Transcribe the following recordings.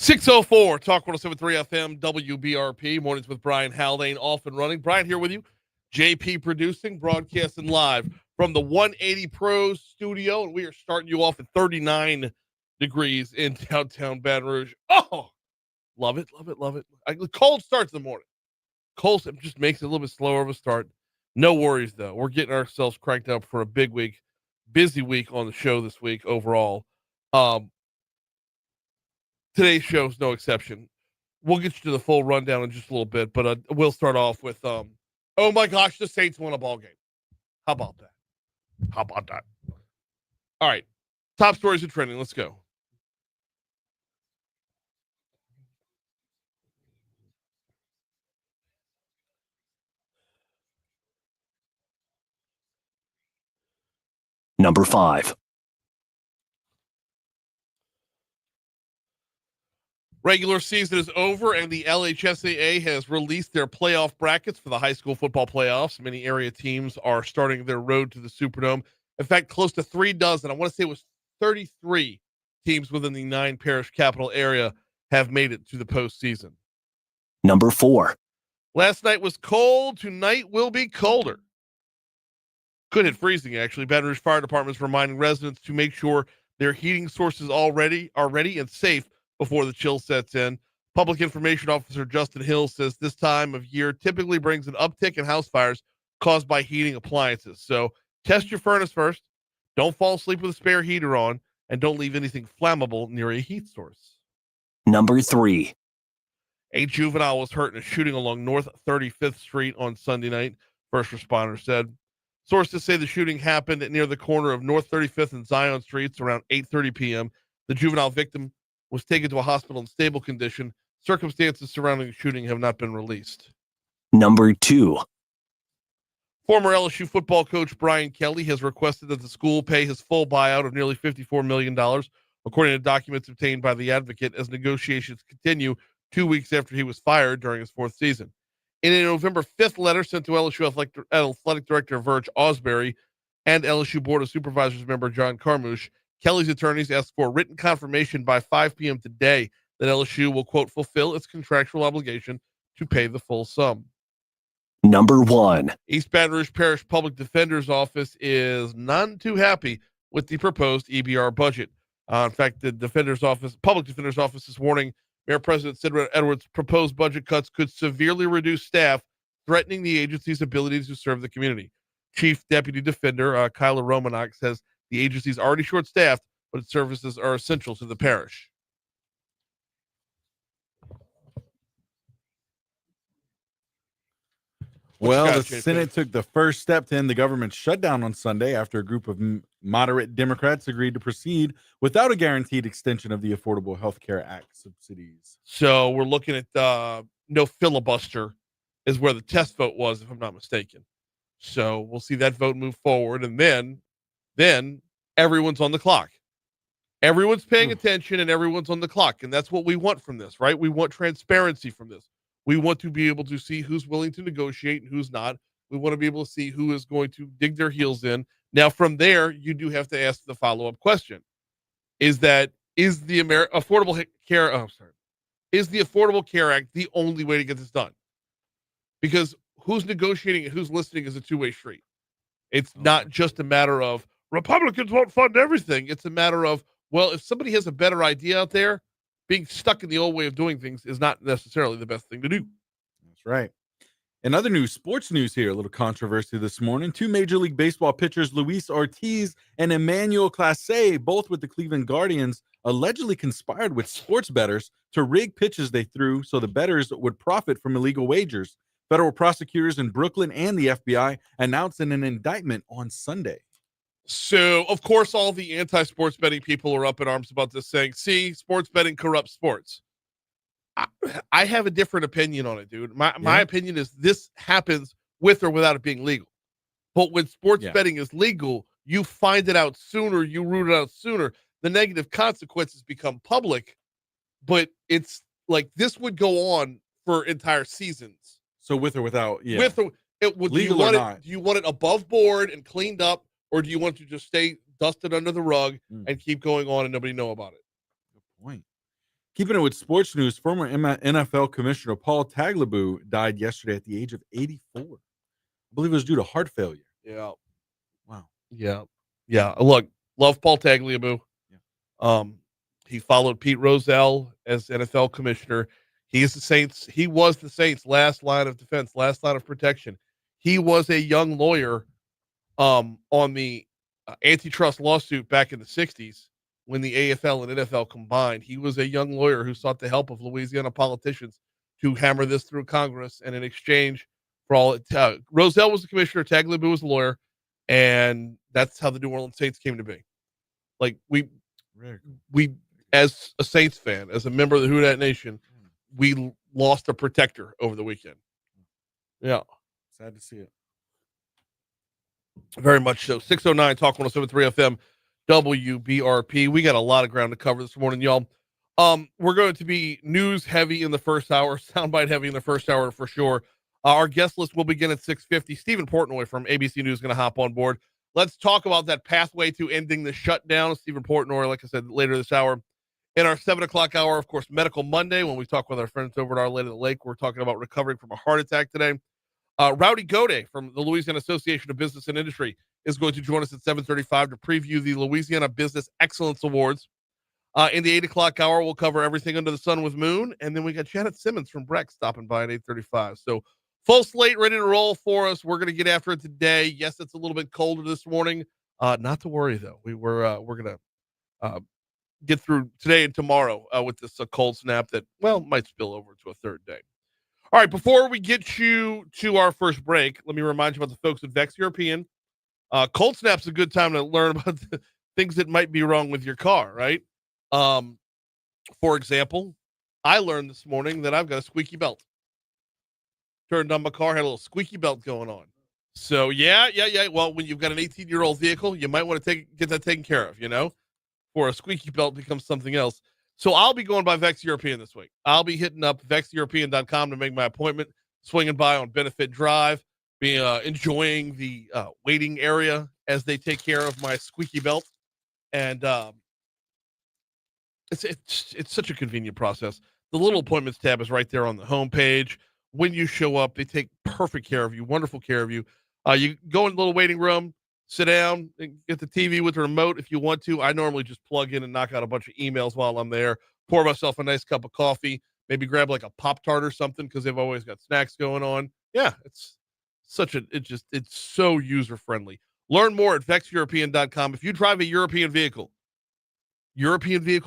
604 Talk 107.3 FM WBRP. Mornings with Brian Haldane off and running. Brian here with you. JP producing, broadcasting live from the 180 Pros studio. And we are starting you off at 39 degrees in downtown Baton Rouge. Oh, love it, love it, love it. Cold starts in the morning. Cold just makes it a little bit slower of a start. No worries, though. We're getting ourselves cranked up for a big week, busy week on the show this week overall. Today's show is no exception. We'll get you to the full rundown in just a little bit, but we'll start off with, oh my gosh, the Saints won a ball game. How about that? How about that? All right. Top stories and trending. Let's go. Number 5. Regular season is over, and the LHSAA has released their playoff brackets for the high school football playoffs. Many area teams are starting their road to the Superdome. In fact, close to 3 dozen, I want to say it was 33 teams within the 9 parish capital area have made it to the postseason. Number 4. Last night was cold. Tonight will be colder. Could hit freezing, actually. Baton Rouge Fire Department is reminding residents to make sure their heating sources are ready and safe before the chill sets in. Public Information Officer Justin Hill says this time of year typically brings an uptick in house fires caused by heating appliances. So test your furnace first. Don't fall asleep with a spare heater on, and don't leave anything flammable near a heat source. Number 3. A juvenile was hurt in a shooting along North 35th Street on Sunday night, first responders said. Sources say the shooting happened near the corner of North 35th and Zion Streets around 8:30 p.m. The juvenile victim was taken to a hospital in stable condition. Circumstances surrounding the shooting have not been released. Number 2. Former LSU football coach Brian Kelly has requested that the school pay his full buyout of nearly $54 million, according to documents obtained by the Advocate, as negotiations continue 2 weeks after he was fired during his 4th season. In a November 5th letter sent to LSU Athletic Director Verge Osbury and LSU Board of Supervisors member John Carmouche, Kelly's attorneys asked for written confirmation by 5 p.m. today that LSU will, quote, fulfill its contractual obligation to pay the full sum. Number 1. East Baton Rouge Parish Public Defender's Office is none too happy with the proposed EBR budget. In fact, the Public Defender's Office is warning Mayor President Sid Edwards' proposed budget cuts could severely reduce staff, threatening the agency's ability to serve the community. Chief Deputy Defender Kyla Romanok says the agency is already short-staffed, but its services are essential to the parish. Well, the Senate took the first step to end the government shutdown on Sunday after a group of moderate Democrats agreed to proceed without a guaranteed extension of the Affordable Health Care Act subsidies. So we're looking at no filibuster is where the test vote was, if I'm not mistaken. So we'll see that vote move forward, and then everyone's on the clock. Everyone's paying attention, and everyone's on the clock, and that's what we want from this, right? We want transparency from this. We want to be able to see who's willing to negotiate and who's not. We want to be able to see who is going to dig their heels in. Now, from there, you do have to ask the follow-up question: is the Affordable Care Act the only way to get this done? Because who's negotiating and who's listening is a two-way street. It's not just a matter of Republicans won't fund everything. It's a matter of, well, if somebody has a better idea out there, being stuck in the old way of doing things is not necessarily the best thing to do. That's right. In other news, sports news here, a little controversy this morning. 2 Major League Baseball pitchers, Luis Ortiz and Emmanuel Clase, both with the Cleveland Guardians, allegedly conspired with sports bettors to rig pitches they threw so the bettors would profit from illegal wagers. Federal prosecutors in Brooklyn and the FBI announced an indictment on Sunday. So, of course, all the anti-sports betting people are up in arms about this, saying, see, sports betting corrupts sports. I have a different opinion on it, dude. My opinion is this happens with or without it being legal. But when sports betting is legal, you find it out sooner, you root it out sooner. The negative consequences become public, but it's like this would go on for entire seasons. So with or without, legal or not. Do you want it above board and cleaned up? Or do you want to just stay dusted under the rug and keep going on and nobody know about it? Good point. Keeping it with sports news, former NFL Commissioner Paul Tagliabue died yesterday at the age of 84. I believe it was due to heart failure. Yeah. Wow. Yeah. Yeah. Look, love Paul Tagliabue. Yeah. He followed Pete Rozelle as NFL commissioner. He was the Saints' last line of defense, last line of protection. He was a young lawyer on the antitrust lawsuit back in the 60s when the AFL and NFL combined. He was a young lawyer who sought the help of Louisiana politicians to hammer this through Congress. And in exchange for all Rozelle was the commissioner, Tagliabue was the lawyer. And that's how the New Orleans Saints came to be. Like we, as a Saints fan, as a member of the Who Dat Nation, we lost a protector over the weekend. Yeah. Sad to see it. Very much so. 609 Talk 107.3 FM WBRP. We got a lot of ground to cover this morning, y'all. We're going to be news heavy in the first hour, soundbite heavy in the first hour for sure. Our guest list will begin at 6:50. Stephen Portnoy from ABC News is going to hop on board. Let's talk about that pathway to ending the shutdown. Stephen Portnoy, like I said, later this hour. In our 7 o'clock hour, of course, Medical Monday, when we talk with our friends over at Our Lady of the Lake, we're talking about recovering from a heart attack today. Rowdy Gaudet from the Louisiana Association of Business and Industry is going to join us at 7:35 to preview the Louisiana Business Excellence Awards. In the 8 o'clock hour, we'll cover everything under the sun with Moon. And then we got Janet Simmons from Breck stopping by at 8:35. So full slate ready to roll for us. We're going to get after it today. Yes, it's a little bit colder this morning. Not to worry, though. We're going to get through today and tomorrow with this cold snap that, well, might spill over to a third day. All right, before we get you to our first break, let me remind you about the folks at Vex European. Cold snap's a good time to learn about the things that might be wrong with your car, right? For example, I learned this morning that I've got a squeaky belt. Turned on my car, had a little squeaky belt going on. So yeah. Well, when you've got an 18-year-old vehicle, you might want to get that taken care of, or a squeaky belt becomes something else. So I'll be going by Vex European this week. I'll be hitting up vexeuropean.com to make my appointment, swinging by on Benefit Drive, be enjoying the waiting area as they take care of my squeaky belt. And it's such a convenient process. The little appointments tab is right there on the homepage. When you show up, they take perfect care of you, wonderful care of you. You go in the little waiting room, sit down, and get the TV with the remote if you want to. I normally just plug in and knock out a bunch of emails while I'm there, pour myself a nice cup of coffee, maybe grab like a Pop-Tart or something because they've always got snacks going on. Yeah, it's so user-friendly. Learn more at vexeuropean.com. If you drive a European vehicle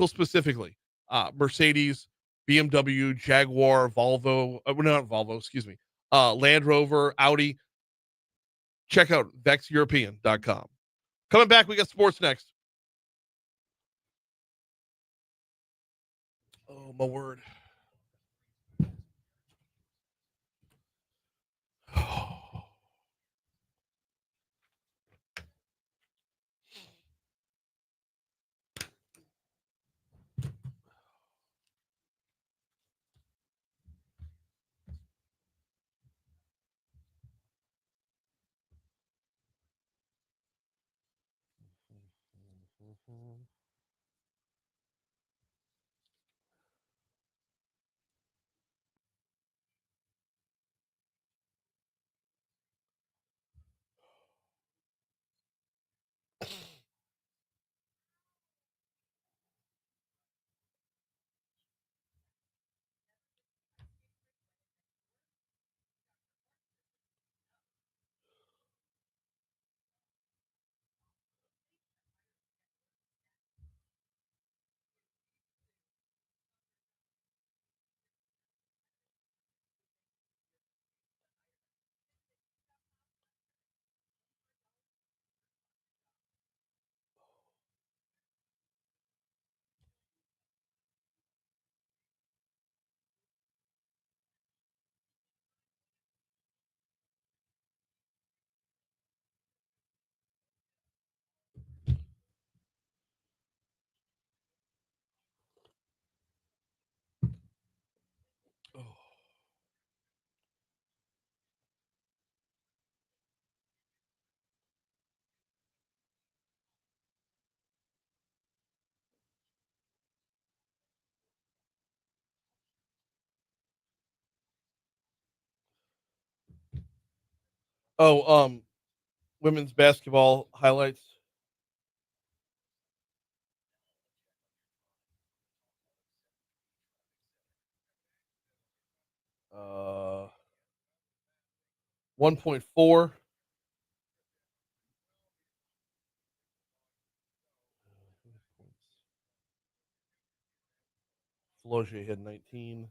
specifically, Mercedes, BMW, Jaguar, Volvo, not Volvo, excuse me, Land Rover, Audi, check out vexeuropean.com. Coming back, we got sports next. Oh, my word. Oh, women's basketball highlights. Uh, 1.4. Flaugier had 19.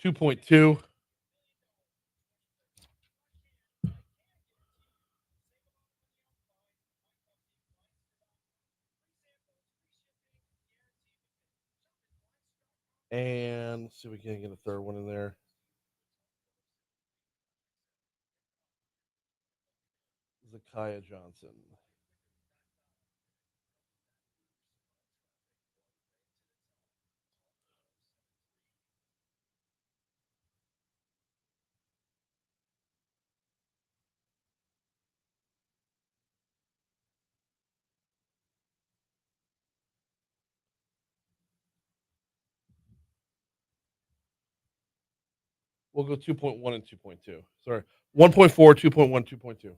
$2.2. And let's see if we can get a third one in there. Zakiya Johnson. We'll go 2.1 and 2.2. Sorry. 1.4, 2.1, 2.2.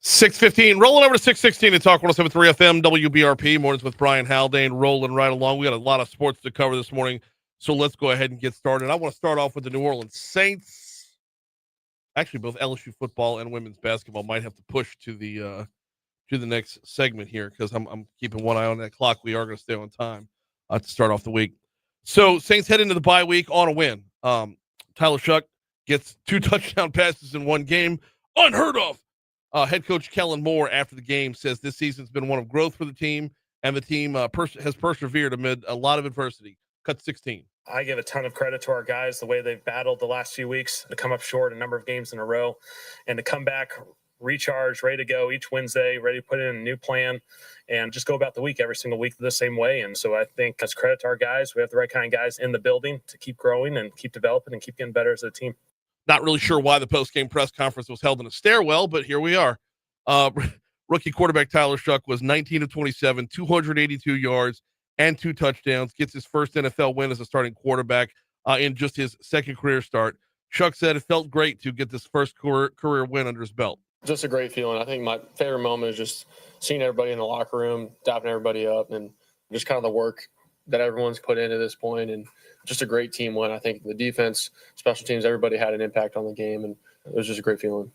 $6:15. Rolling over to 6:16 to talk 107.3 FM WBRP. Mornings with Brian Haldane rolling right along. We got a lot of sports to cover this morning, so let's go ahead and get started. I want to start off with the New Orleans Saints. Actually, both LSU football and women's basketball might have to push to the next segment here because I'm keeping one eye on that clock. We are going to stay on time to start off the week. So Saints head into the bye week on a win. Tyler Shuck gets 2 touchdown passes in one game, unheard of. Head coach Kellen Moore after the game says this season's been one of growth for the team, and the team has persevered amid a lot of adversity. Cut 16. I give a ton of credit to our guys, the way they've battled the last few weeks to come up short a number of games in a row and to come back recharged, ready to go each Wednesday, ready to put in a new plan and just go about the week every single week the same way. And so I think that's credit to our guys. We have the right kind of guys in the building to keep growing and keep developing and keep getting better as a team. Not really sure why the post-game press conference was held in a stairwell, but here we are. Rookie quarterback Tyler Shuck was 19 of 27, 282 yards, and 2 touchdowns. Gets his first NFL win as a starting quarterback in just his second career start. Shuck said it felt great to get this first career win under his belt. Just a great feeling. I think my favorite moment is just seeing everybody in the locker room, dapping everybody up, and just kind of the work that everyone's put into this point, and just a great team win. I think the defense, special teams, everybody had an impact on the game, and it was just a great feeling.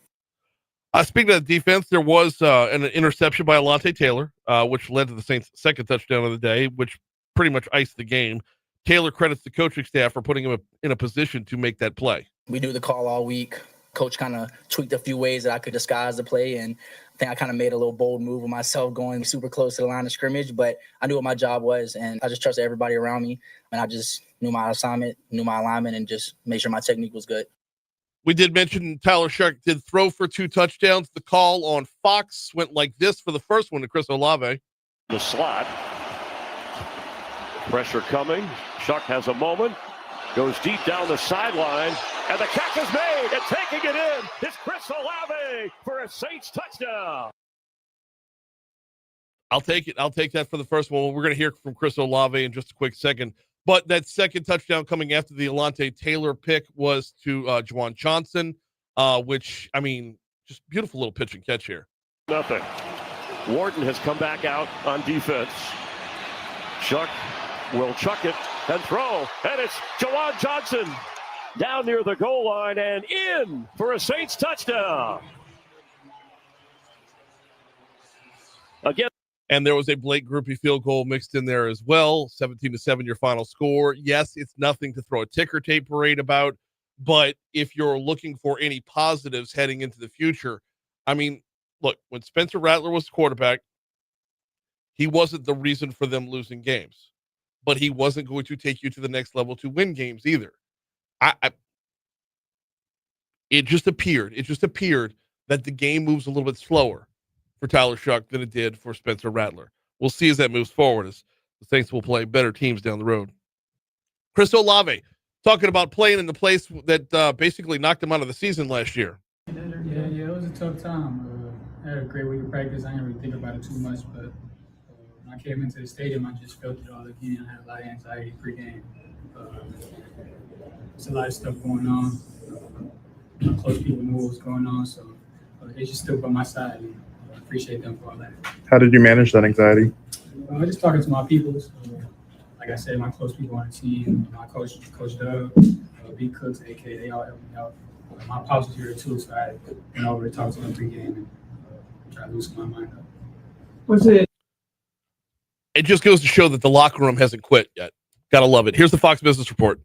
Speaking of the defense, there was an interception by Alontae Taylor, which led to the Saints' second touchdown of the day, which pretty much iced the game. Taylor credits the coaching staff for putting him in a position to make that play. We do the call all week. Coach kind of tweaked a few ways that I could disguise the play, and I think I kind of made a little bold move with myself going super close to the line of scrimmage, but I knew what my job was, and I just trusted everybody around me, and I just knew my assignment, knew my alignment, and just made sure my technique was good. We did mention Tyler Shuck did throw for 2 touchdowns. The call on Fox went like this for the first one to Chris Olave. The slot. Pressure coming. Shuck has a moment. Goes deep down the sideline. And the catch is made. And taking it in is Chris Olave for a Saints touchdown. I'll take it. I'll take that for the first one. We're going to hear from Chris Olave in just a quick second. But that second touchdown coming after the Alontae Taylor pick was to Juwan Johnson, which, I mean, just beautiful little pitch and catch here. Nothing. Wharton has come back out on defense. Shuck will chuck it and throw. And it's Juwan Johnson down near the goal line and in for a Saints touchdown. Again. And there was a Blake Groupie field goal mixed in there as well. 17-7 your final score. Yes, it's nothing to throw a ticker tape parade about, but if you're looking for any positives heading into the future, I mean, look, when Spencer Rattler was quarterback, he wasn't the reason for them losing games, but he wasn't going to take you to the next level to win games either. It just appeared that the game moves a little bit slower for Tyler Shuck than it did for Spencer Rattler. we'll see as that moves forward, as the Saints will play better teams down the road. Chris Olave talking about playing in the place that basically knocked him out of the season last year. Yeah, it was a tough time. I had a great week of practice. I didn't really think about it too much, but when I came into the stadium, I just felt it all again. I had a lot of anxiety pre-game. There's a lot of stuff going on. Close people know what's going on, so they just stood by my side. And I appreciate them for all that. How did you manage that anxiety? Just talking to my people. Like I said, my close people on the team, my coach Doug, B Cooks, AK, they all helped me out. My pops was here too, so I went over to talk to them pregame and try to loosen my mind up. What's it? It just goes to show that the locker room hasn't quit yet. Gotta love it. Here's the Fox Business Report.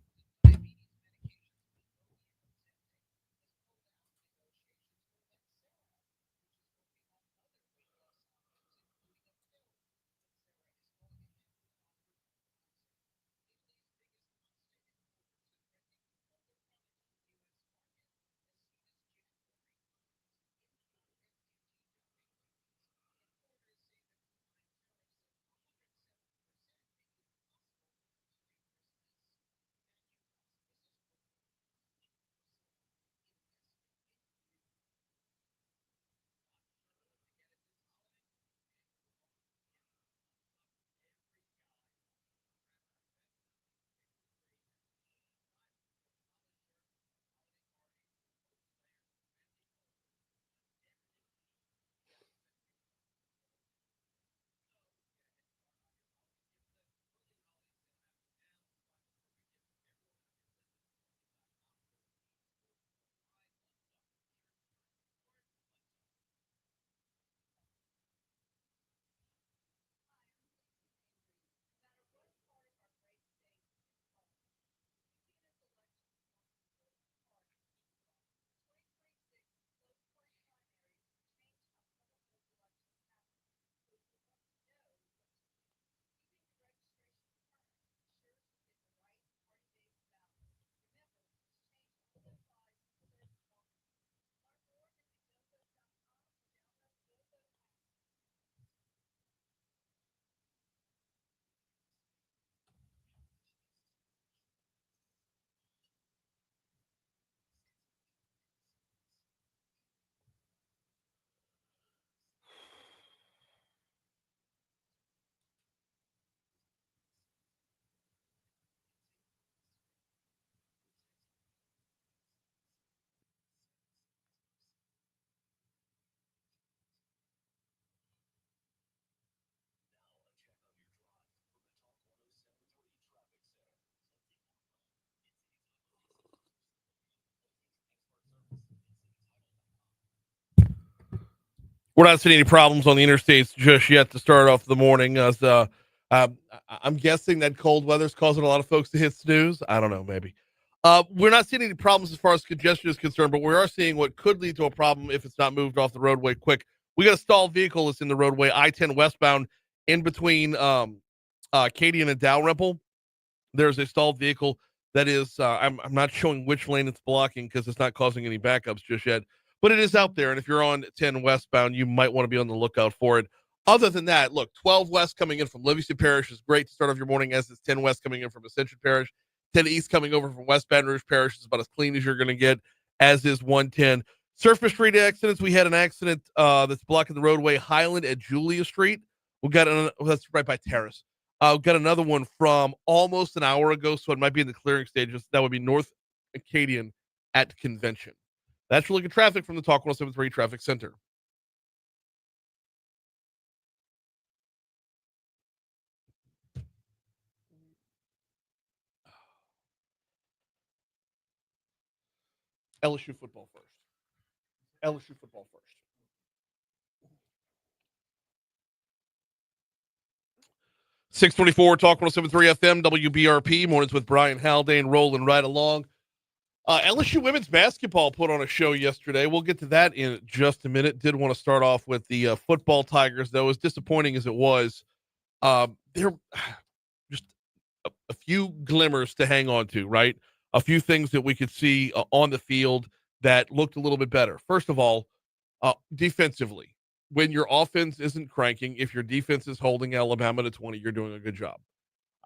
We're not seeing any problems on the interstates just yet to start off the morning. As I'm guessing that cold weather's causing a lot of folks to hit snooze. I don't know, maybe. We're not seeing any problems as far as congestion is concerned, but we are seeing what could lead to a problem if it's not moved off the roadway quick. We got a stalled vehicle that's in the roadway, I-10 westbound, in between Acadian and Dalrymple. There's a stalled vehicle that is, I'm not showing which lane it's blocking because it's not causing any backups just yet, but it is out there. And if you're on 10 westbound, you might want to be on the lookout for it. Other than that, look, 12 west coming in from Livingston Parish is great to start off your morning, as is 10 west coming in from Ascension Parish. 10 east coming over from West Baton Rouge Parish is about as clean as you're going to get, as is 110. Surface Street accidents. We had an accident that's blocking the roadway, Highland at Julia Street. We got that's right by Terrace. Got another one from almost an hour ago, so it might be in the clearing stages. That would be North Acadian at Convention. That's really good traffic from the Talk 1073 Traffic Center. LSU football first. LSU football first. 624 Talk 1073 FM, WBRP. Mornings with Brian Haldane rolling right along. LSU women's basketball put on a show yesterday. We'll get to that in just a minute. Did want to start off with the football Tigers, though. As disappointing as it was, there just a few glimmers to hang on to, right? A few things that we could see on the field that looked a little bit better. First of all, defensively, when your offense isn't cranking, if your defense is holding Alabama to 20, you're doing a good job.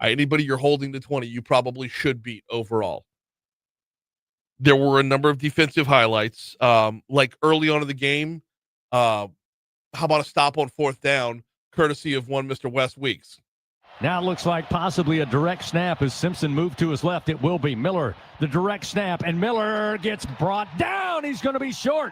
Anybody you're holding to 20, you probably should beat overall. There were a number of defensive highlights, like early on in the game. How about a stop on 4th down, courtesy of one Mr. Wes Weeks? Now it looks like possibly a direct snap as Simpson moved to his left. It will be Miller, the direct snap, and Miller gets brought down. He's going to be short.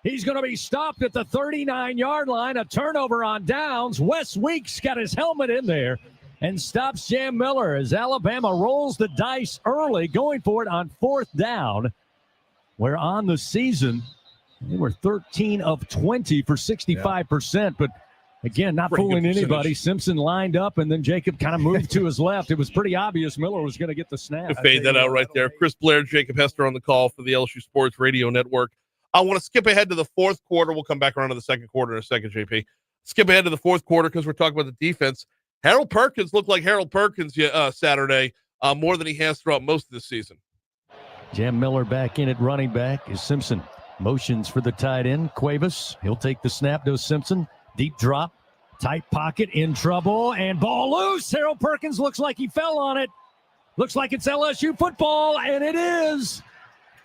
He's going to be stopped at the 39-yard line. A turnover on downs. Wes Weeks got his helmet in there and stops Jam Miller as Alabama rolls the dice early, going for it on 4th down, where on the season they were 13 of 20 for 65%, but again, not fooling anybody. Simpson lined up, and then Jacob kind of moved to his left. It was pretty obvious Miller was going to get the snap. To fade that out right there. Chris Blair, Jacob Hester on the call for the LSU Sports Radio Network. I want to skip ahead to the 4th quarter. We'll come back around to the 2nd quarter in a second, JP. Skip ahead to the 4th quarter because we're talking about the defense. Harold Perkins looked like Harold Perkins Saturday more than he has throughout most of this season. Jam Miller back in at running back as Simpson motions for the tight end. Cuevas, he'll take the snap to Simpson. Deep drop, tight pocket, in trouble, and ball loose. Harold Perkins looks like he fell on it. Looks like it's LSU football, and it is.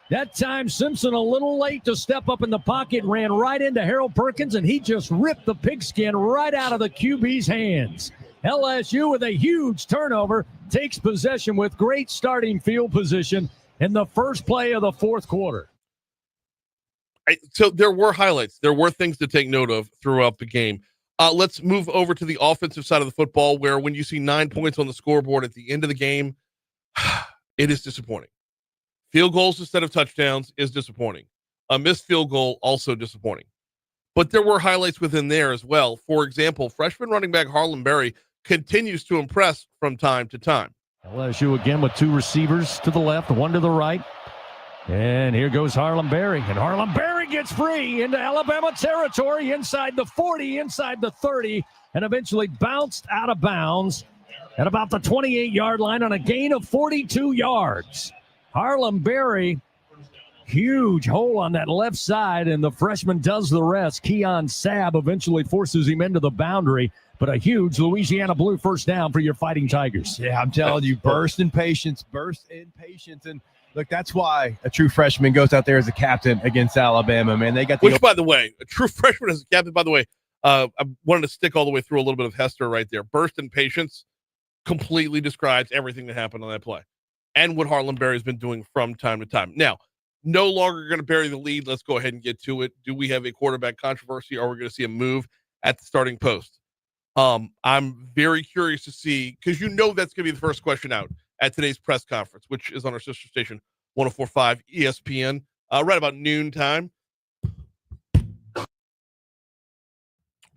That time, Simpson a little late to step up in the pocket, ran right into Harold Perkins, and he just ripped the pigskin right out of the QB's hands. LSU with a huge turnover takes possession with great starting field position in the first play of the 4th quarter. So there were highlights. There were things to take note of throughout the game. Let's move over to the offensive side of the football, where when you see 9 points on the scoreboard at the end of the game, it is disappointing. Field goals instead of touchdowns is disappointing. A missed field goal, also disappointing. But there were highlights within there as well. For example, freshman running back Harlan Berry continues to impress from time to time. LSU again with 2 receivers to the left, 1 to the right. And here goes Harlan Berry. And Harlan Berry gets free into Alabama territory, inside the 40, inside the 30, and eventually bounced out of bounds at about the 28-yard line on a gain of 42 yards. Harlan Berry, huge hole on that left side, and the freshman does the rest. Keon Sabb eventually forces him into the boundary, but a huge Louisiana Blue first down for your Fighting Tigers. Yeah, I'm telling you, burst in patience. And look, that's why a true freshman goes out there as a captain against Alabama, man. They got Which, by the way, a true freshman as a captain, by the way, I wanted to stick all the way through a little bit of Hester right there. Burst in patience completely describes everything that happened on that play and what Harlan Berry's been doing from time to time. Now, no longer going to bury the lead. Let's go ahead and get to it. Do we have a quarterback controversy, or are we going to see a move at the starting post? I'm very curious to see, because that's going to be the first question out at today's press conference, which is on our sister station, 104.5 ESPN, right about noontime.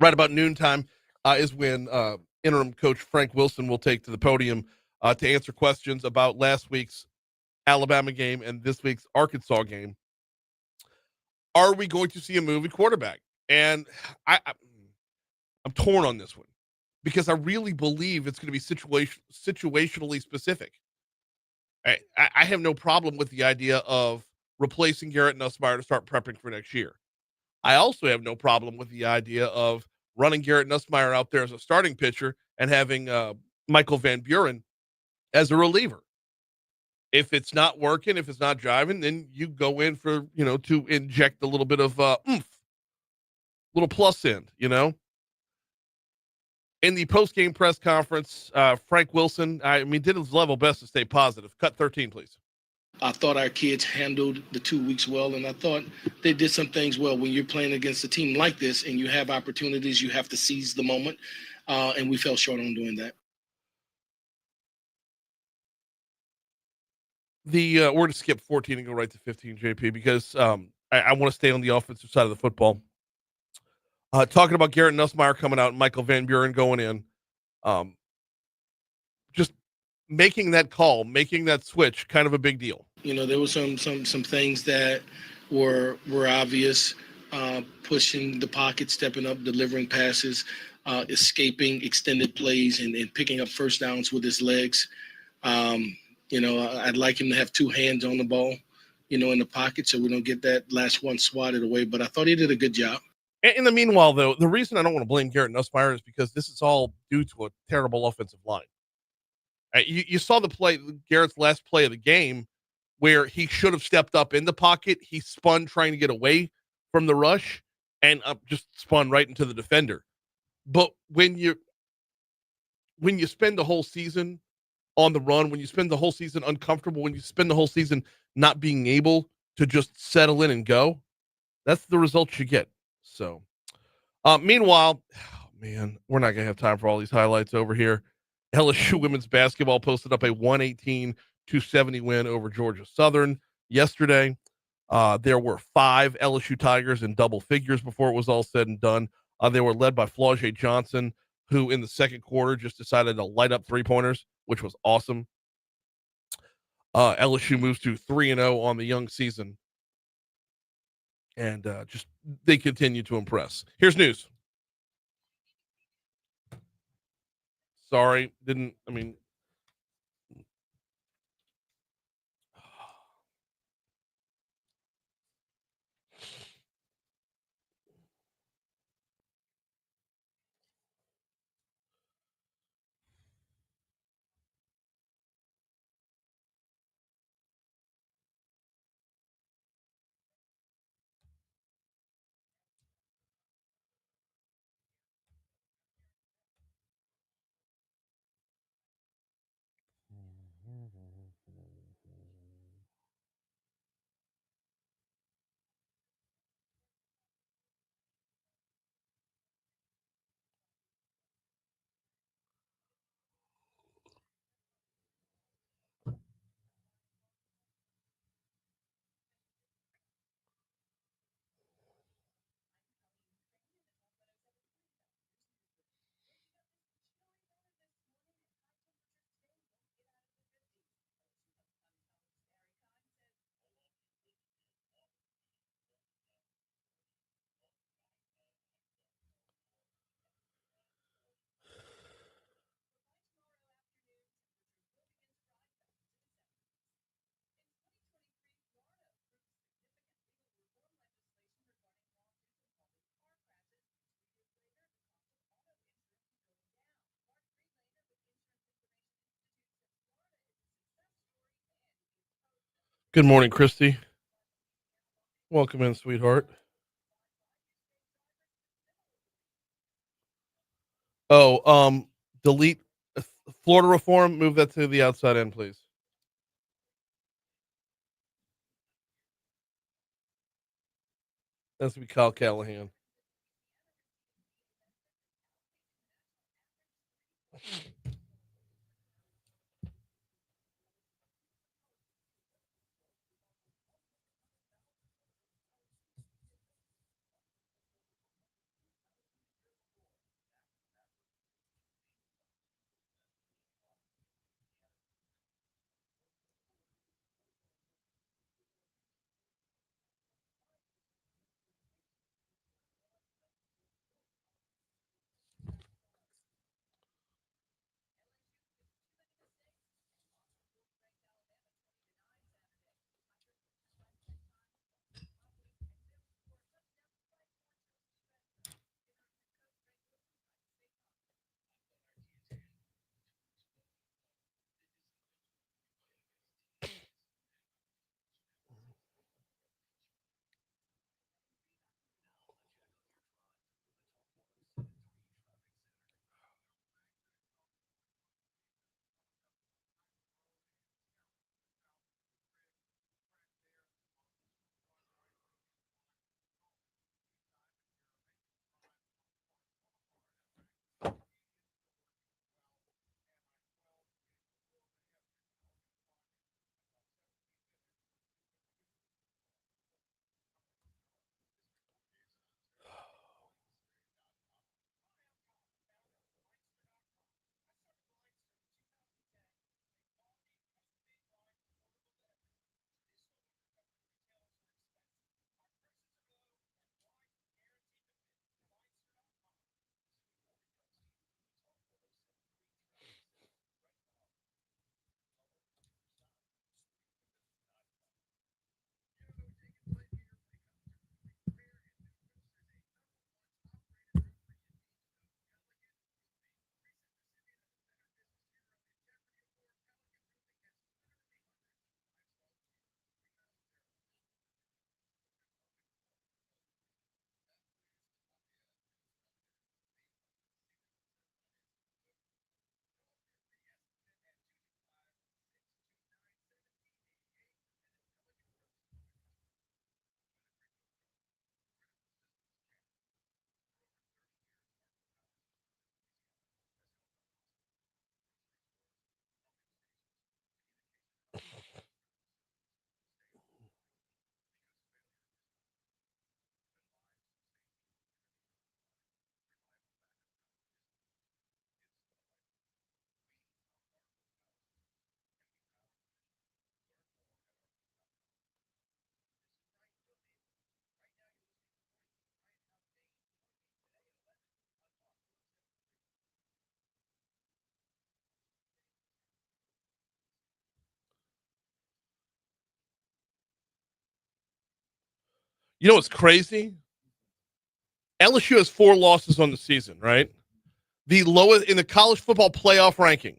Right about noontime is when interim coach Frank Wilson will take to the podium to answer questions about last week's Alabama game and this week's Arkansas game. Are we going to see a move at quarterback? And I'm torn on this one because I really believe it's going to be situationally specific. I have no problem with the idea of replacing Garrett Nussmeier to start prepping for next year. I also have no problem with the idea of running Garrett Nussmeier out there as a starting pitcher and having Michael Van Buren as a reliever. If it's not working, if it's not driving, then you go in for, to inject a little bit of oomph, little plus end, In the post-game press conference, Frank Wilson, did his level best to stay positive. Cut 13, please. I thought our kids handled the 2 weeks well, and I thought they did some things well. When you're playing against a team like this and you have opportunities, you have to seize the moment, and we fell short on doing that. We're going to skip 14 and go right to 15, JP, because I want to stay on the offensive side of the football. Talking about Garrett Nussmeier coming out and Michael Van Buren going in. Just making that call, making that switch, kind of a big deal. There were some things that were obvious, pushing the pocket, stepping up, delivering passes, escaping extended plays, and picking up first downs with his legs. I'd like him to have 2 hands on the ball, in the pocket so we don't get that last one swatted away. But I thought he did a good job. In the meanwhile, though, the reason I don't want to blame Garrett Nussmeier is because this is all due to a terrible offensive line. You saw the play, Garrett's last play of the game, where he should have stepped up in the pocket. He spun trying to get away from the rush and just spun right into the defender. But when you spend the whole season on the run, when you spend the whole season uncomfortable, when you spend the whole season not being able to just settle in and go, that's the result you get. So, meanwhile, man, we're not going to have time for all these highlights over here. LSU women's basketball posted up a 118-70 win over Georgia Southern yesterday. There were 5 LSU Tigers in double figures before it was all said and done. They were led by Flau'jae Johnson, who in the second quarter just decided to light up three-pointers, which was awesome. LSU moves to 3-0 on the young season. And just they continue to impress. Here's news. Sorry, Good morning, Christy. Welcome in, sweetheart. Delete Florida reform. Move that to the outside end, please. That's be Kyle Callahan. You know what's crazy? LSU has 4 losses on the season, right? The lowest in the college football playoff ranking.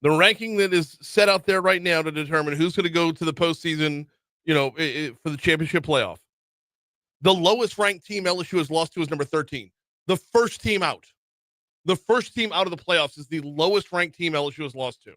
The ranking that is set out there right now to determine who's going to go to the postseason, for the championship playoff. The lowest ranked team LSU has lost to is number 13. The first team out. The first team out of the playoffs is the lowest ranked team LSU has lost to.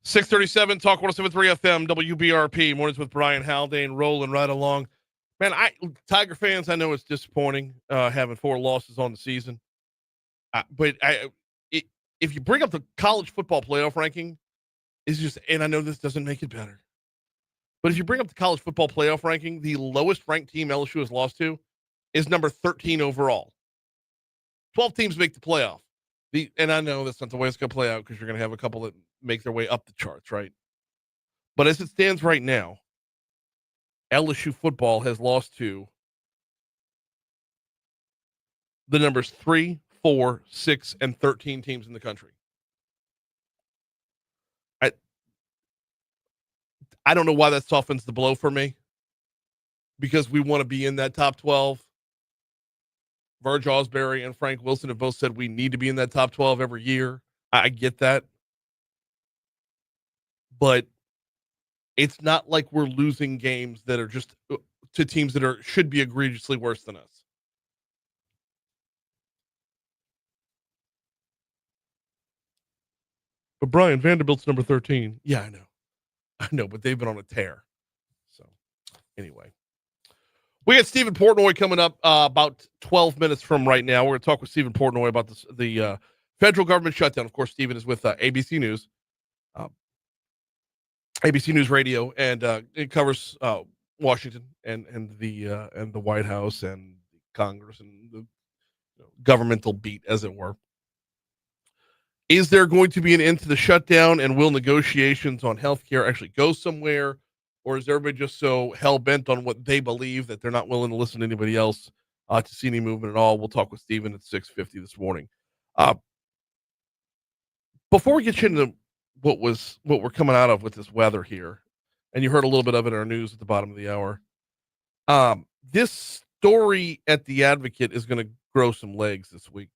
.637 Talk 107.3 FM WBRP mornings with Brian Haldane rolling right along. Man, Tiger fans, I know it's disappointing having 4 losses on the season, but if you bring up the college football playoff ranking, it's just, and I know this doesn't make it better, but if you bring up the college football playoff ranking, the lowest ranked team LSU has lost to is number 13 overall. 12 teams make the playoff. And I know that's not the way it's going to play out because you're going to have a couple that make their way up the charts, right? But as it stands right now, LSU football has lost to the numbers 3, 4, 6, and 13 teams in the country. I don't know why that softens the blow for me, because we want to be in that top 12. Verge Osbury and Frank Wilson have both said we need to be in that top 12 every year. I get that. But it's not like we're losing games that are just to teams that should be egregiously worse than us. But Brian, Vanderbilt's number 13. Yeah, I know, but they've been on a tear. So anyway. We got Stephen Portnoy coming up about 12 minutes from right now. We're going to talk with Stephen Portnoy about the federal government shutdown. Of course, Stephen is with ABC News, ABC News Radio, and it covers Washington and the White House and Congress and the governmental beat, as it were. Is there going to be an end to the shutdown, and will negotiations on healthcare actually go somewhere? Or is everybody just so hell-bent on what they believe that they're not willing to listen to anybody else to see any movement at all? We'll talk with Stephen at 6:50 this morning. Before we get into what we're coming out of with this weather here, and you heard a little bit of it in our news at the bottom of the hour, this story at The Advocate is going to grow some legs this week.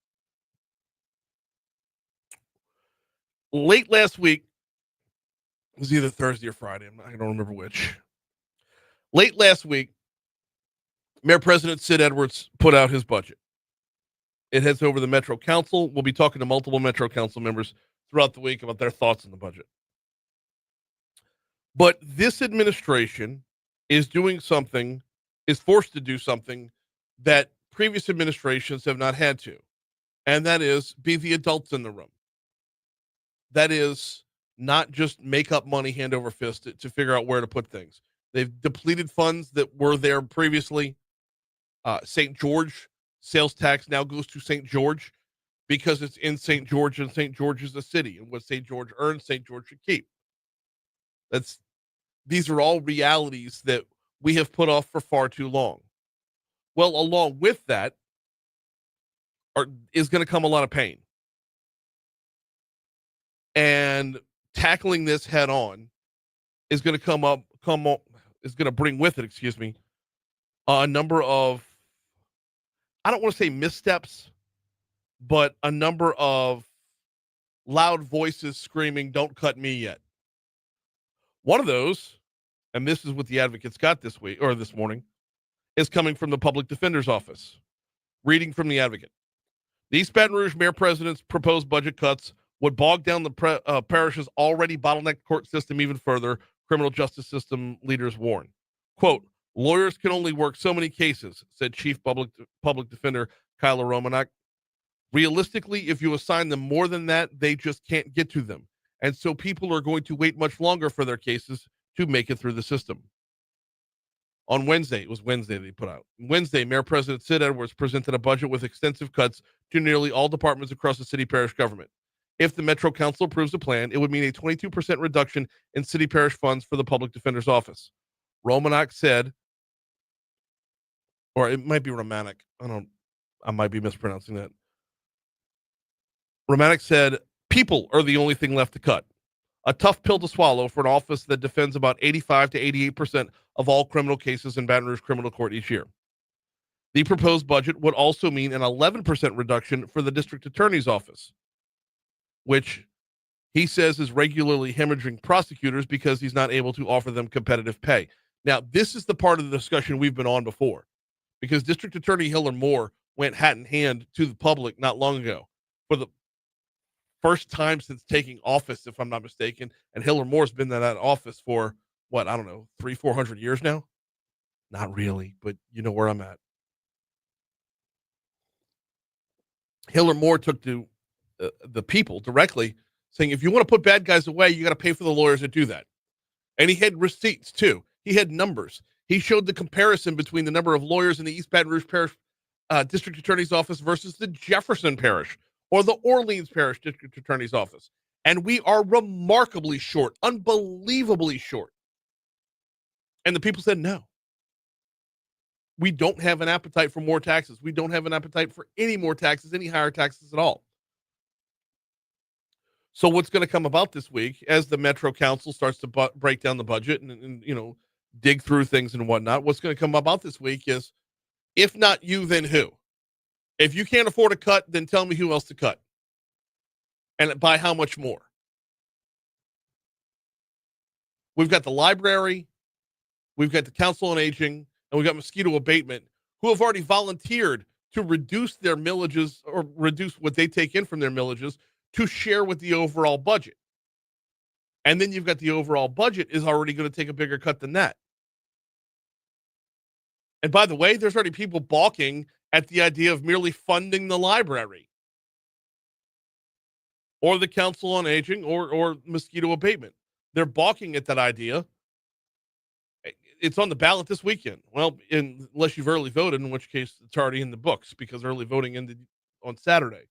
Late last week, it was either Thursday or Friday. I don't remember which. Late last week, Mayor President Sid Edwards put out his budget. It heads over to the Metro Council. We'll be talking to multiple Metro Council members throughout the week about their thoughts on the budget. But this administration is forced to do something that previous administrations have not had to, and that is be the adults in the room. That is not just make up money hand over fist to figure out where to put things. They've depleted funds that were there previously. St. George sales tax now goes to St. George because it's in St. George, and St. George is a city, and what St. George earns, St. George should keep. These are all realities that we have put off for far too long. Well, along with that is going to come a lot of pain. And tackling this head on is going to bring with it, a number of, I don't want to say missteps, but a number of loud voices screaming, "Don't cut me yet." One of those, and this is what the Advocate's got this morning, is coming from the Public Defender's Office. Reading from the Advocate. The East Baton Rouge mayor president's proposed budget cuts would bog down the parish's already bottlenecked court system even further, criminal justice system leaders warn. Quote, lawyers can only work so many cases, said Chief Public Defender Kyla Romanak. Realistically, if you assign them more than that, they just can't get to them. And so people are going to wait much longer for their cases to make it through the system. On Wednesday, it was Wednesday they put out. Wednesday, Mayor President Sid Edwards presented a budget with extensive cuts to nearly all departments across the city parish government. If the Metro Council approves the plan, it would mean a 22% reduction in city parish funds for the public defender's office. Romanak said, or it might be Romanek. I might be mispronouncing that. Romanek said, people are the only thing left to cut. A tough pill to swallow for an office that defends about 85 to 88% of all criminal cases in Baton Rouge Criminal Court each year. The proposed budget would also mean an 11% reduction for the district attorney's office, which he says is regularly hemorrhaging prosecutors because he's not able to offer them competitive pay. Now, this is the part of the discussion we've been on before, because District Attorney Hiller Moore went hat in hand to the public not long ago for the first time since taking office, if I'm not mistaken. And Hiller Moore's been in that office for, 300-400 years now? Not really, but you know where I'm at. Hiller Moore took to the people directly, saying, if you want to put bad guys away, you got to pay for the lawyers that do that. And he had receipts, too. He had numbers. He showed the comparison between the number of lawyers in the East Baton Rouge Parish District Attorney's Office versus the Jefferson Parish or the Orleans Parish District Attorney's Office. And we are remarkably short, unbelievably short. And the people said no. We don't have an appetite for more taxes. We don't have an appetite for any more taxes, any higher taxes at all. So what's going to come about this week as the Metro Council starts to break down the budget and dig through things and whatnot, what's going to come about this week is, if not you, then who? If you can't afford a cut, then tell me who else to cut. And by how much more? We've got the library, we've got the Council on Aging, and we've got mosquito abatement, who have already volunteered to reduce their millages or reduce what they take in from their millages to share with the overall budget. And then you've got the overall budget is already going to take a bigger cut than that. And by the way, there's already people balking at the idea of merely funding the library or the Council on Aging or mosquito abatement. They're balking at that idea. It's on the ballot this weekend. Well, unless you've early voted, in which case it's already in the books because early voting ended on Saturday.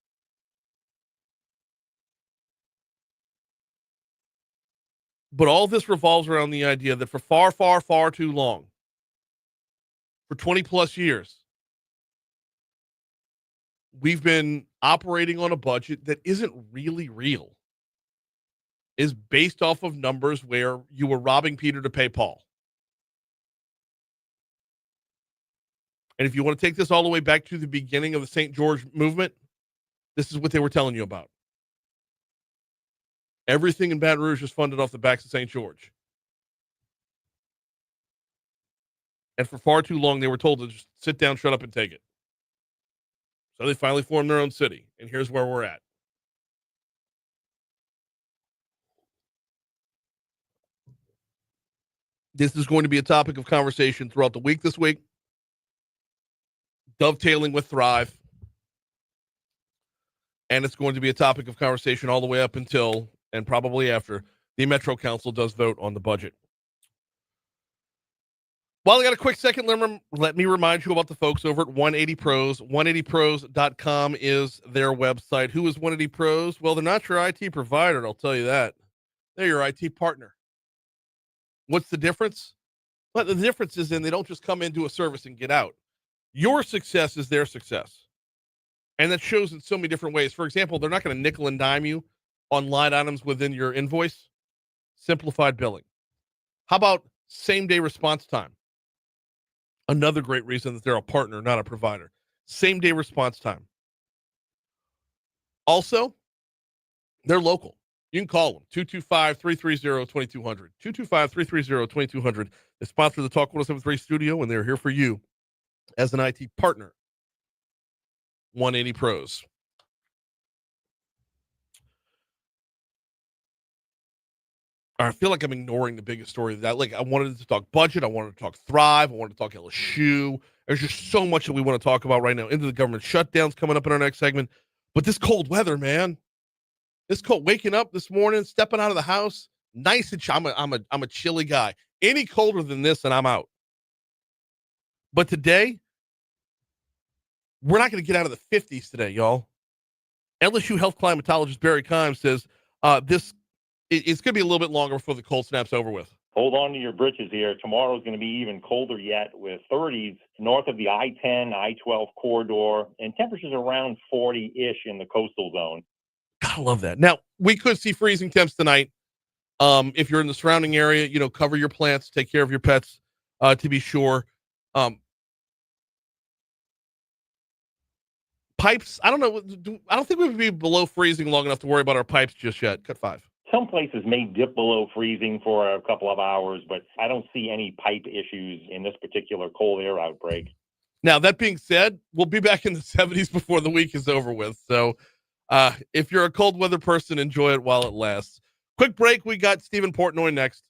But all this revolves around the idea that for far, far, far too long, for 20 plus years, we've been operating on a budget that isn't really real, is based off of numbers where you were robbing Peter to pay Paul. And if you want to take this all the way back to the beginning of the St. George movement, this is what they were telling you about. Everything in Baton Rouge is funded off the backs of St. George. And for far too long, they were told to just sit down, shut up, and take it. So they finally formed their own city. And here's where we're at. This is going to be a topic of conversation throughout the week this week, dovetailing with Thrive. And it's going to be a topic of conversation all the way up until, and probably after, the Metro Council does vote on the budget. While I got a quick second, let me remind you about the folks over at 180 Pros. 180pros.com is their website. Who is 180 Pros? Well, they're not your IT provider, I'll tell you that. They're your IT partner. What's the difference? Well, the difference is they don't just come into a service and get out. Your success is their success. And that shows in so many different ways. For example, they're not going to nickel and dime you on line items within your invoice. Simplified billing. How about same-day response time? Another great reason that they're a partner, not a provider. Same-day response time. Also, they're local. You can call them, 225-330-2200. 225-330-2200. They sponsor the Talk 1073 studio, and they're here for you as an IT partner. 180 Pros. I feel like I'm ignoring the biggest story of that. Like, I wanted to talk budget. I wanted to talk Thrive. I wanted to talk LSU. There's just so much that we want to talk about right now. Into the government shutdowns coming up in our next segment. But this cold weather, man. This cold, waking up this morning, stepping out of the house, nice and I'm a chilly guy. Any colder than this, and I'm out. But today, we're not going to get out of the 50s today, y'all. LSU health climatologist Barry Kimes says it's going to be a little bit longer before the cold snap's over with. Hold on to your britches here. Tomorrow's going to be even colder yet, with 30s north of the I-10, I-12 corridor, and temperatures around 40-ish in the coastal zone. Gotta love that. Now, we could see freezing temps tonight. If you're in the surrounding area, cover your plants, take care of your pets, to be sure. Pipes, I don't know. I don't think we would be below freezing long enough to worry about our pipes just yet. Cut 5. Some places may dip below freezing for a couple of hours, but I don't see any pipe issues in this particular cold air outbreak. Now, that being said, we'll be back in the 70s before the week is over with. So if you're a cold weather person, enjoy it while it lasts. Quick break. We got Stephen Portnoy next.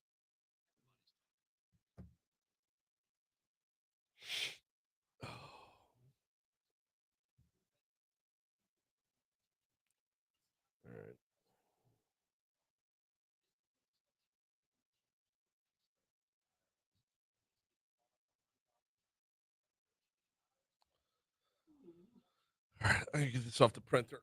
All right, I can get this off the printer.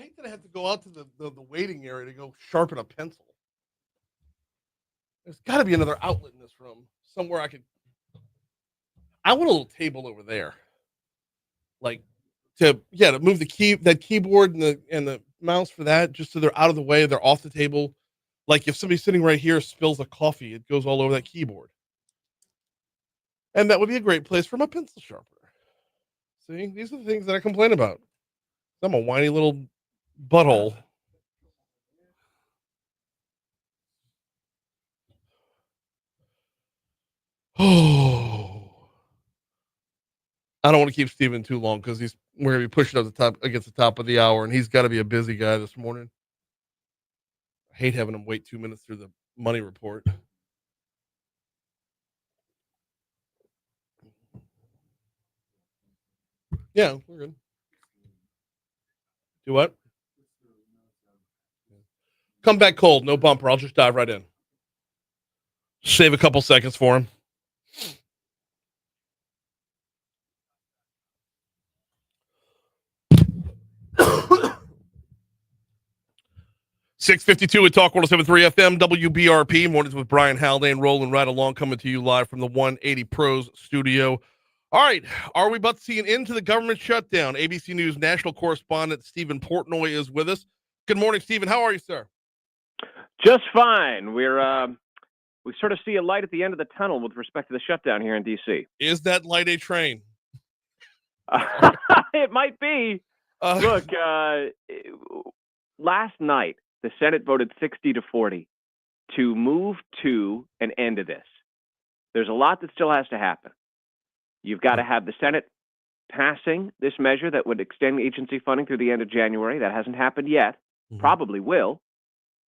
hate that I have to go out to the waiting area to go sharpen a pencil. There's got to be another outlet in this room somewhere I want a little table over there, like to move that keyboard and the mouse for that, just so they're out of the way, they're off the table. Like if somebody sitting right here spills a coffee, it goes all over that keyboard, and that would be a great place for my pencil sharpener. See, these are the things that I complain about. I'm a whiny little butthole. Oh, I don't want to keep Steven too long because we're gonna be pushing up the top against the top of the hour, and he's got to be a busy guy this morning. I hate having him wait 2 minutes through the money report. Yeah, we're good. Do what? Come back cold, no bumper. I'll just dive right in. Save a couple seconds for him. .652 at Talk 107.3 FM, WBRP. Mornings with Brian Haldane, rolling right along, coming to you live from the 180 Pros studio. All right, are we about to see an end to the government shutdown? ABC News national correspondent Stephen Portnoy is with us. Good morning, Stephen. How are you, sir? Just fine. We sort of see a light at the end of the tunnel with respect to the shutdown here in D.C. Is that light a train? It might be. Look, last night, the Senate voted 60-40 to move to an end to this. There's a lot that still has to happen. You've got to have the Senate passing this measure that would extend agency funding through the end of January. That hasn't happened yet. Probably will.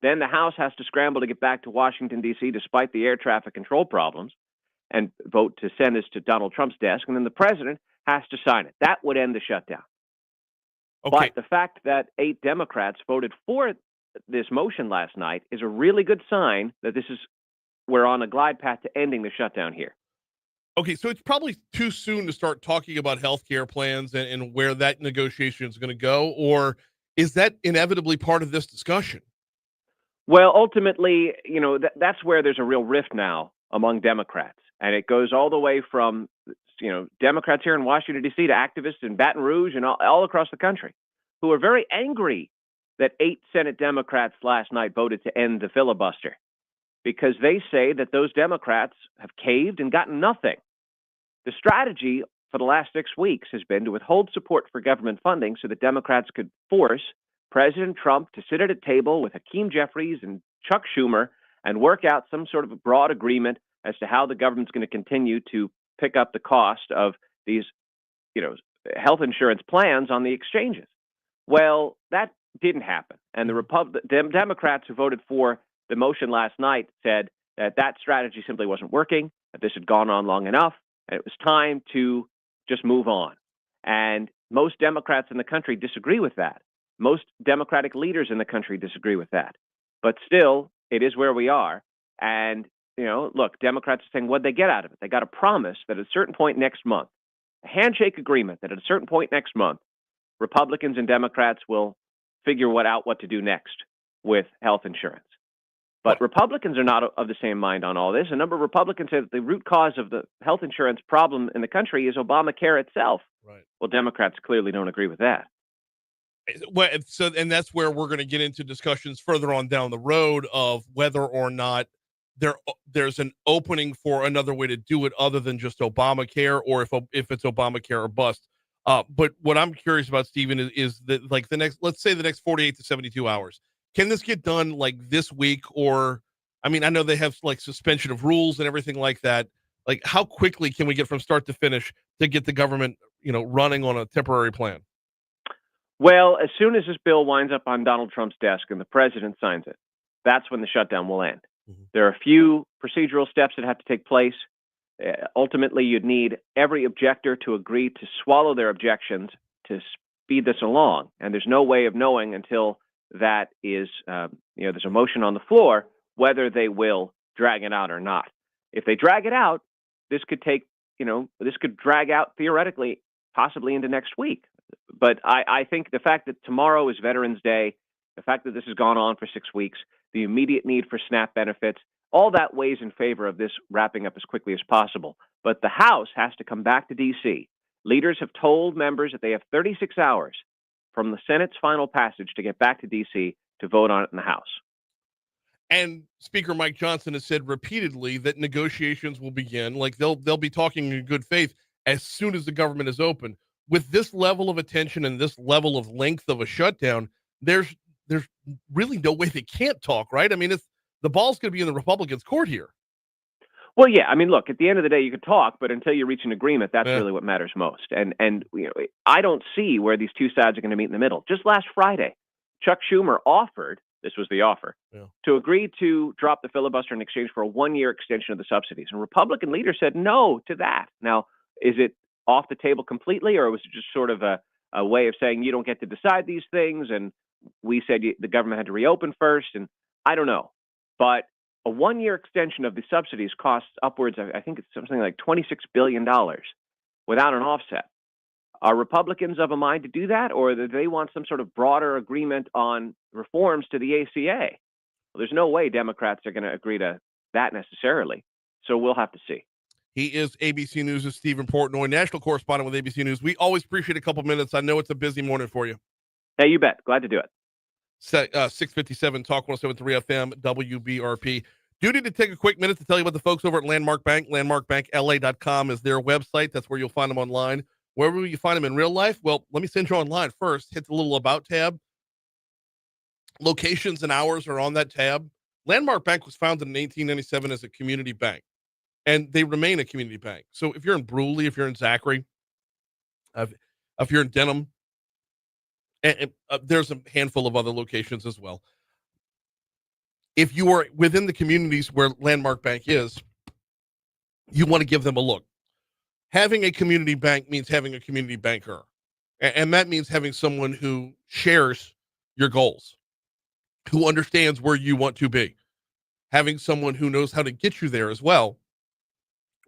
Then the House has to scramble to get back to Washington, D.C., despite the air traffic control problems, and vote to send this to Donald Trump's desk. And then the president has to sign it. That would end the shutdown. Okay. But the fact that 8 Democrats voted for this motion last night is a really good sign that we're on a glide path to ending the shutdown here. Okay, so it's probably too soon to start talking about healthcare plans and where that negotiation is going to go, or is that inevitably part of this discussion? Well, ultimately, that's where there's a real rift now among Democrats, and it goes all the way from Democrats here in Washington, D.C. to activists in Baton Rouge and all across the country who are very angry that 8 Senate Democrats last night voted to end the filibuster because they say that those Democrats have caved and gotten nothing. The strategy for the last 6 weeks has been to withhold support for government funding so that Democrats could force President Trump to sit at a table with Hakeem Jeffries and Chuck Schumer and work out some sort of a broad agreement as to how the government's going to continue to pick up the cost of these, health insurance plans on the exchanges. Well, that didn't happen. And the Democrats who voted for the motion last night said that strategy simply wasn't working, that this had gone on long enough, and it was time to just move on. And most Democrats in the country disagree with that. Most Democratic leaders in the country disagree with that. But still, it is where we are. And, look, Democrats are saying, what'd they get out of it? They got a promise that at a certain point next month, a handshake agreement that at a certain point next month, Republicans and Democrats will figure out what to do next with health insurance. But Republicans are not of the same mind on all this. A number of Republicans say that the root cause of the health insurance problem in the country is Obamacare itself. Right. Well, Democrats clearly don't agree with that. Well, and that's where we're going to get into discussions further on down the road of whether or not there's an opening for another way to do it other than just Obamacare, or if it's Obamacare or bust. But what I'm curious about, Stephen, is that let's say the next 48 to 72 hours. Can this get done like this week? Or, I mean, I know they have like suspension of rules and everything like that. Like, how quickly can we get from start to finish to get the government, running on a temporary plan? Well, as soon as this bill winds up on Donald Trump's desk and the president signs it, that's when the shutdown will end. Mm-hmm. There are a few procedural steps that have to take place. Ultimately, you'd need every objector to agree to swallow their objections to speed this along. And there's no way of knowing until that is, there's a motion on the floor, whether they will drag it out or not. If they drag it out, this could drag out theoretically, possibly into next week. But I think the fact that tomorrow is Veterans Day, the fact that this has gone on for 6 weeks, the immediate need for SNAP benefits, all that weighs in favor of this wrapping up as quickly as possible. But the House has to come back to D.C. Leaders have told members that they have 36 hours from the Senate's final passage to get back to D.C. to vote on it in the House. And Speaker Mike Johnson has said repeatedly that negotiations will begin. Like they'll be talking in good faith as soon as the government is open. With this level of attention and this level of length of a shutdown, there's really no way they can't talk, right? I mean, the ball's going to be in the Republicans' court here. Well, yeah. I mean, look, at the end of the day, you can talk, but until you reach an agreement, that's really what matters most. And I don't see where these two sides are going to meet in the middle. Just last Friday, Chuck Schumer offered, this was the offer, to agree to drop the filibuster in exchange for a 1-year extension of the subsidies. And Republican leaders said no to that. Now, is it off the table completely, or was it just sort of a way of saying you don't get to decide these things, and we said the government had to reopen first? And I don't know. But a 1-year extension of the subsidies costs upwards of, I think it's something like $26 billion without an offset. Are Republicans of a mind to do that, or do they want some sort of broader agreement on reforms to the ACA? Well, there's no way Democrats are going to agree to that necessarily. So we'll have to see. He is ABC News' Stephen Portnoy, national correspondent with ABC News. We always appreciate a couple minutes. I know it's a busy morning for you. Hey, you bet. Glad to do it. 657 Talk 107.3 FM WBRP. Do need to take a quick minute to tell you about the folks over at Landmark Bank. LandmarkBankLA.com is their website. That's where you'll find them online. Where will you find them in real life? Well, let me send you online first. Hit the little About tab. Locations and hours are on that tab. Landmark Bank was founded in 1897 as a community bank, and they remain a community bank. So if you're in Bruley, if you're in Zachary, if you're in Denham, and there's a handful of other locations as well. If you are within the communities where Landmark Bank is, you want to give them a look. Having a community bank means having a community banker. And that means having someone who shares your goals, who understands where you want to be. Having someone who knows how to get you there as well,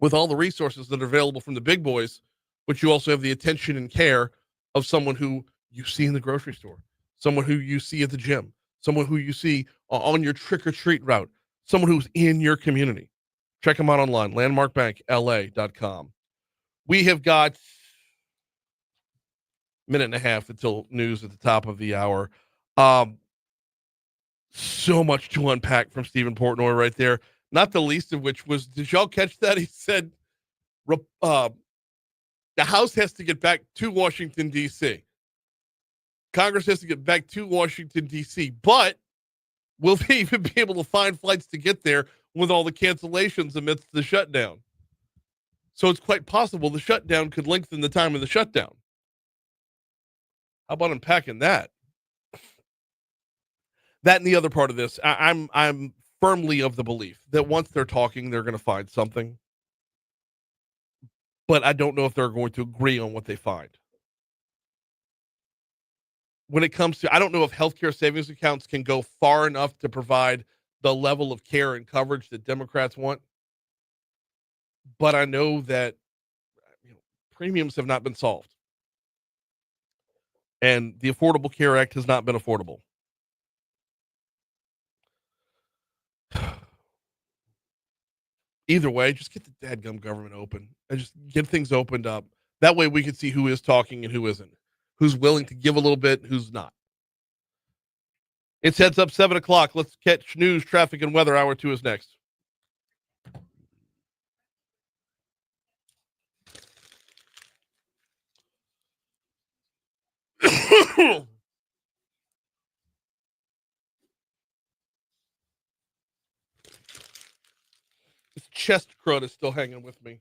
with all the resources that are available from the big boys, but you also have the attention and care of someone who you see in the grocery store, someone who you see at the gym, someone who you see on your trick-or-treat route, someone who's in your community. Check them out online, landmarkbankla.com. We have got a minute and a half until news at the top of the hour. So much to unpack from Stephen Portnoy right there, not the least of which was, did y'all catch that? He said the House has to get back to Washington, D.C. Congress has to get back to Washington, D.C., but will they even be able to find flights to get there with all the cancellations amidst the shutdown? So it's quite possible the shutdown could lengthen the time of the shutdown. How about unpacking that? That and the other part of this, I'm firmly of the belief that once they're talking, they're going to find something. But I don't know if they're going to agree on what they find. When it comes to, I don't know if healthcare savings accounts can go far enough to provide the level of care and coverage that Democrats want. But I know that premiums have not been solved. And the Affordable Care Act has not been affordable. Either way, just get the dadgum government open and just get things opened up. That way we can see who is talking and who isn't, who's willing to give a little bit, who's not. It's heads up 7 o'clock. Let's catch news, traffic, and weather. Hour 2 is next. This chest crud is still hanging with me.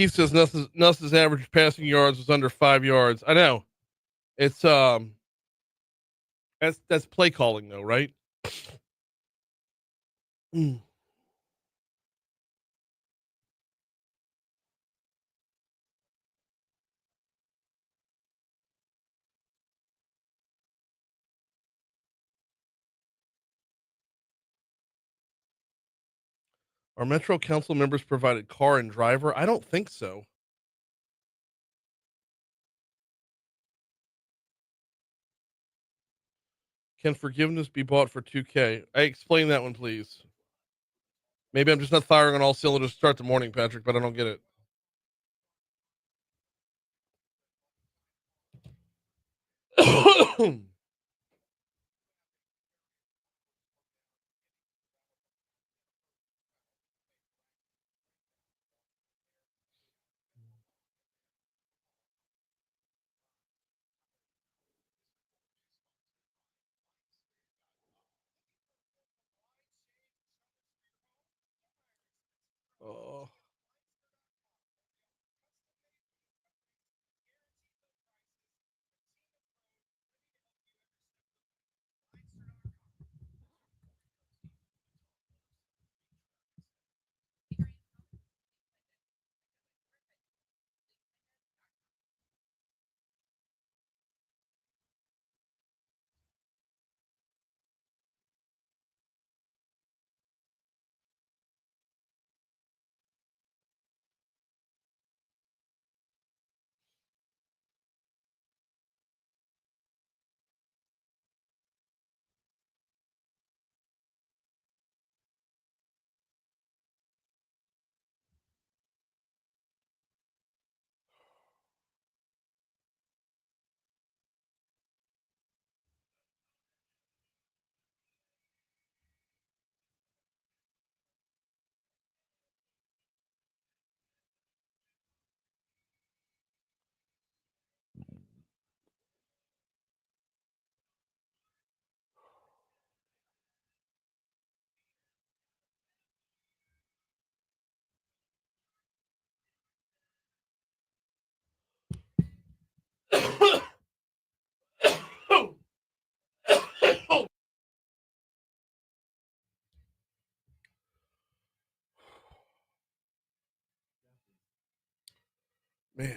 Keith says Nuss's average passing yards was under 5 yards. I know. It's that's play calling though, right? Are Metro Council members provided car and driver? I don't think so. Can forgiveness be bought for 2K? I explain that one, please. Maybe I'm just not firing on all cylinders to start the morning, Patrick, but I don't get it. Oh. Man.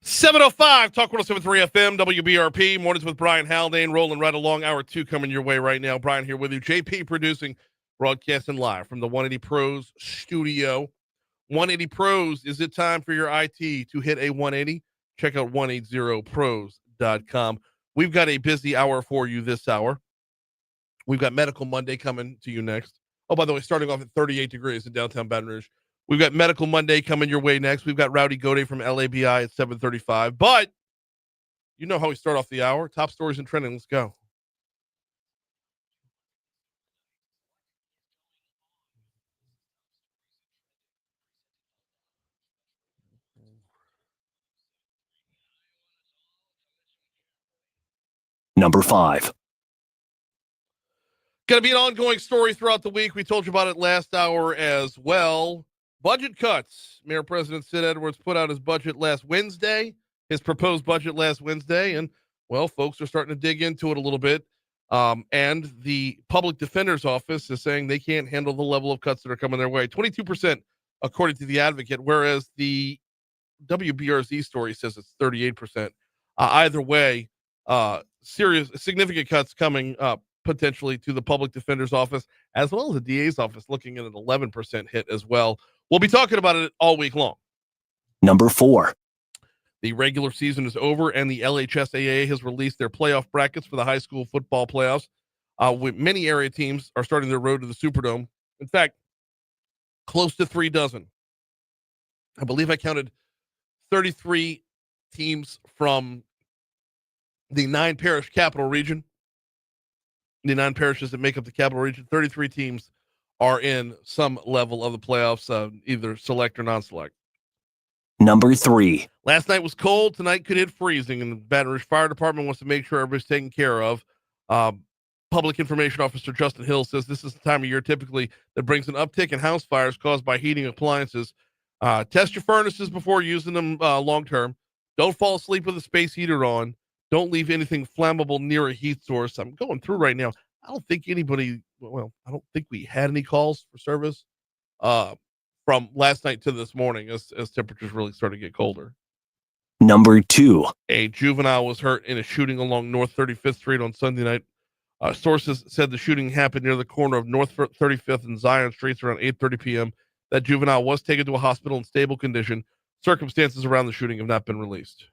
.705 Talk 107.3 FM WBRP mornings with Brian Haldane rolling right along. Hour 2 coming your way right now. Brian here with you. JP producing, broadcasting live from the 180 Pros studio. 180 Pros, is it time for your IT to hit a 180? Check out 180pros.com. We've got a busy hour for you this hour. We've got Medical Monday coming to you next. Oh, by the way, starting off at 38 degrees in downtown Baton Rouge. We've got Medical Monday coming your way next. We've got Rowdy Gaudet from LABI at 7:35. But you know how we start off the hour. Top stories and trending. Let's go. Number 5. Going to be an ongoing story throughout the week. We told you about it last hour as well. Budget cuts. Mayor President Sid Edwards put out his budget last Wednesday, his proposed budget last Wednesday, and, well, folks are starting to dig into it a little bit. And the public defender's office is saying they can't handle the level of cuts that are coming their way. 22%, according to the advocate, whereas the WBRZ story says it's 38%. Either way, significant cuts coming up potentially to the public defender's office, as well as the DA's office, looking at an 11% hit as well. We'll be talking about it all week long. Number 4. The regular season is over, and the LHSAA has released their playoff brackets for the high school football playoffs. With many area teams are starting their road to the Superdome. In fact, close to 3 dozen. I believe I counted 33 teams from the 9 parish capital region. The 9 parishes that make up the capital region. 33 teams are in some level of the playoffs, either select or non-select. Number 3. Last night was cold. Tonight could hit freezing, and the Baton Rouge Fire Department wants to make sure everybody's taken care of. Public Information Officer Justin Hill says this is the time of year typically that brings an uptick in house fires caused by heating appliances. Test your furnaces before using them long term. Don't fall asleep with a space heater on. Don't leave anything flammable near a heat source. I'm going through right now. I don't think I don't think we had any calls for service from last night to this morning as temperatures really started to get colder. Number 2. A juvenile was hurt in a shooting along North 35th Street on Sunday night. Sources said the shooting happened near the corner of North 35th and Zion Streets around 8:30 p.m. That juvenile was taken to a hospital in stable condition. Circumstances around the shooting have not been released.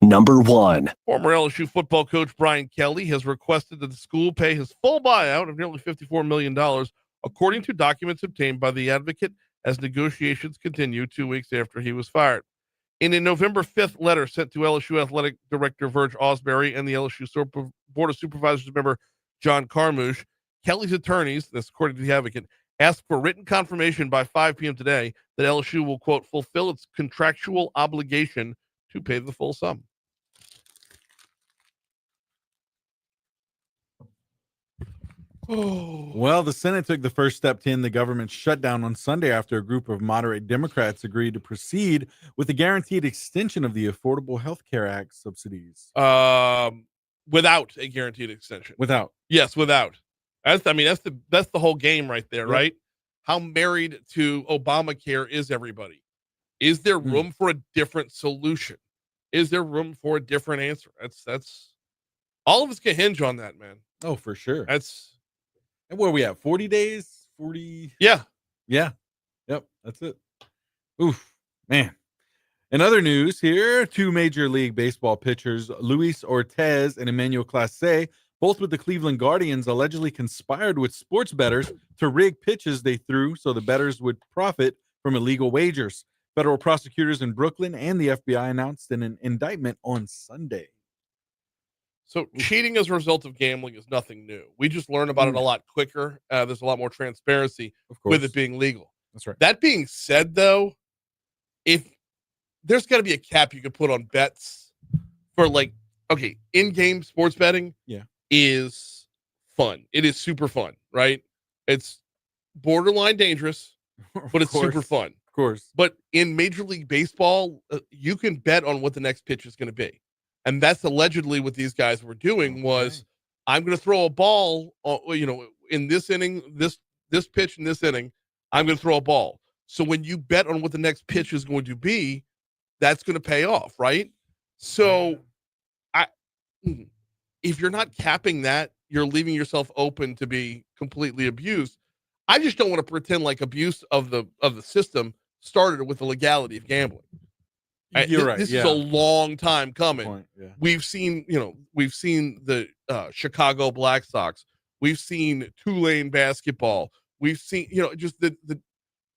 Number 1. Former LSU football coach Brian Kelly has requested that the school pay his full buyout of nearly $54 million, according to documents obtained by the Advocate, as negotiations continue 2 weeks after he was fired. In a November 5th letter sent to LSU Athletic Director Verge Osbury and the LSU Board of Supervisors member John Carmouche, Kelly's attorneys, this according to the Advocate, asked for written confirmation by 5 p.m. today that LSU will, quote, fulfill its contractual obligation to pay the full sum. Well, the Senate took the first step to end the government shutdown on Sunday after a group of moderate Democrats agreed to proceed with the guaranteed extension of the Affordable Health Care Act subsidies. Without a guaranteed extension. Without. Yes, without. That's the whole game right there, Yep. right? How married to Obamacare is everybody? Is there room for a different solution? Is there room for a different answer? That's all of us can hinge on that, man. Oh, for sure. And where are we at? 40 days? 40? Yeah. Yeah. Yep. That's it. Oof, man. In other news here, 2 Major League Baseball pitchers, Luis Ortiz and Emmanuel Clase, both with the Cleveland Guardians, allegedly conspired with sports bettors to rig pitches they threw so the bettors would profit from illegal wagers. Federal prosecutors in Brooklyn and the FBI announced an indictment on Sunday. So cheating as a result of gambling is nothing new. We just learn about it a lot quicker. There's a lot more transparency with it being legal. That's right. That being said, though, if there's got to be a cap you could put on bets for, like, okay, in-game sports betting is fun. It is super fun, right? It's borderline dangerous, but it's super fun. Of course. But in Major League Baseball, you can bet on what the next pitch is going to be. And that's allegedly what these guys were doing was, I'm going to throw a ball, in this inning, this pitch in this inning, I'm going to throw a ball. So when you bet on what the next pitch is going to be, that's going to pay off, right? So if you're not capping that, you're leaving yourself open to be completely abused. I just don't want to pretend like abuse of the system started with the legality of gambling. You're right. This is a long time coming. Yeah. We've seen the Chicago Black Sox. We've seen Tulane basketball. We've seen, just the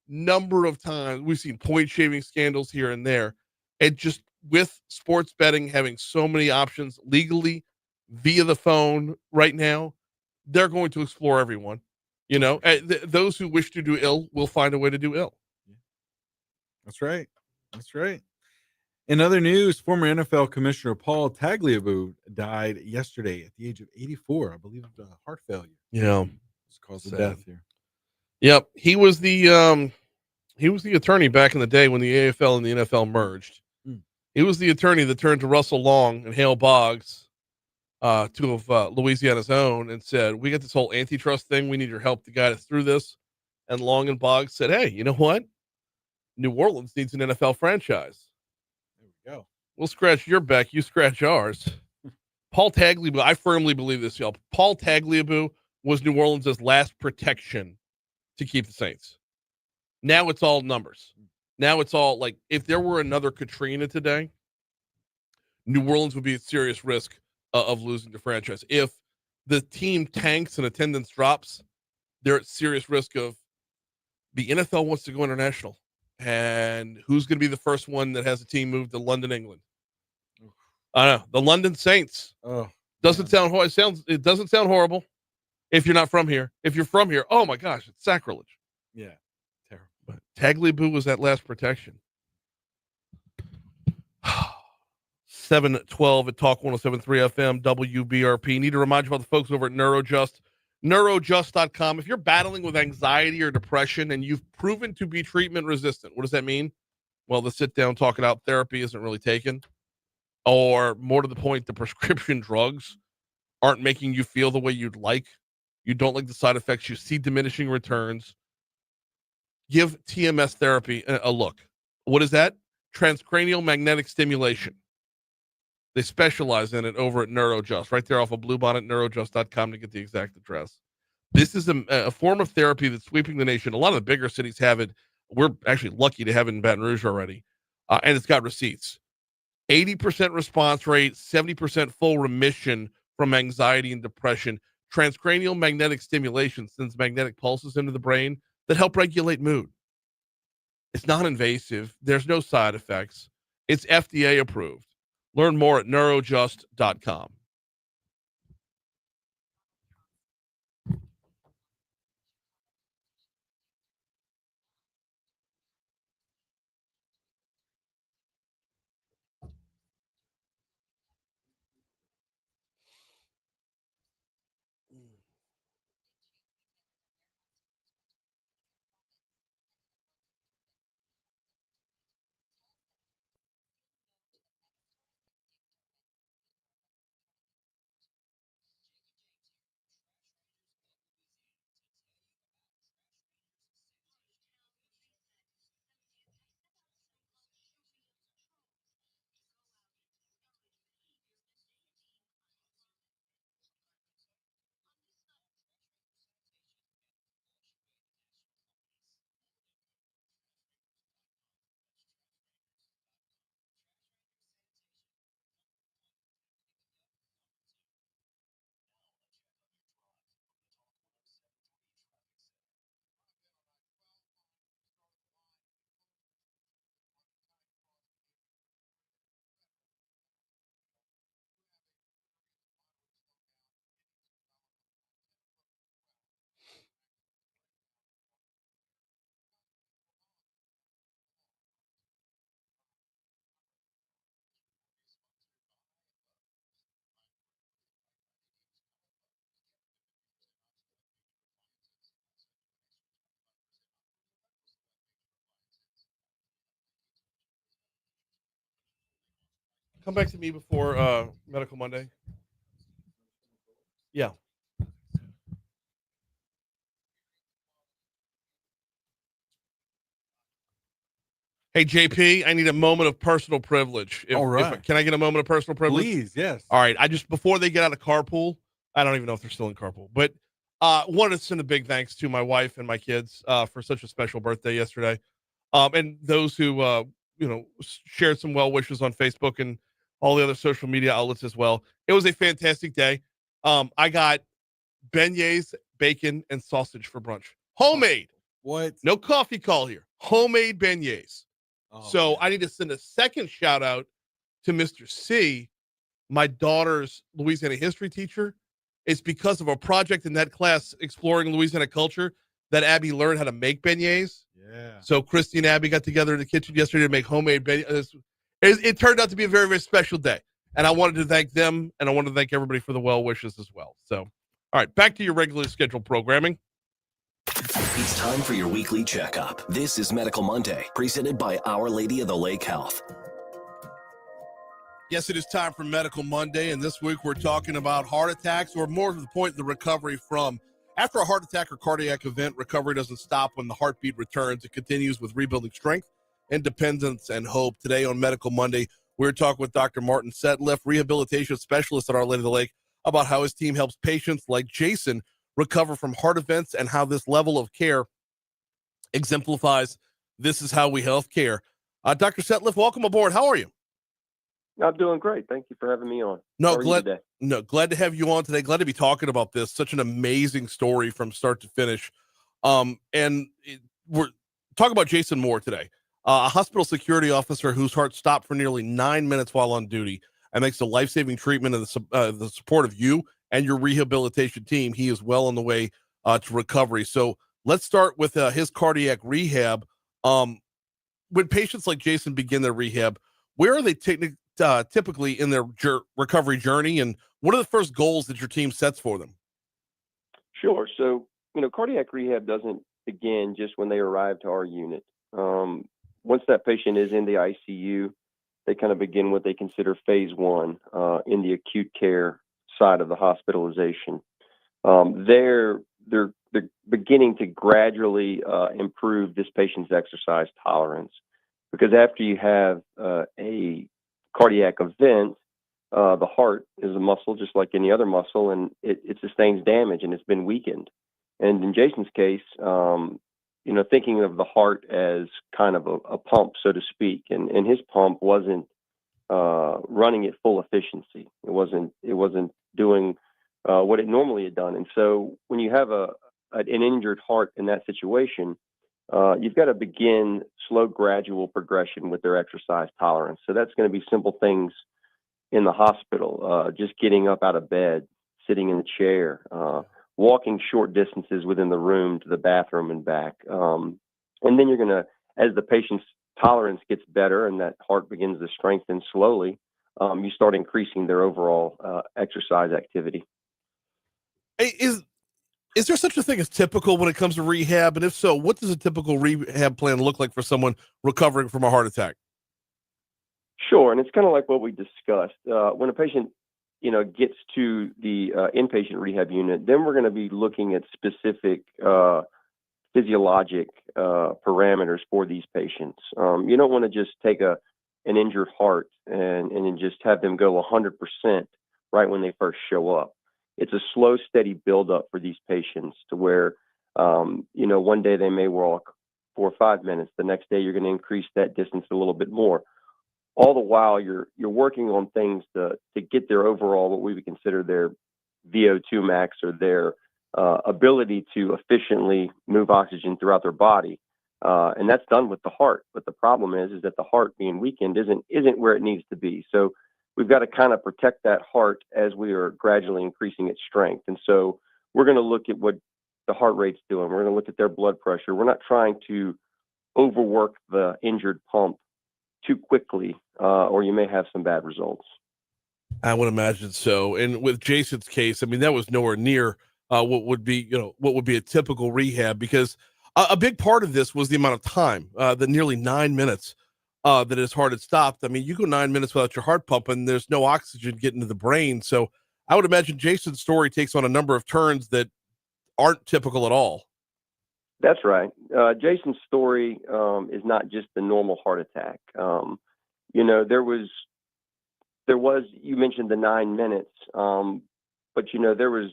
number of times we've seen point shaving scandals here and there. And just with sports betting having so many options legally via the phone right now, they're going to explore everyone. Those who wish to do ill will find a way to do ill. That's right. That's right. In other news, former NFL Commissioner Paul Tagliabue died yesterday at the age of 84, I believe, of heart failure. Yeah, it's caused of death here. Yep, he was the attorney back in the day when the AFL and the NFL merged. He was the attorney that turned to Russell Long and Hale Boggs, two of Louisiana's own, and said, "We got this whole antitrust thing. We need your help to guide us through this." And Long and Boggs said, "Hey, you know what? New Orleans needs an NFL franchise. Go. We'll scratch your back. You scratch ours." Paul Tagliabue, I firmly believe this, y'all. Paul Tagliabue was New Orleans' last protection to keep the Saints. Now it's all numbers. Now it's all like, if there were another Katrina today, New Orleans would be at serious risk of losing the franchise. If the team tanks and attendance drops, they're at serious risk of, the NFL wants to go international. And who's going to be the first one that has a team move to London, England? I know, the London Saints. Oh, doesn't sound it doesn't sound horrible if you're not from here. If you're from here, oh my gosh, it's sacrilege. Yeah, terrible. But Tagliabue was that last protection. 712 at Talk 107.3 FM, WBRP. Need to remind you about the folks over at Neurojust. Neurojust.com. If you're battling with anxiety or depression and you've proven to be treatment resistant, what does that mean? Well, the sit down, talk it out therapy isn't really taken. Or more to the point, the prescription drugs aren't making you feel the way you'd like. You don't like the side effects. You see diminishing returns. Give TMS therapy a look. What is that? Transcranial magnetic stimulation. They specialize in it over at Neurojust, right there off of Bluebonnet, neurojust.com to get the exact address. This is a form of therapy that's sweeping the nation. A lot of the bigger cities have it. We're actually lucky to have it in Baton Rouge already. And it's got receipts. 80% response rate, 70% full remission from anxiety and depression. Transcranial magnetic stimulation sends magnetic pulses into the brain that help regulate mood. It's non-invasive. There's no side effects. It's FDA approved. Learn more at neurojust.com. Come back to me before Medical Monday. Yeah. Hey, JP, I need a moment of personal privilege. All right. Can I get a moment of personal privilege? Please, yes. All right. Before they get out of carpool, I don't even know if they're still in carpool, but wanted to send a big thanks to my wife and my kids for such a special birthday yesterday. And those who, shared some well wishes on Facebook and all the other social media outlets as well. It was a fantastic day. I got beignets, bacon, and sausage for brunch. Homemade. What? No coffee call here. Homemade beignets. Oh, so man. I need to send a second shout out to Mr. C, my daughter's Louisiana history teacher. It's because of a project in that class exploring Louisiana culture that Abby learned how to make beignets. Yeah. So Christy and Abby got together in the kitchen yesterday to make homemade beignets. It turned out to be a very, very special day. And I wanted to thank them, and I wanted to thank everybody for the well wishes as well. So, all right, back to your regularly scheduled programming. It's time for your weekly checkup. This is Medical Monday, presented by Our Lady of the Lake Health. Yes, it is time for Medical Monday, and this week we're talking about heart attacks, or more to the point, the recovery from. After a heart attack or cardiac event, recovery doesn't stop when the heartbeat returns. It continues with rebuilding strength, independence, and hope. Today on Medical Monday, we're talking with Dr. Martin Setliff, rehabilitation specialist at Our Lady of the Lake, about how his team helps patients like Jason recover from heart events and how this level of care exemplifies this is how we health care. Dr. Setliff, welcome aboard. How are you? I'm doing great. Thank you for having me on. No, How are you today? glad to have you on today. Glad to be talking about this. Such an amazing story from start to finish. We're talking about Jason Moore today, a hospital security officer whose heart stopped for nearly 9 minutes while on duty, and thanks to life-saving treatment and the support of you and your rehabilitation team, he is well on the way to recovery. So let's start with his cardiac rehab. When patients like Jason begin their rehab, Where are they typically in their recovery journey, and what are the first goals that your team sets for them? Sure. So, cardiac rehab doesn't begin just when they arrive to our unit. Once that patient is in the ICU, they kind of begin what they consider phase one in the acute care side of the hospitalization. They're beginning to gradually improve this patient's exercise tolerance, because after you have a cardiac event, the heart is a muscle just like any other muscle, and it sustains damage and it's been weakened. And in Jason's case, thinking of the heart as kind of a pump, so to speak, and his pump wasn't running at full efficiency. It wasn't doing what it normally had done. And so when you have an injured heart in that situation, you've got to begin slow, gradual progression with their exercise tolerance. So that's going to be simple things in the hospital, just getting up out of bed, sitting in a chair, walking short distances within the room to the bathroom and back. And then you're going to, as the patient's tolerance gets better and that heart begins to strengthen slowly, you start increasing their overall exercise activity. Is there such a thing as typical when it comes to rehab? And if so, what does a typical rehab plan look like for someone recovering from a heart attack? Sure. And it's kind of like what we discussed. When a patient, gets to the inpatient rehab unit, then we're going to be looking at specific physiologic parameters for these patients. You don't want to just take an injured heart and then just have them go 100% right when they first show up. It's a slow, steady buildup for these patients to where, one day they may walk 4 or 5 minutes. The next day, you're going to increase that distance a little bit more. All the while, you're working on things to get their overall, what we would consider their VO2 max, or their ability to efficiently move oxygen throughout their body. And that's done with the heart. But the problem is that the heart being weakened isn't where it needs to be. So we've got to kind of protect that heart as we are gradually increasing its strength. And so we're going to look at what the heart rate's doing. We're going to look at their blood pressure. We're not trying to overwork the injured pump too quickly, or you may have some bad results. I would imagine so. And with Jason's case, I mean, that was nowhere near what would be a typical rehab, because a big part of this was the amount of time, the nearly 9 minutes that his heart had stopped. I mean, you go 9 minutes without your heart pumping, there's no oxygen getting to the brain. So I would imagine Jason's story takes on a number of turns that aren't typical at all. That's right. Jason's story is not just the normal heart attack. There was, you mentioned the 9 minutes, but there was,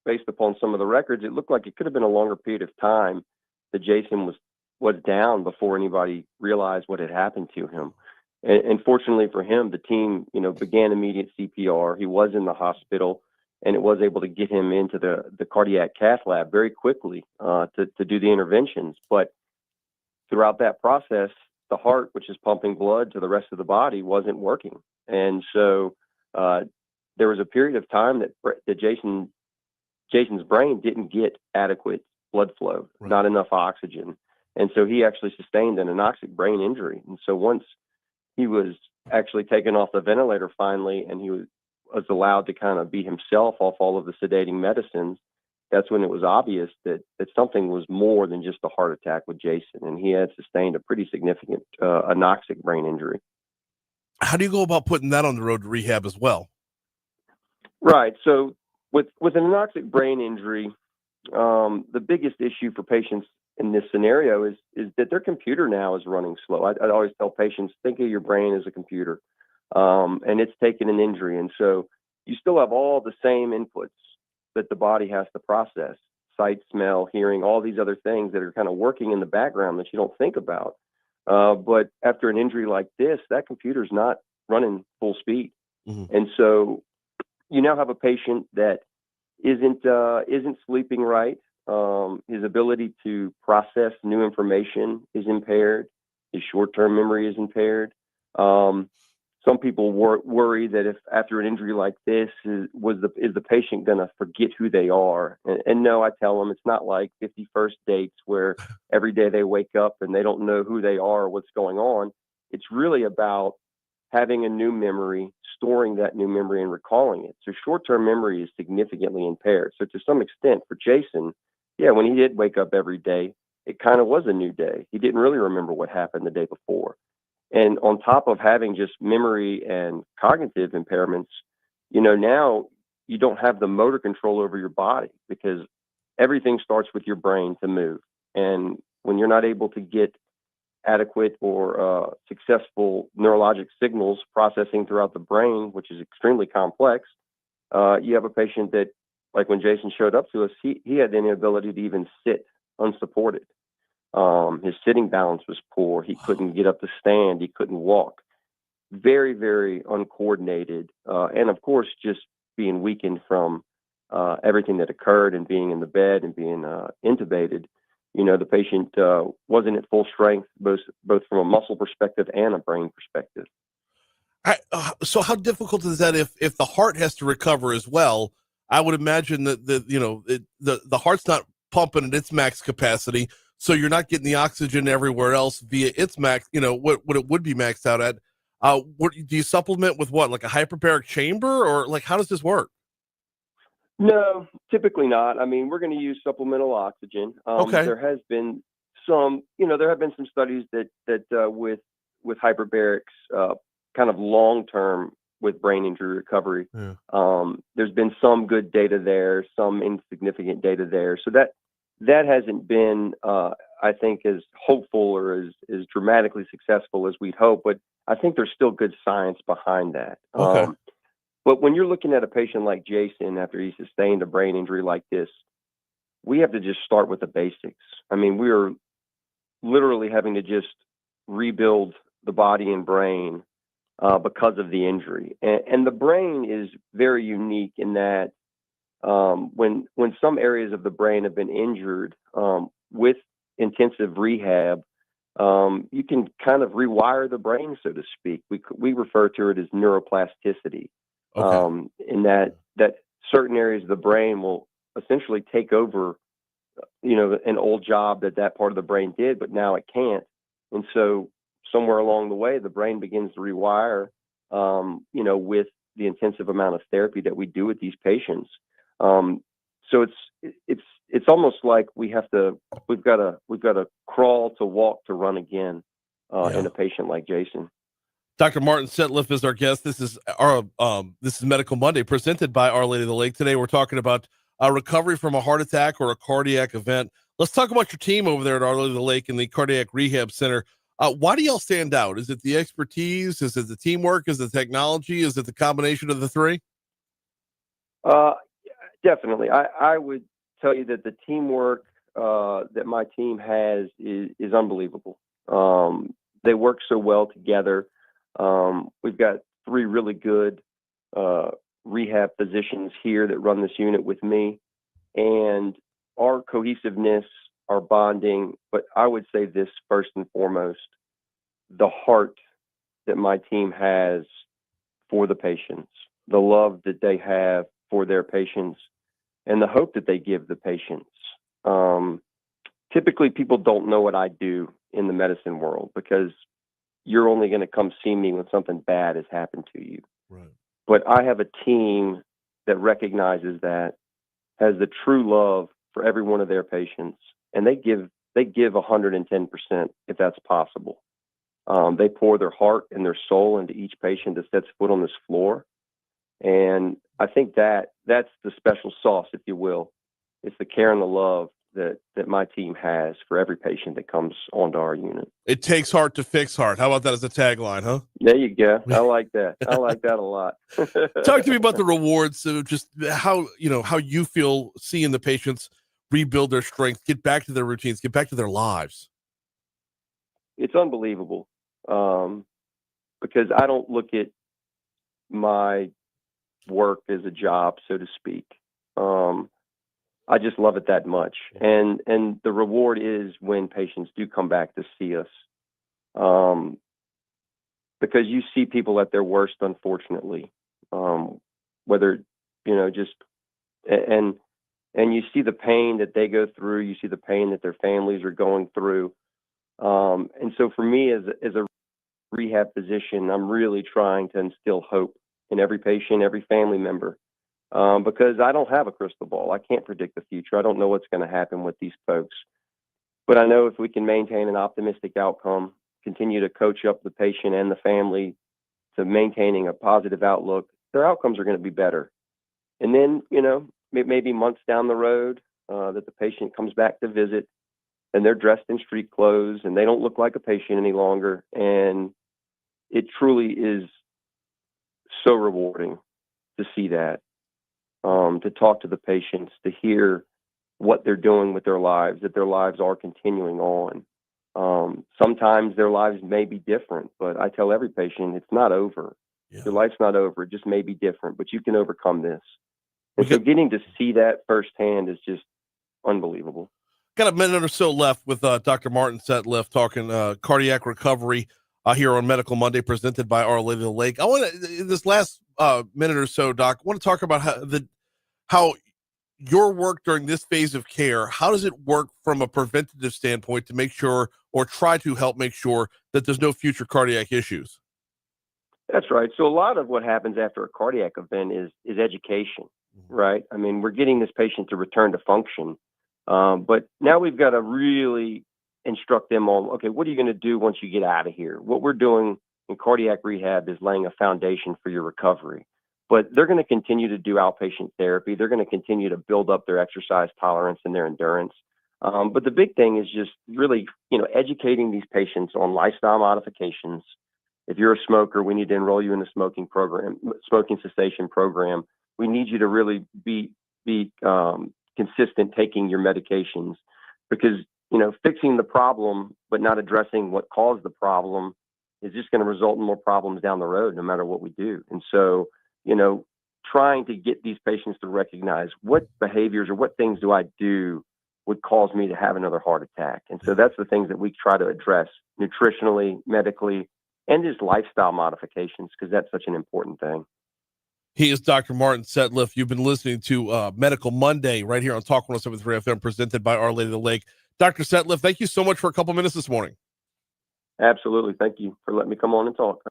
based upon some of the records, it looked like it could have been a longer period of time that Jason was down before anybody realized what had happened to him. And fortunately for him, the team, began immediate CPR. He was in the hospital, and it was able to get him into the cardiac cath lab very quickly to do the interventions. But throughout that process, the heart, which is pumping blood to the rest of the body, wasn't working. And so there was a period of time that Jason's brain didn't get adequate blood flow, right, not enough oxygen. And so he actually sustained an anoxic brain injury. And so once he was actually taken off the ventilator finally, and he was allowed to kind of be himself off all of the sedating medicines, that's when it was obvious that something was more than just a heart attack with Jason. And he had sustained a pretty significant anoxic brain injury. How do you go about putting that on the road to rehab as well? Right. So with an anoxic brain injury, the biggest issue for patients in this scenario is that their computer now is running slow. I always tell patients, think of your brain as a computer, and it's taken an injury. And so you still have all the same inputs that the body has to process: sight, smell, hearing, all these other things that are kind of working in the background that you don't think about. But after an injury like this, that computer's not running full speed. Mm-hmm. And so you now have a patient that isn't sleeping right. His ability to process new information is impaired. His short-term memory is impaired. Some people worry that if after an injury like this, is the patient going to forget who they are? And no, I tell them it's not like 51st dates where every day they wake up and they don't know who they are or what's going on. It's really about having a new memory, storing that new memory, and recalling it. So short-term memory is significantly impaired. So to some extent, for Jason, yeah, when he did wake up every day, it kind of was a new day. He didn't really remember what happened the day before. And on top of having just memory and cognitive impairments, now you don't have the motor control over your body because everything starts with your brain to move. And when you're not able to get adequate or successful neurologic signals processing throughout the brain, which is extremely complex, you have a patient that, like when Jason showed up to us, he had the inability to even sit unsupported. His sitting balance was poor. He couldn't get up to stand. He couldn't walk. Very, very uncoordinated. And of course, just being weakened from everything that occurred and being in the bed and being intubated. The patient wasn't at full strength, both from a muscle perspective and a brain perspective. So how difficult is that if the heart has to recover as well? I would imagine that the heart's not pumping at its max capacity, so you're not getting the oxygen everywhere else via its max, what it would be maxed out at. What do you supplement with, what, like a hyperbaric chamber, or like how does this work? No, typically not. I mean, we're going to use supplemental oxygen. Okay. There has been some, there have been some studies that with hyperbarics, kind of long-term with brain injury recovery. Yeah. There's been some good data there, some insignificant data there. So that hasn't been, I think, as hopeful or as dramatically successful as we'd hope. But I think there's still good science behind that. Okay. But when you're looking at a patient like Jason, after he sustained a brain injury like this, we have to just start with the basics. I mean, we are literally having to just rebuild the body and brain because of the injury. And the brain is very unique in that when some areas of the brain have been injured with intensive rehab, you can kind of rewire the brain, so to speak. We refer to it as neuroplasticity. Okay. In that certain areas of the brain will essentially take over, an old job that part of the brain did, but now it can't. And so somewhere along the way, the brain begins to rewire, with the intensive amount of therapy that we do with these patients. So it's almost like we've got to crawl to walk to run again in a patient like Jason. Dr. Martin Setliff is our guest. This is Medical Monday, presented by Our Lady of the Lake. Today we're talking about recovery from a heart attack or a cardiac event. Let's talk about your team over there at Our Lady of the Lake in the Cardiac Rehab Center. Why do y'all stand out? Is it the expertise? Is it the teamwork? Is it the technology? Is it the combination of the three? Definitely. I would tell you that the teamwork that my team has is unbelievable. They work so well together. We've got 3 really good rehab physicians here that run this unit with me, and our cohesiveness, our bonding, but I would say this first and foremost, the heart that my team has for the patients, the love that they have for their patients, and the hope that they give the patients. Typically, people don't know what I do in the medicine world because you're only going to come see me when something bad has happened to you. Right. But I have a team that recognizes that, has the true love for every one of their patients, and they give 110% if that's possible. They pour their heart and their soul into each patient that sets foot on this floor. And I think that's the special sauce, if you will. It's the care and the love that my team has for every patient that comes onto our unit. It takes heart to fix heart. How about that as a tagline, huh? There you go. I like that. I like that a lot. Talk to me about the rewards. So just how you feel seeing the patients rebuild their strength, get back to their routines, get back to their lives. It's unbelievable. Because I don't look at my work as a job, so to speak. I just love it that much. And the reward is when patients do come back to see us. Because you see people at their worst, unfortunately, whether, and you see the pain that they go through, you see the pain that their families are going through. And so for me as a rehab physician, I'm really trying to instill hope in every patient, every family member, because I don't have a crystal ball. I can't predict the future. I don't know what's going to happen with these folks. But I know if we can maintain an optimistic outcome, continue to coach up the patient and the family to maintaining a positive outlook, their outcomes are going to be better. And then, maybe months down the road, that the patient comes back to visit and they're dressed in street clothes and they don't look like a patient any longer. And it truly is so rewarding to see that, to talk to the patients, to hear what they're doing with their lives, that their lives are continuing on. Sometimes their lives may be different, but I tell every patient it's not over. Yeah. Your life's not over. It just may be different, but you can overcome this. And so getting to see that firsthand is just unbelievable. Got a minute or so left with Dr. Martin Setliff talking cardiac recovery here on Medical Monday, presented by Our Lady of the Lake. I want to, this last minute or so, Doc, I want to talk about how your work during this phase of care, how does it work from a preventative standpoint to make sure, or try to help make sure, that there's no future cardiac issues? That's right. So a lot of what happens after a cardiac event is education, right? I mean, we're getting this patient to return to function, but now we've got to really instruct them on, okay, what are you going to do once you get out of here? What we're doing in cardiac rehab is laying a foundation for your recovery. But they're going to continue to do outpatient therapy. They're going to continue to build up their exercise tolerance and their endurance. But the big thing is just really, educating these patients on lifestyle modifications. If you're a smoker, we need to enroll you in the smoking cessation program. We need you to really be consistent taking your medications, because, fixing the problem but not addressing what caused the problem is just going to result in more problems down the road, no matter what we do. And so, trying to get these patients to recognize what behaviors or what things do I do would cause me to have another heart attack. And so that's the things that we try to address nutritionally, medically, and just lifestyle modifications, because that's such an important thing. He is Dr. Martin Setliff. You've been listening to Medical Monday right here on Talk 107.3 FM, presented by Our Lady of the Lake. Dr. Setliff, thank you so much for a couple minutes this morning. Absolutely. Thank you for letting me come on and talk.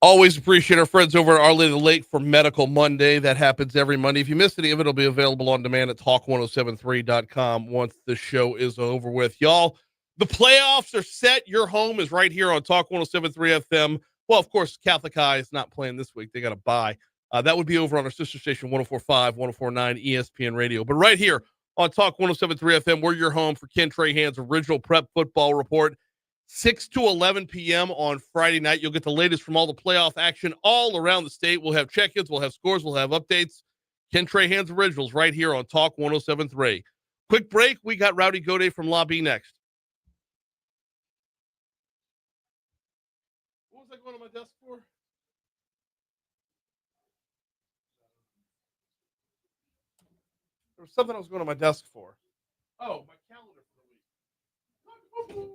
Always appreciate our friends over at Our Lady of the Lake for Medical Monday. That happens every Monday. If you missed any of it, it'll be available on demand at talk1073.com once the show is over with. Y'all, the playoffs are set. Your home is right here on Talk 107.3 FM. Well, of course, Catholic High is not playing this week. They got to bye. That would be over on our sister station, 104.5, 104.9 ESPN Radio. But right here on Talk 107.3 FM, we're your home for Ken Trahan's original prep football report. 6 to 11 p.m. on Friday night. You'll get the latest from all the playoff action all around the state. We'll have check-ins, we'll have scores, we'll have updates. Ken Trahan's Originals right here on Talk 107.3. Quick break. We got Rowdy Gaudet from Lobby next. What was I going to my desk for? There was something I was going to my desk for. Oh, my calendar for the week.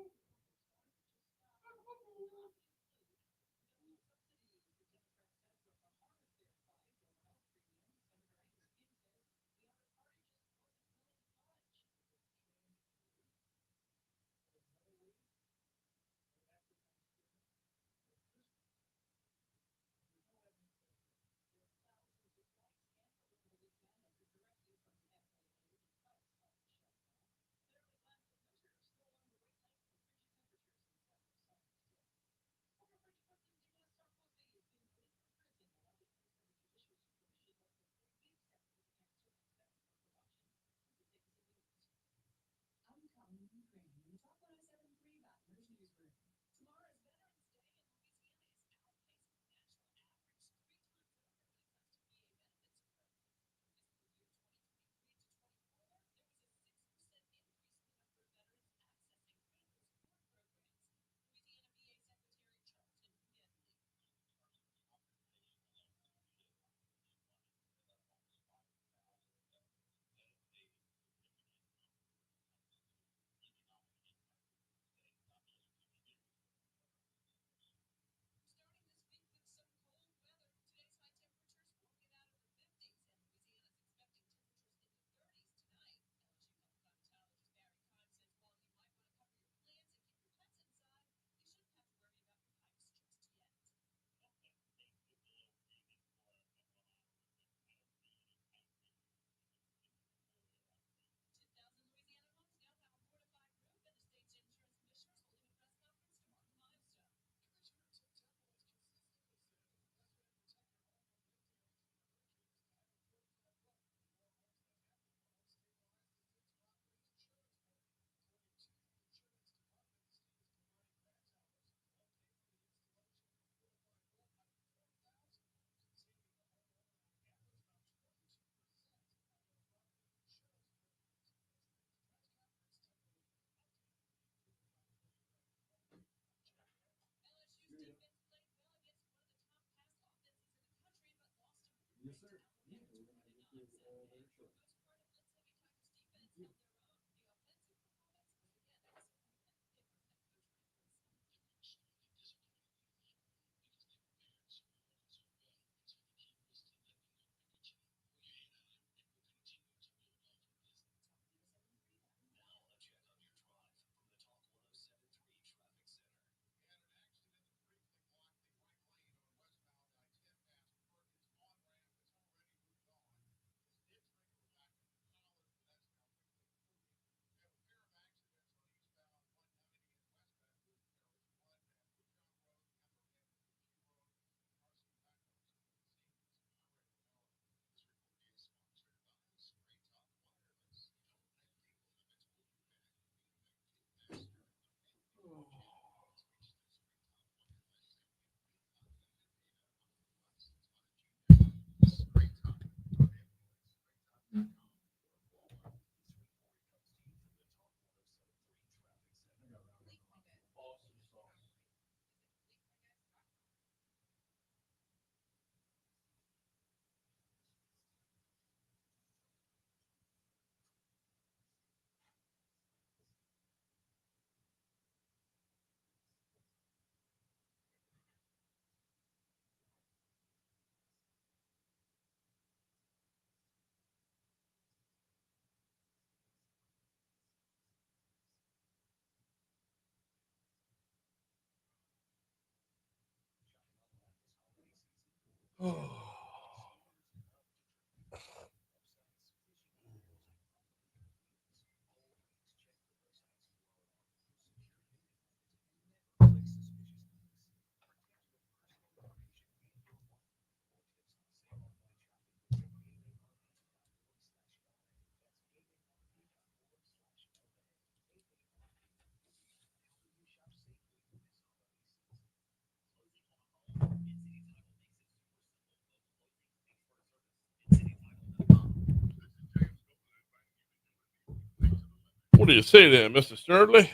What do you say there, Mr. Snerdley?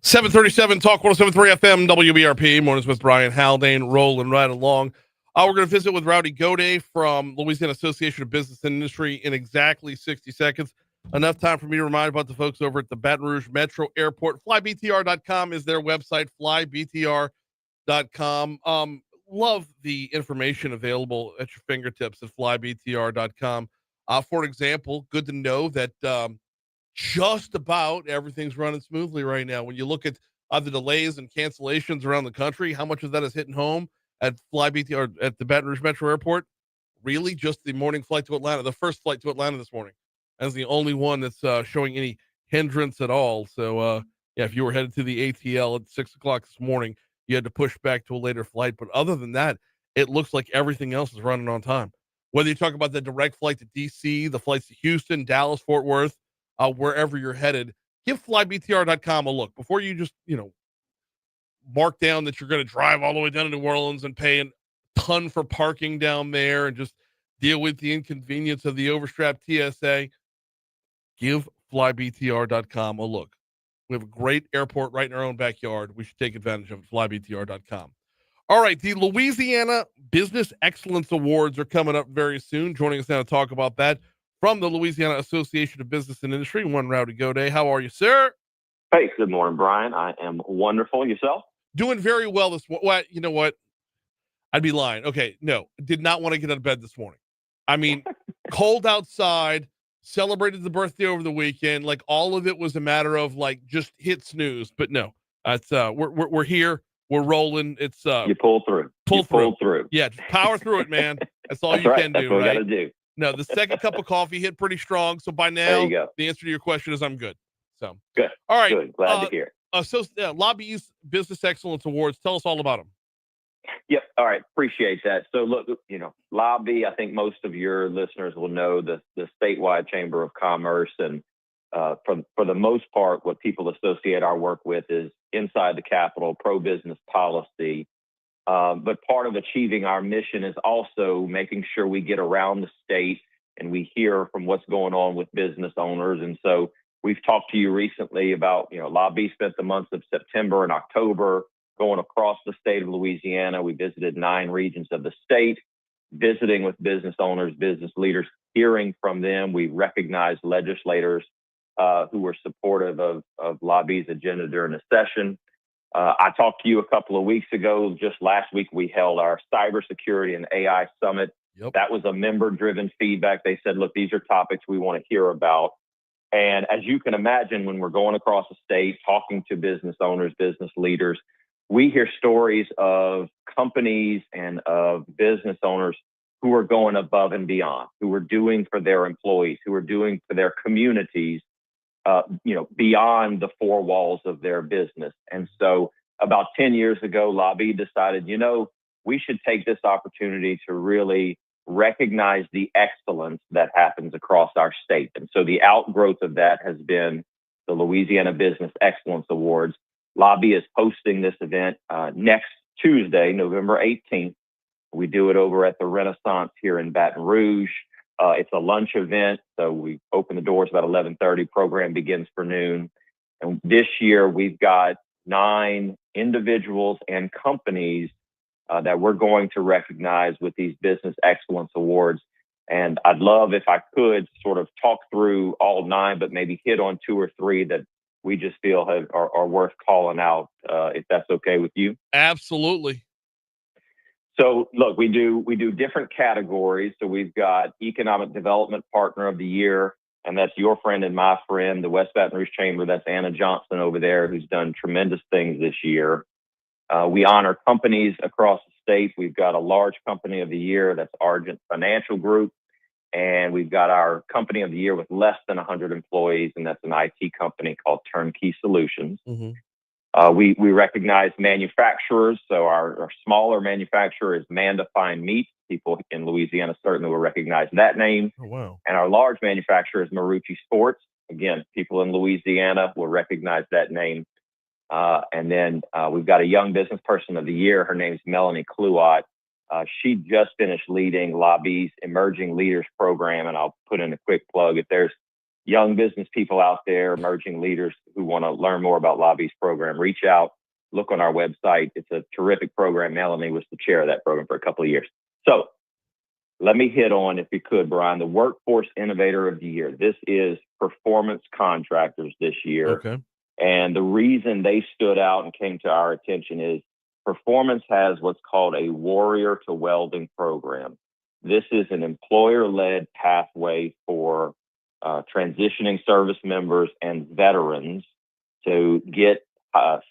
.737 Talk 107.3 FM WBRP. Mornings with Brian Haldane, rolling right along. We're going to visit with Rowdy Gaudet from Louisiana Association of Business and Industry in exactly 60 seconds. Enough time for me to remind about the folks over at the Baton Rouge Metro Airport. FlyBTR.com is their website, FlyBTR.com. Love the information available at your fingertips at FlyBTR.com. For example, good to know that just about everything's running smoothly right now. When you look at the delays and cancellations around the country, how much of that is hitting home at FlyBT or at the Baton Rouge Metro Airport? Really, just the morning flight to Atlanta, the first flight to Atlanta this morning, as the only one that's showing any hindrance at all. So, yeah, if you were headed to the ATL at 6 o'clock this morning, you had to push back to a later flight. But other than that, it looks like everything else is running on time. Whether you talk about the direct flight to DC, the flights to Houston, Dallas, Fort Worth, wherever you're headed, give flybtr.com a look before you just, mark down that you're going to drive all the way down to New Orleans and pay a ton for parking down there and just deal with the inconvenience of the overstrapped TSA. Give flybtr.com a look. We have a great airport right in our own backyard. We should take advantage of it. Flybtr.com. All right, the Louisiana Business Excellence Awards are coming up very soon. Joining us now to talk about that from the Louisiana Association of Business and Industry, one Rowdy Gaudet. How are you, sir? Hey, good morning, Brian. I am wonderful. Yourself? Doing very well this morning. What? You know what? I'd be lying. Okay, no, did not want to get out of bed this morning. I mean, cold outside, celebrated the birthday over the weekend. Like all of it was a matter of like just hit snooze. But no, it's we're here. We're rolling. It's you pull through. Pull through. Yeah, just power through it, man. That's all That's you right. can That's do, what right? we got to do. No, the second cup of coffee hit pretty strong. So by There now, you go. the answer to your question is I'm good. So Good. All right. Good. Glad to hear. Lobby's Business Excellence Awards. Tell us all about them. Yep. All right. Appreciate that. So look, Lobby, I think most of your listeners will know the statewide Chamber of Commerce. And for the most part, what people associate our work with is inside the Capitol, pro-business policy. But part of achieving our mission is also making sure we get around the state and we hear from what's going on with business owners. And so we've talked to you recently about, Lobby spent the months of September and October going across the state of Louisiana. We visited 9 regions of the state, visiting with business owners, business leaders, hearing from them. We recognized legislators who were supportive of Lobby's agenda during the session. I talked to you a couple of weeks ago. Just last week, we held our cybersecurity and AI summit. Yep. That was a member-driven feedback. They said, look, these are topics we want to hear about. And as you can imagine, when we're going across the state, talking to business owners, business leaders, we hear stories of companies and of business owners who are going above and beyond, who are doing for their employees, who are doing for their communities, beyond the 4 walls of their business. And so about 10 years ago, Lobby decided, we should take this opportunity to really recognize the excellence that happens across our state. And so the outgrowth of that has been the Louisiana Business Excellence Awards. Lobby is hosting this event next Tuesday, November 18th. We do it over at the Renaissance here in Baton Rouge. It's a lunch event, so we open the doors about 11:30. Program begins for noon. And this year, we've got 9 individuals and companies that we're going to recognize with these Business Excellence Awards. And I'd love if I could sort of talk through all 9, but maybe hit on 2 or 3 that we just feel are worth calling out, if that's okay with you. Absolutely. So look, we do different categories. So we've got Economic Development Partner of the Year, and that's your friend and my friend, the West Baton Rouge Chamber. That's Anna Johnson over there, who's done tremendous things this year. We honor companies across the state. We've got a Large Company of the Year, that's Argent Financial Group. And we've got our Company of the Year with less than 100 employees, and that's an IT company called Turnkey Solutions. Mm-hmm. We recognize manufacturers. So our smaller manufacturer is Manda Fine Meat. People in Louisiana certainly will recognize that name. Oh, wow. And our large manufacturer is Marucci Sports. Again, people in Louisiana will recognize that name. And then we've got a Young Business Person of the Year. Her name's Melanie Kluot. She just finished leading Lobby's Emerging Leaders Program. And I'll put in a quick plug. If there's young business people out there, emerging leaders who want to learn more about Lobby's program, reach out, look on our website. It's a terrific program. Melanie was the chair of that program for a couple of years. So let me hit on, if you could, Brian, the Workforce Innovator of the Year. This is Performance Contractors this year. Okay. And the reason they stood out and came to our attention is Performance has what's called a Warrior to Welding program. This is an employer-led pathway for transitioning service members and veterans to get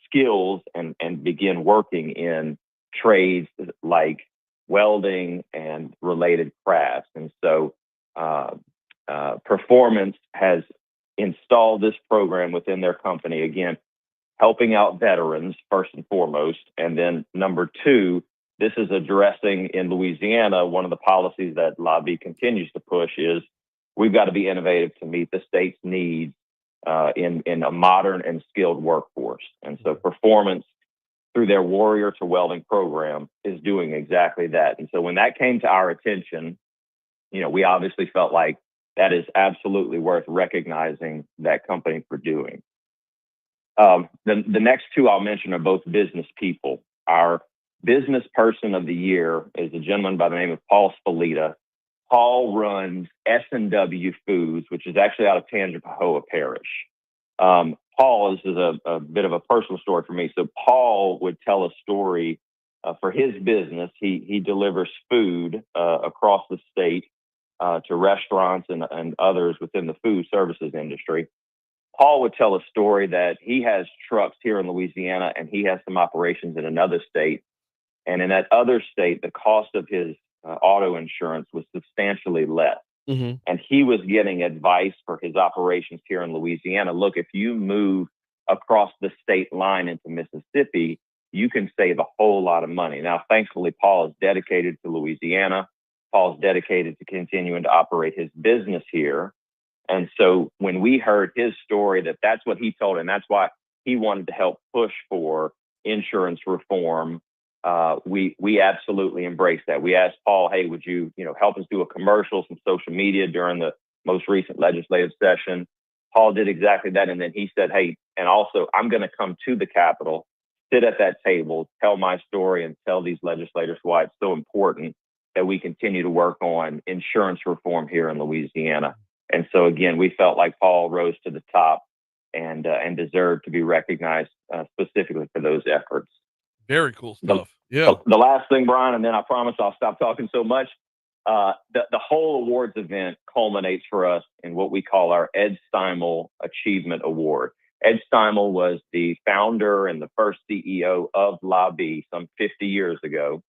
skills and begin working in trades like welding and related crafts. And so Performance has installed this program within their company, again, helping out veterans first and foremost. And then number 2, this is addressing in Louisiana, one of the policies that Lobby continues to push is we've got to be innovative to meet the state's needs in a modern and skilled workforce. And so Performance, through their Warrior to Welding program, is doing exactly that. And so when that came to our attention, we obviously felt like that is absolutely worth recognizing that company for doing. The next 2 I'll mention are both business people. Our Business Person of the Year is a gentleman by the name of Paul Spalita. Paul runs S&W Foods, which is actually out of Tangipahoa Parish. Paul Paul, this is a bit of a personal story for me. So Paul would tell a story for his business. He delivers food across the state to restaurants and others within the food services industry. Paul would tell a story that he has trucks here in Louisiana and he has some operations in another state. And in that other state, the cost of his auto insurance was substantially less. Mm-hmm. And he was getting advice for his operations here in Louisiana. Look, if you move across the state line into Mississippi, you can save a whole lot of money. Now, thankfully, Paul is dedicated to Louisiana. Paul's dedicated to continuing to operate his business here. And so when we heard his story, that's what he told, and that's why he wanted to help push for insurance reform. We absolutely embraced that. We asked Paul, hey, would you help us do a commercial, some social media during the most recent legislative session? Paul did exactly that. And then he said, hey, and also I'm going to come to the Capitol, sit at that table, tell my story and tell these legislators why it's so important that we continue to work on insurance reform here in Louisiana. And so, again, we felt like Paul rose to the top and deserved to be recognized specifically for those efforts. Very cool stuff. Yeah. The last thing, Brian, and then I promise I'll stop talking so much. The whole awards event culminates for us in what we call our Ed Steimel Achievement Award. Ed Steimel was the founder and the first CEO of Lobby some 50 years ago.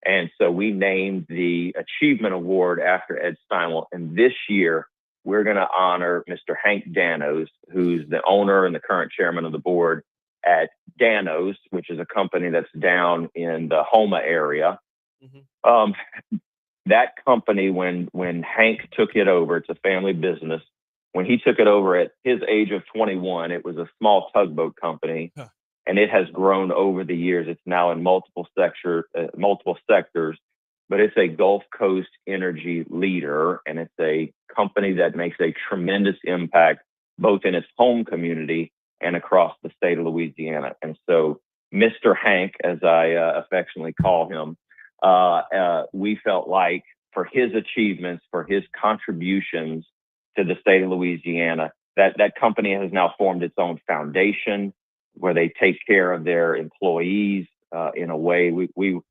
And so we named the Achievement Award after Ed Steimel. And this year, we're going to honor Mr. Hank Danos, who's the owner and the current chairman of the board at Danos, which is a company that's down in the Houma area. Mm-hmm. That company, when Hank took it over, it's a family business. When he took it over at his age of 21, it was a small tugboat company, and it has grown over the years. It's now in multiple sectors, but it's a Gulf Coast energy leader, and it's a company that makes a tremendous impact both in its home community and across the state of Louisiana. And so Mr. Hank, as I affectionately call him, we felt like for his achievements, for his contributions to the state of Louisiana, that company has now formed its own foundation where they take care of their employees in a way.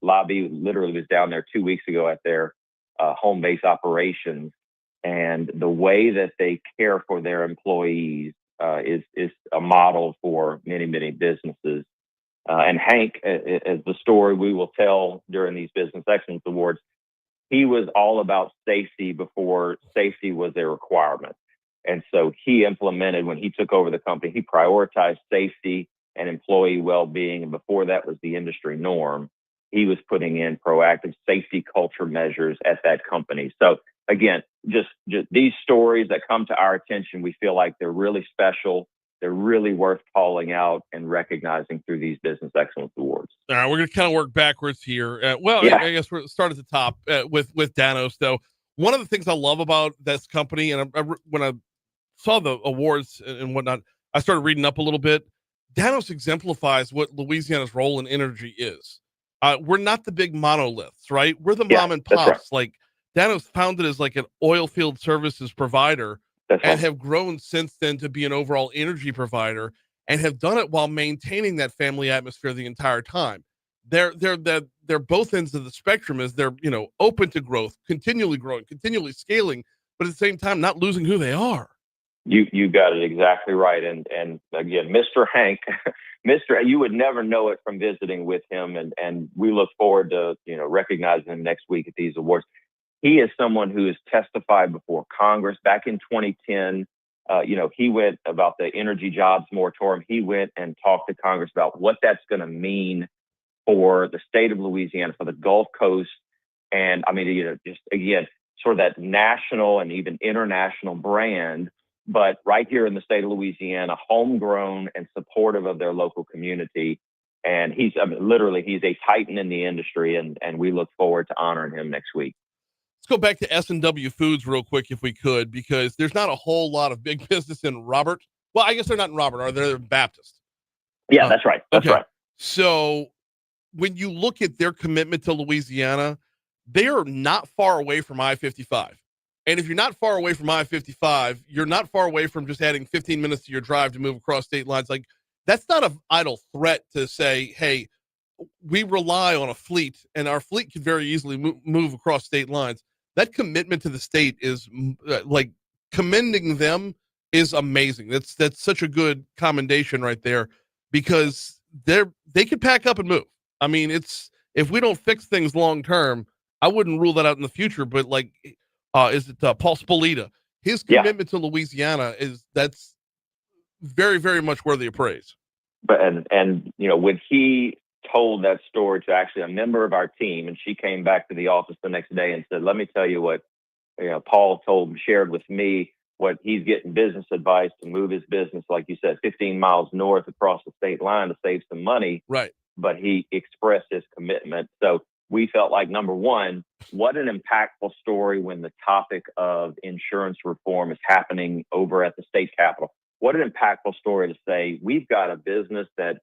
Lobby literally was down there 2 weeks ago at their home base operations, and the way that they care for their employees is a model for many, many businesses. And Hank, as the story we will tell during these Business Excellence Awards, he was all about safety before safety was a requirement. And so he implemented, when he took over the company, he prioritized safety and employee well-being. And before that was the industry norm, he was putting in proactive safety culture measures at that company. So again, just these stories that come to our attention, we feel like they're really special. They're really worth calling out and recognizing through these Business Excellence Awards. All right, we're going to kind of work backwards here. I guess we'll start at the top with Danos, though. One of the things I love about this company, and when I saw the awards and whatnot, I started reading up a little bit. Danos exemplifies what Louisiana's role in energy is. We're not the big monoliths, right? We're the mom and pops. Right. Like Danos founded as like an oil field services provider and have grown since then to be an overall energy provider, and have done it while maintaining that family atmosphere the entire time. They're both ends of the spectrum, as they're open to growth, continually growing, continually scaling, but at the same time not losing who they are. You got it exactly right. And again, Mr. Hank, you would never know it from visiting with him. And we look forward to, recognizing him next week at these awards. He is someone who has testified before Congress back in 2010. He went about the energy jobs moratorium. He went and talked to Congress about what that's going to mean for the state of Louisiana, for the Gulf Coast. And I mean, just again, sort of that national and even international brand, but right here in the state of Louisiana, homegrown and supportive of their local community. And he's a titan in the industry, and we look forward to honoring him next week. Let's go back to S&W Foods real quick, if we could, because there's not a whole lot of big business in Robert. Well, I guess they're not in Robert, are they? They're Baptist. Yeah, that's right. That's right. So when you look at their commitment to Louisiana, they are not far away from I-55. And if you're not far away from I-55, you're not far away from just adding 15 minutes to your drive to move across state lines. Like, that's not an idle threat to say, hey, we rely on a fleet, and our fleet could very easily move across state lines. That commitment to the state is like, commending them is amazing. That's such a good commendation right there, because they could pack up and move. I mean, if we don't fix things long term, I wouldn't rule that out in the future. But like, is it Paul Spolita? His commitment to Louisiana that's very, very much worthy of praise. But and when he told that story to actually a member of our team, and she came back to the office the next day and said, "Let me tell you what Paul shared with me, what he's getting business advice to move his business, like you said, 15 miles north across the state line to save some money." Right. But he expressed his commitment. So we felt like, number one, what an impactful story when the topic of insurance reform is happening over at the state capitol. What an impactful story to say, we've got a business that,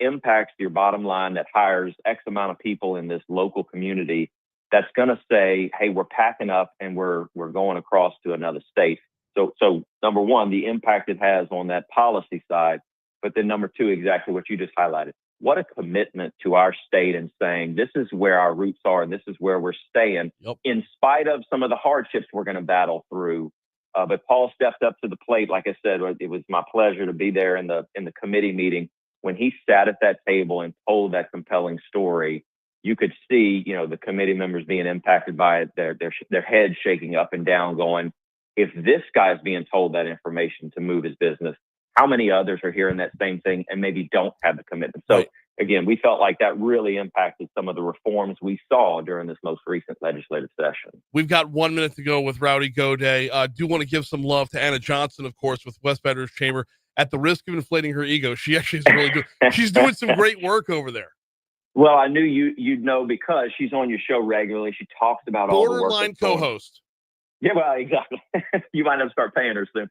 impacts your bottom line, that hires X amount of people in this local community, that's going to say, hey, we're packing up and we're going across to another state. So number one, the impact it has on that policy side. But then number two, exactly what you just highlighted. What a commitment to our state and saying, this is where our roots are and this is where we're staying, in spite of some of the hardships we're going to battle through. But Paul stepped up to the plate. Like I said, it was my pleasure to be there in the committee meeting. When he sat at that table and told that compelling story, you could see, the committee members being impacted by it, their heads shaking up and down, going, if this guy's being told that information to move his business, how many others are hearing that same thing and maybe don't have the commitment? So again, we felt like that really impacted some of the reforms we saw during this most recent legislative session. We've got 1 minute to go with Rowdy Gaudet. Do want to give some love to Anna Johnson, of course, with West Baton Rouge Chamber. At the risk of inflating her ego, she actually is really she's doing some great work over there. Well, I knew you'd know because she's on your show regularly. She talks about all the work. Borderline co-host. Yeah, well, exactly. You might have to start paying her soon.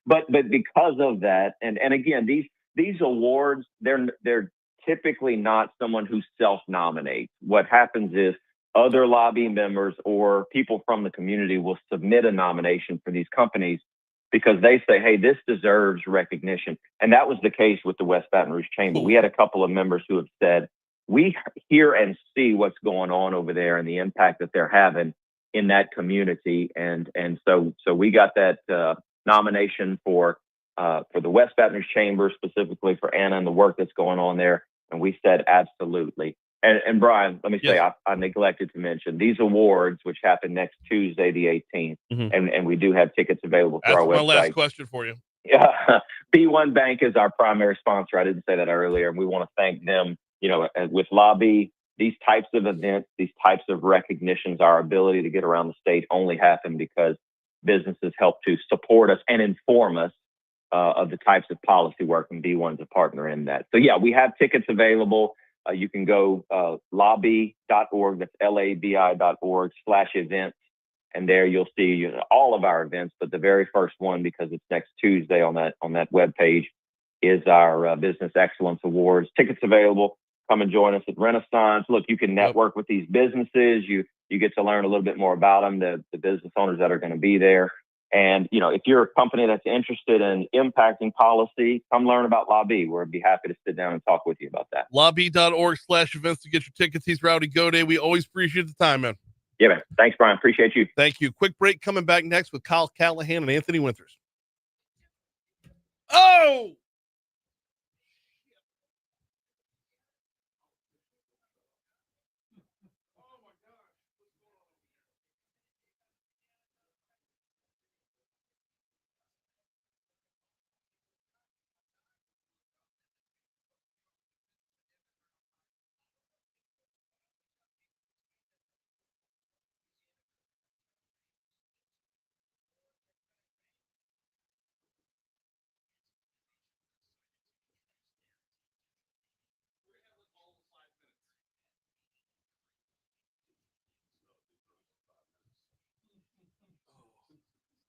But because of that, and again, these awards, they're typically not someone who self-nominates. What happens is other lobby members or people from the community will submit a nomination for these companies because they say, hey, this deserves recognition. And that was the case with the West Baton Rouge Chamber. We had a couple of members who have said, we hear and see what's going on over there and the impact that they're having in that community. And so we got that nomination for the West Baton Rouge Chamber, specifically for Anna and the work that's going on there. And we said, absolutely. And Brian, let me say, I neglected to mention these awards, which happen next Tuesday, the 18th. And we do have tickets available through our website. That's my last question for you. Yeah. B1 Bank is our primary sponsor. I didn't say that earlier. And we want to thank them, with Lobby, these types of events, these types of recognitions, our ability to get around the state only happen because businesses help to support us and inform us of the types of policy work, and B1's a partner in that. So yeah, we have tickets available. You can go lobby.org, that's labi.org/events. And there you'll see all of our events, but the very first one, because it's next Tuesday on that webpage, is our Business Excellence Awards. Tickets available. Come and join us at Renaissance. Look, you can network with these businesses. You get to learn a little bit more about them, the business owners that are going to be there. And, if you're a company that's interested in impacting policy, come learn about Lobby. We'd be happy to sit down and talk with you about that. Lobby.org/events to get your tickets. He's Rowdy Gaudet. We always appreciate the time, man. Yeah, man. Thanks, Brian. Appreciate you. Thank you. Quick break coming back next with Kyle Callahan and Anthony Winters. Oh!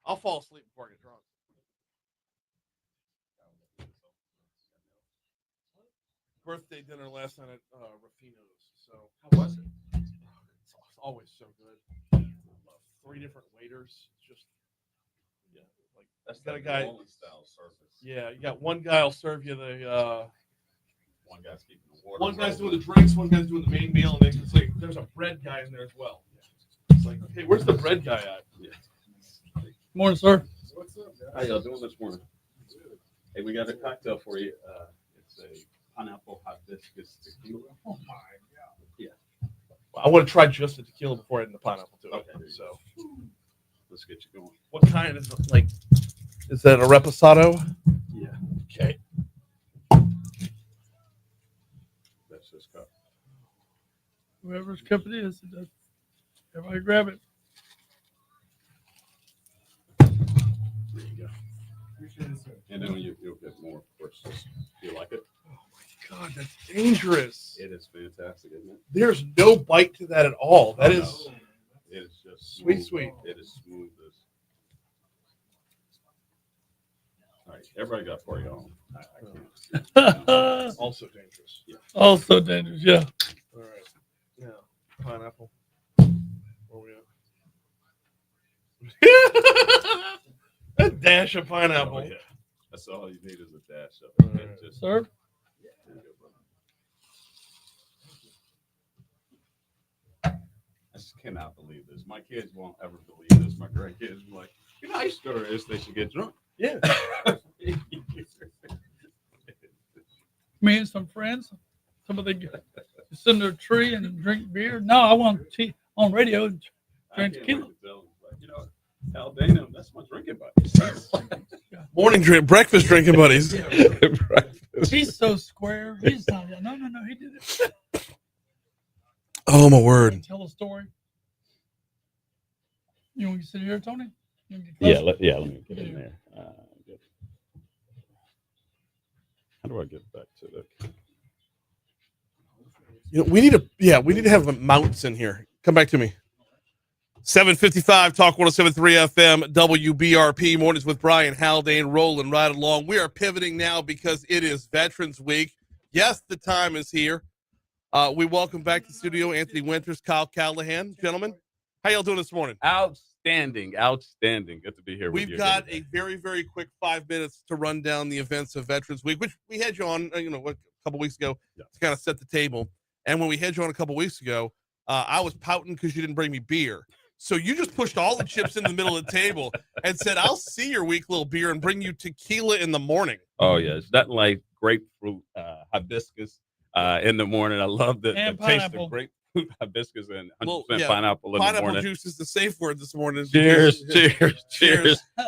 I'll fall asleep before I get drunk. Birthday dinner last night at Ruffino's. So how was it? It's always so good. 3 different waiters. Just like That's got a that guy. New Orleans style service. Yeah, you got one guy will serve you the. One guy's keeping the water. One guy's rolling. doing the drinks. One guy's doing the main meal, and it's like there's a bread guy in there as well. It's like, hey, where's the bread guy at? Yeah. Morning, sir. What's up, guys? How y'all doing this morning? Hey, we got a cocktail for you. It's a pineapple hibiscus tequila. Oh my god! Yeah. I want to try just the tequila before I add the pineapple to it. Okay. So Let's get you going. what kind is it? Like? Is that a reposado? Yeah. Okay. That's this cup. Whoever's cup it is, everybody grab it. There you go. And then you'll get more, of course. Do you like it? God, that's dangerous. It is fantastic, isn't it? There's no bite to that at all. That is No. It is just sweet, smooth. sweet. It is smooth as. All right, everybody got for you on. I can't. Also dangerous. Yeah. Also dangerous, yeah. All right. Yeah. Pineapple. Where we at? A dash of pineapple. Oh, yeah. That's all you need is a dash of it. Right. Just, Sir? there you go, brother. I just cannot believe this. My kids won't ever believe this. My grandkids will be like, you know how story is they should get drunk. Yeah. Me and some friends, some of them sit under a tree and drink beer. No, I want tea on radio and drink tequila. You know, Aldana, that's my drinking buddy. Morning drink, breakfast drinking buddies. He's so square. He's not. No, he did it. Oh my word. Tell a story. You want to sit here, Tony? You want to get Yeah, let me get in there. How do I get back to the? You know, we need to have mounts in here. Come back to me. 755 Talk 107.3 FM WBRP mornings with Brian Haldane rolling right along. We are pivoting now because it is Veterans Week. Yes, the time is here. We welcome back to the studio Anthony Winters, Kyle Callahan. Gentlemen, how y'all doing this morning? Outstanding. Good to be here with you. We've got a very, very quick 5 minutes to run down the events of Veterans Week, which we had you on, a couple weeks ago to kind of set the table. And when we had you on a couple weeks ago, I was pouting because you didn't bring me beer. So you just pushed all the chips in the middle of the table and said, I'll see your weak little beer and bring you tequila in the morning. Oh, yeah. It's nothing like grapefruit hibiscus in the morning. I love the taste of grapefruit hibiscus and 100% pineapple in the morning. Pineapple juice is the safe word this morning. Cheers.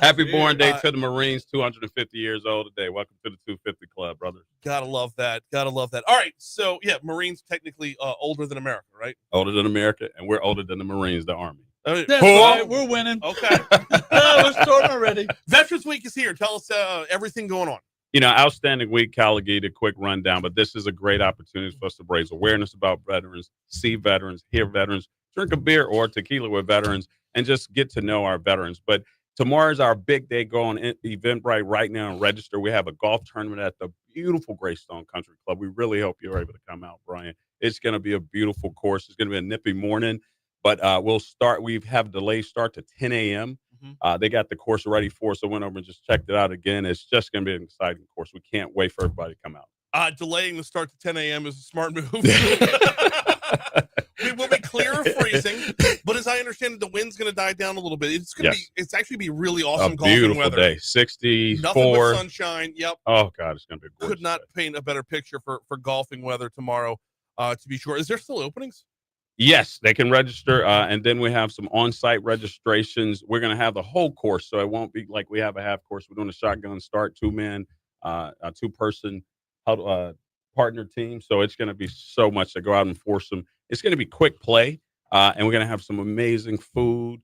Happy born day to the Marines, 250 years old today. Welcome to the 250 Club, brother. Gotta love that. All right. So, yeah, Marines technically older than America, right? Older than America, and we're older than the Marines, the Army. That's right. We're winning. Okay. We're starting already. Veterans Week is here. Tell us everything going on. Outstanding week, Kyle gave a quick rundown, but this is a great opportunity for us to raise awareness about veterans, see veterans, hear veterans, drink a beer or tequila with veterans, and just get to know our veterans. But tomorrow's our big day. Go on Eventbrite right now and register. We have a golf tournament at the beautiful Greystone Country Club. We really hope you're able to come out, Brian. It's going to be a beautiful course. It's going to be a nippy morning, but we'll start. We have delayed start to 10 a.m. They got the course ready for us. So I went over and just checked it out again. It's just going to be an exciting course. We can't wait for everybody to come out. Delaying the start to 10 a.m. is a smart move. It will be clear of freezing, but as I understand it, the wind's going to die down a little bit. It's going to be. It's actually be really awesome golfing beautiful weather. Day, 64. Nothing but sunshine. Yep. Oh God, it's going to be gorgeous. Could not paint a better picture for golfing weather tomorrow. To be sure, is there still openings? Yes, they can register, and then we have some on-site registrations. We're going to have the whole course, so it won't be like we have a half course. We're doing a shotgun start, two-man, a two-person partner team. So it's going to be so much to go out and force them. It's going to be quick play, and we're going to have some amazing food,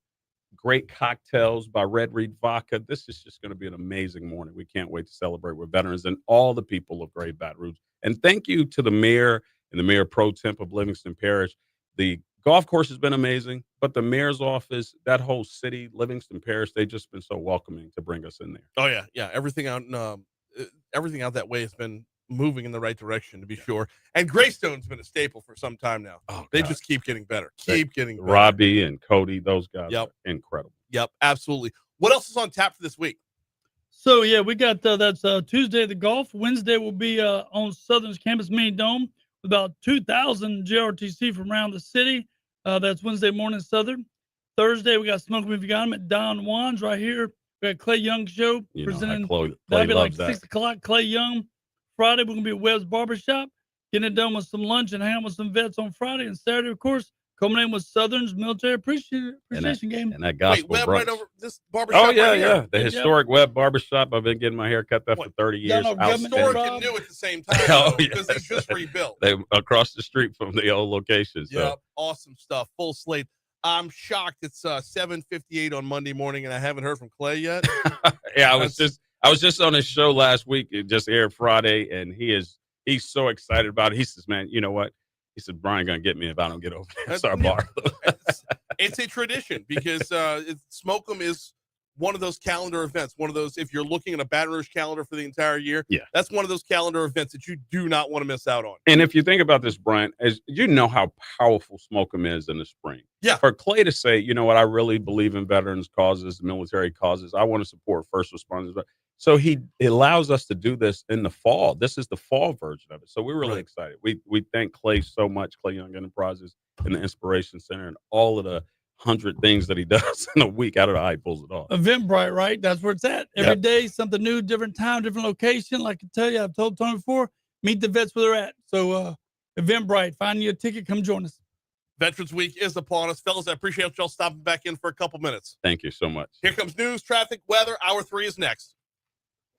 great cocktails by Red Reed Vodka. This is just going to be an amazing morning. We can't wait to celebrate with veterans and all the people of Great Baton Rouge. And thank you to the mayor and the mayor pro temp of Livingston Parish. The golf course has been amazing, but the mayor's office, that whole city, Livingston Parish, they've just been so welcoming to bring us in there. Oh yeah, yeah. Everything out that way has been moving in the right direction, to be sure. And Greystone's been a staple for some time now. Oh, they God. just keep getting better. Keep getting better. Robbie and Cody, those guys Yep. are incredible. Yep, absolutely. What else is on tap for this week? So, yeah, we got that's Tuesday, the golf. Wednesday will be on Southern's Campus Mini Dome with about 2,000 JRTC from around the city. That's Wednesday morning, Southern. Thursday, we got Smoke 'em If You Got 'em at Don Juan's right here. We got Clay Young Show presenting. Clay That'll be like loves that. 6 o'clock, Clay Young. Friday, we're going to be at Webb's Barbershop, getting it done with some lunch and hang out with some vets on Friday. And Saturday, of course, culminating with Southern's Military Appreciation Game. And that gospel Webb brunch. right over this barbershop. Oh, yeah, right here. yeah. The historic Webb Barbershop. I've been getting my hair cut there for 30 years. Historic and new at the same time. Oh, because yeah. they just rebuilt. They across the street from the old location. So. Yep, awesome stuff. Full slate. I'm shocked it's 7:58 on Monday morning, and I haven't heard from Clay yet. Yeah, I was just on his show last week. It just aired Friday, and he's so excited about it. He says, "Man, you know what?" He said, "Brian gonna get me if I don't get over there." So I borrow. It's a tradition because Smoke 'em is one of those calendar events. One of those, if you're looking at a Baton Rouge calendar for the entire year, yeah, that's one of those calendar events that you do not want to miss out on. And if you think about this, Brian, as you know how powerful Smoke 'em is in the spring. Yeah. For Clay to say, you know what, I really believe in veterans causes, military causes. I want to support first responders. So he allows us to do this in the fall. This is the fall version of it. So we're really excited. We thank Clay so much, Clay Young Enterprises and the Inspiration Center and all of the 100 things that he does in a week. Out of the eye, pulls it off. Eventbrite, right? That's where it's at. Every day, something new, different time, different location. Like I tell you, I've told Tony before, meet the vets where they're at. So Eventbrite, find you a ticket, come join us. Veterans Week is upon us. Fellas, I appreciate y'all stopping back in for a couple minutes. Thank you so much. Here comes news, traffic, weather. Hour 3 is next.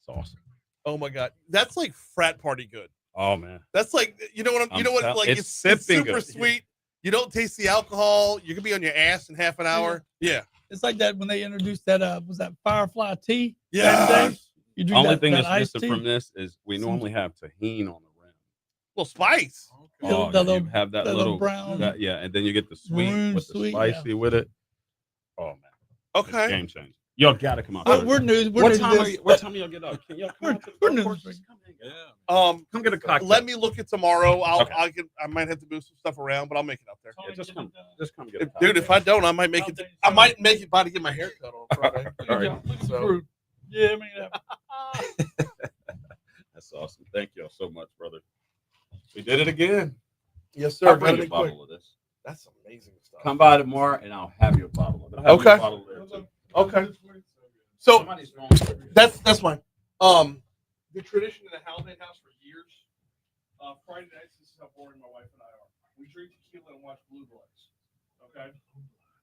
It's awesome. Oh my God. That's like frat party good. Oh man. That's like, you know what like it's super good. sweet. You don't taste the alcohol. You can be on your ass in half an hour. Yeah. It's like that when they introduced that was that Firefly tea? Yeah. You The drink only that, thing that that's iced missing tea. from this is we normally have tahini on the rim. Well, spice. Oh, that you little- have that that little brown. yeah, and then you get the sweet Maroon with the sweet, spicy with it. Oh man. Okay. It's game changer. Y'all gotta come out. We're news. We're What news time? this. What time y'all get up? Can y'all come out to the golf course? Come get a cocktail. Let me look at tomorrow. Okay. I might have to move some stuff around, but I'll make it up there. Yeah, just come get a Dude, cocktail. if I don't, I might make it. I might make it by to get my hair cut on Friday. All right. So, Yeah, I mean, That's awesome. Thank y'all so much, brother. We did it again. yes, sir. I'll bring Gotta a be quick. bottle of this. That's amazing stuff. Come by tomorrow, and I'll have you a bottle of it. I'll have you Okay. a bottle there, too. Okay. So Somebody's wrong. that's fine. The tradition in the Haldane house for years. Friday nights, this is how boring my wife and I are. We drink tequila and watch Blue Bloods. Okay.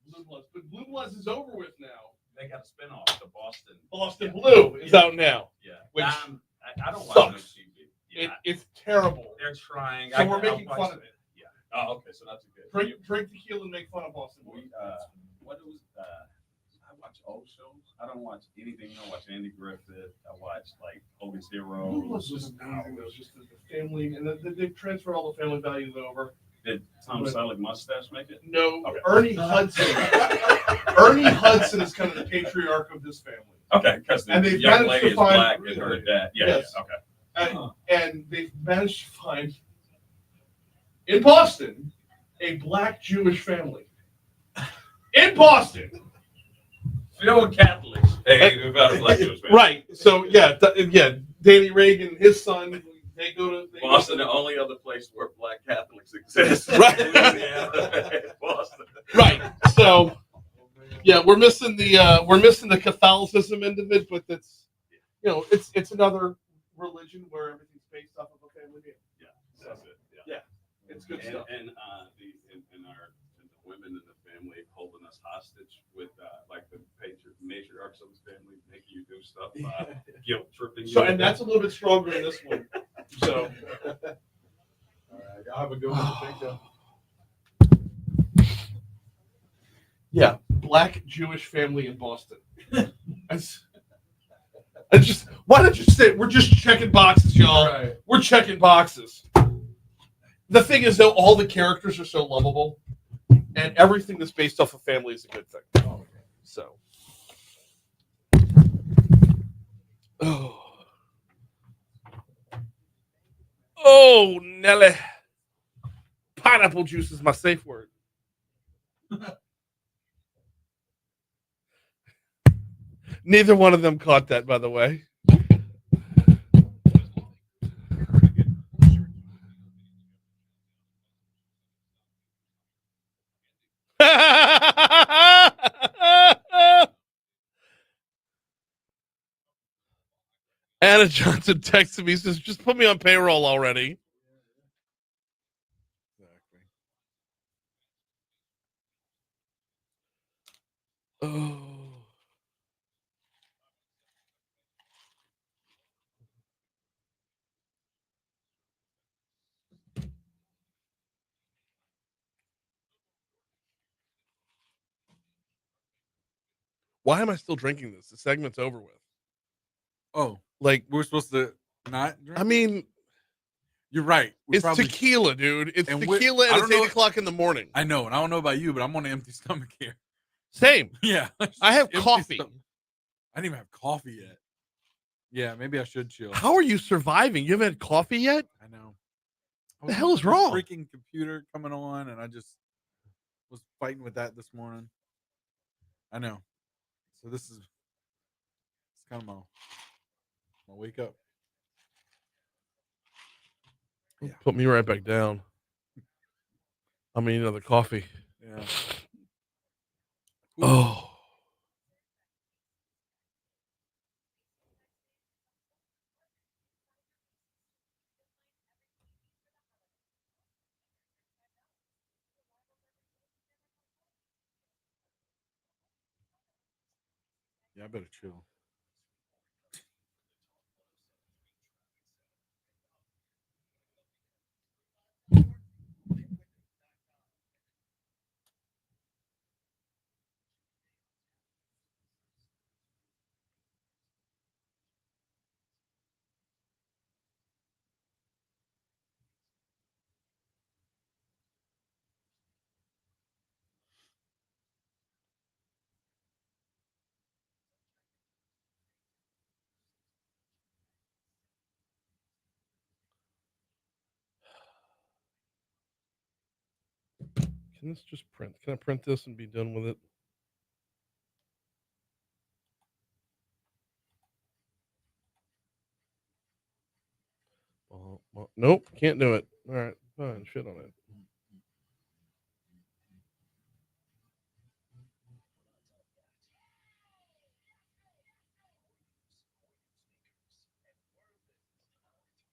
Blue Bloods, but Blue Bloods is over with now. They got a spinoff to Boston. Boston Blue is out now. Yeah. Which I don't watch sucks. no TV. Yeah. It's terrible. They're trying. So we're making I'll fun watch of it. Yeah. Oh, okay. So that's good. Drink tequila and make fun of Boston Blue. What was I watch old shows. I don't watch anything. I don't watch Andy Griffith. I watch like Hogan's Blue Heroes. Bloods was amazing. Though, just the family, and they've transferred all the family values over. Did Tom Selleck mustache make it? No, Okay. Ernie Hudson. Ernie Hudson is kind of the patriarch of this family. Okay, because the And they've young managed lady to is find- black and her dad. Yeah, Yes. yeah, okay. And they've managed to find in Boston a black Jewish family. In Boston. Phil Catholics. Hey, about a black Jewish family. Right. So yeah, Danny Reagan, his son, they go to Boston, the only other place where black Catholics exist. Right. Louisiana, Boston. Right. So yeah, we're missing the Catholicism end of it, but that's it's another religion where everything's based off of a family name. Yeah, that's it. Yeah, it's good and, stuff. And the women in the family holding us hostage with like the matriarchs of the family making you do stuff, guilt tripping you. So and that's a little bit stronger in this one. So All right, y'all have a good one. Thank you. yeah, black Jewish family in Boston. Why don't you say we're just checking boxes, y'all? Right. We're checking boxes. The thing is, though, all the characters are so lovable, and everything that's based off of family is a good thing. So, Oh, Nelly. Pineapple juice is my safe word. Neither one of them caught that, by the way. Anna Johnson texted me, says, just put me on payroll already. Oh. Why am I still drinking this? The segment's over with. Oh, like we're supposed to not drink? I mean, you're right. It's tequila, dude. It's and tequila, and it's 8 o'clock in the morning. I know, and I don't know about you, but I'm on an empty stomach here. Same. Yeah. I have Empty coffee. stomach. I didn't even have coffee yet. Yeah, maybe I should chill. How are you surviving? You haven't had coffee yet? I know. The hell is this wrong? Freaking computer coming on, and I just was fighting with that this morning. I know. So it's kind of my wake up. Yeah. Put me right back down. I mean, another coffee. Yeah. Oh. Yeah, I better chill. Can this just print? Can I print this and be done with it? Nope, can't do it. All right, fine, shit on it.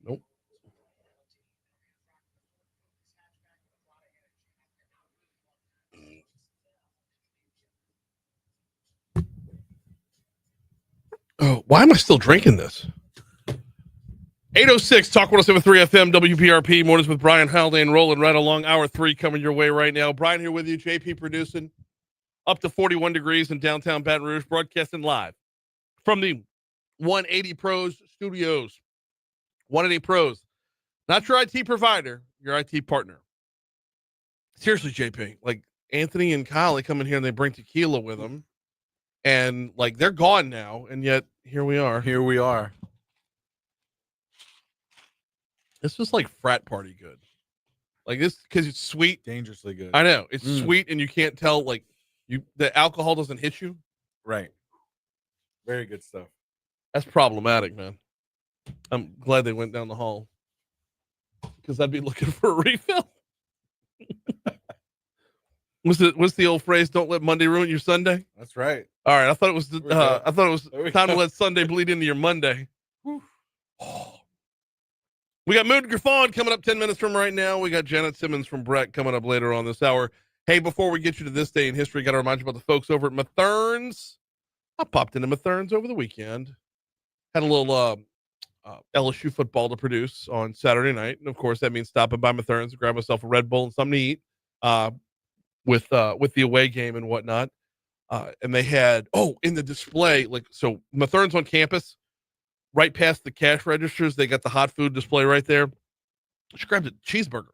Nope. Oh, why am I still drinking this? 806 Talk 107.3 FM WPRP Mornings with Brian Haldane rolling right along. Hour 3 coming your way right now. Brian here with you. JP producing. Up to 41 degrees in downtown Baton Rouge. Broadcasting live from the 180 Pros Studios. 180 Pros. Not your IT provider, your IT partner. Seriously, JP. Like Anthony and Kyle, they come in here and they bring tequila with them. And like they're gone now. And yet here we are. Here we are. This was like frat party good. Like this, because it's sweet. Dangerously good. I know. It's sweet and you can't tell, like, the alcohol doesn't hit you. Right. Very good stuff. That's problematic, man. I'm glad they went down the hall. Because I'd be looking for a refill. What's the old phrase? Don't let Monday ruin your Sunday. That's right. All right. I thought it was time to let Sunday bleed into your Monday. We got Mood Griffon coming up 10 minutes from right now. We got Janet Simmons from Brett coming up later on this hour. Hey, before we get you to this day in history, got to remind you about the folks over at Mathern's. I popped into Mathern's over the weekend. Had a little LSU football to produce on Saturday night. And, of course, that means stopping by Mathern's to grab myself a Red Bull and something to eat with the away game and whatnot. And they had, in the display, so Mathern's on campus. Right past the cash registers, they got the hot food display right there. She grabbed a cheeseburger.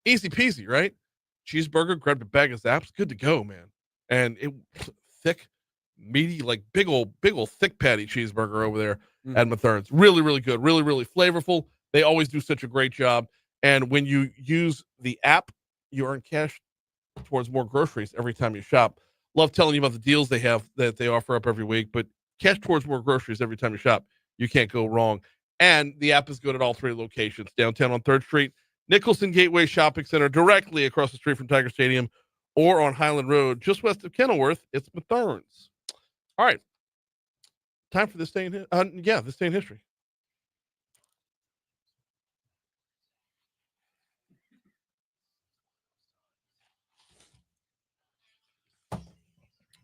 Easy peasy, right? Cheeseburger, grabbed a bag of Zaps. Good to go, man. And it thick, meaty, like big old thick patty cheeseburger over there at Mathern's. Really, really good. Really, really flavorful. They always do such a great job. And when you use the app, you earn cash towards more groceries every time you shop. Love telling you about the deals they have that they offer up every week, but cash towards more groceries every time you shop. You can't go wrong. And the app is good at all 3 locations: downtown on 3rd Street, Nicholson Gateway Shopping Center, directly across the street from Tiger Stadium, or on Highland Road, just west of Kenilworth. It's Mathern's. All right. Time for this day in this day in history.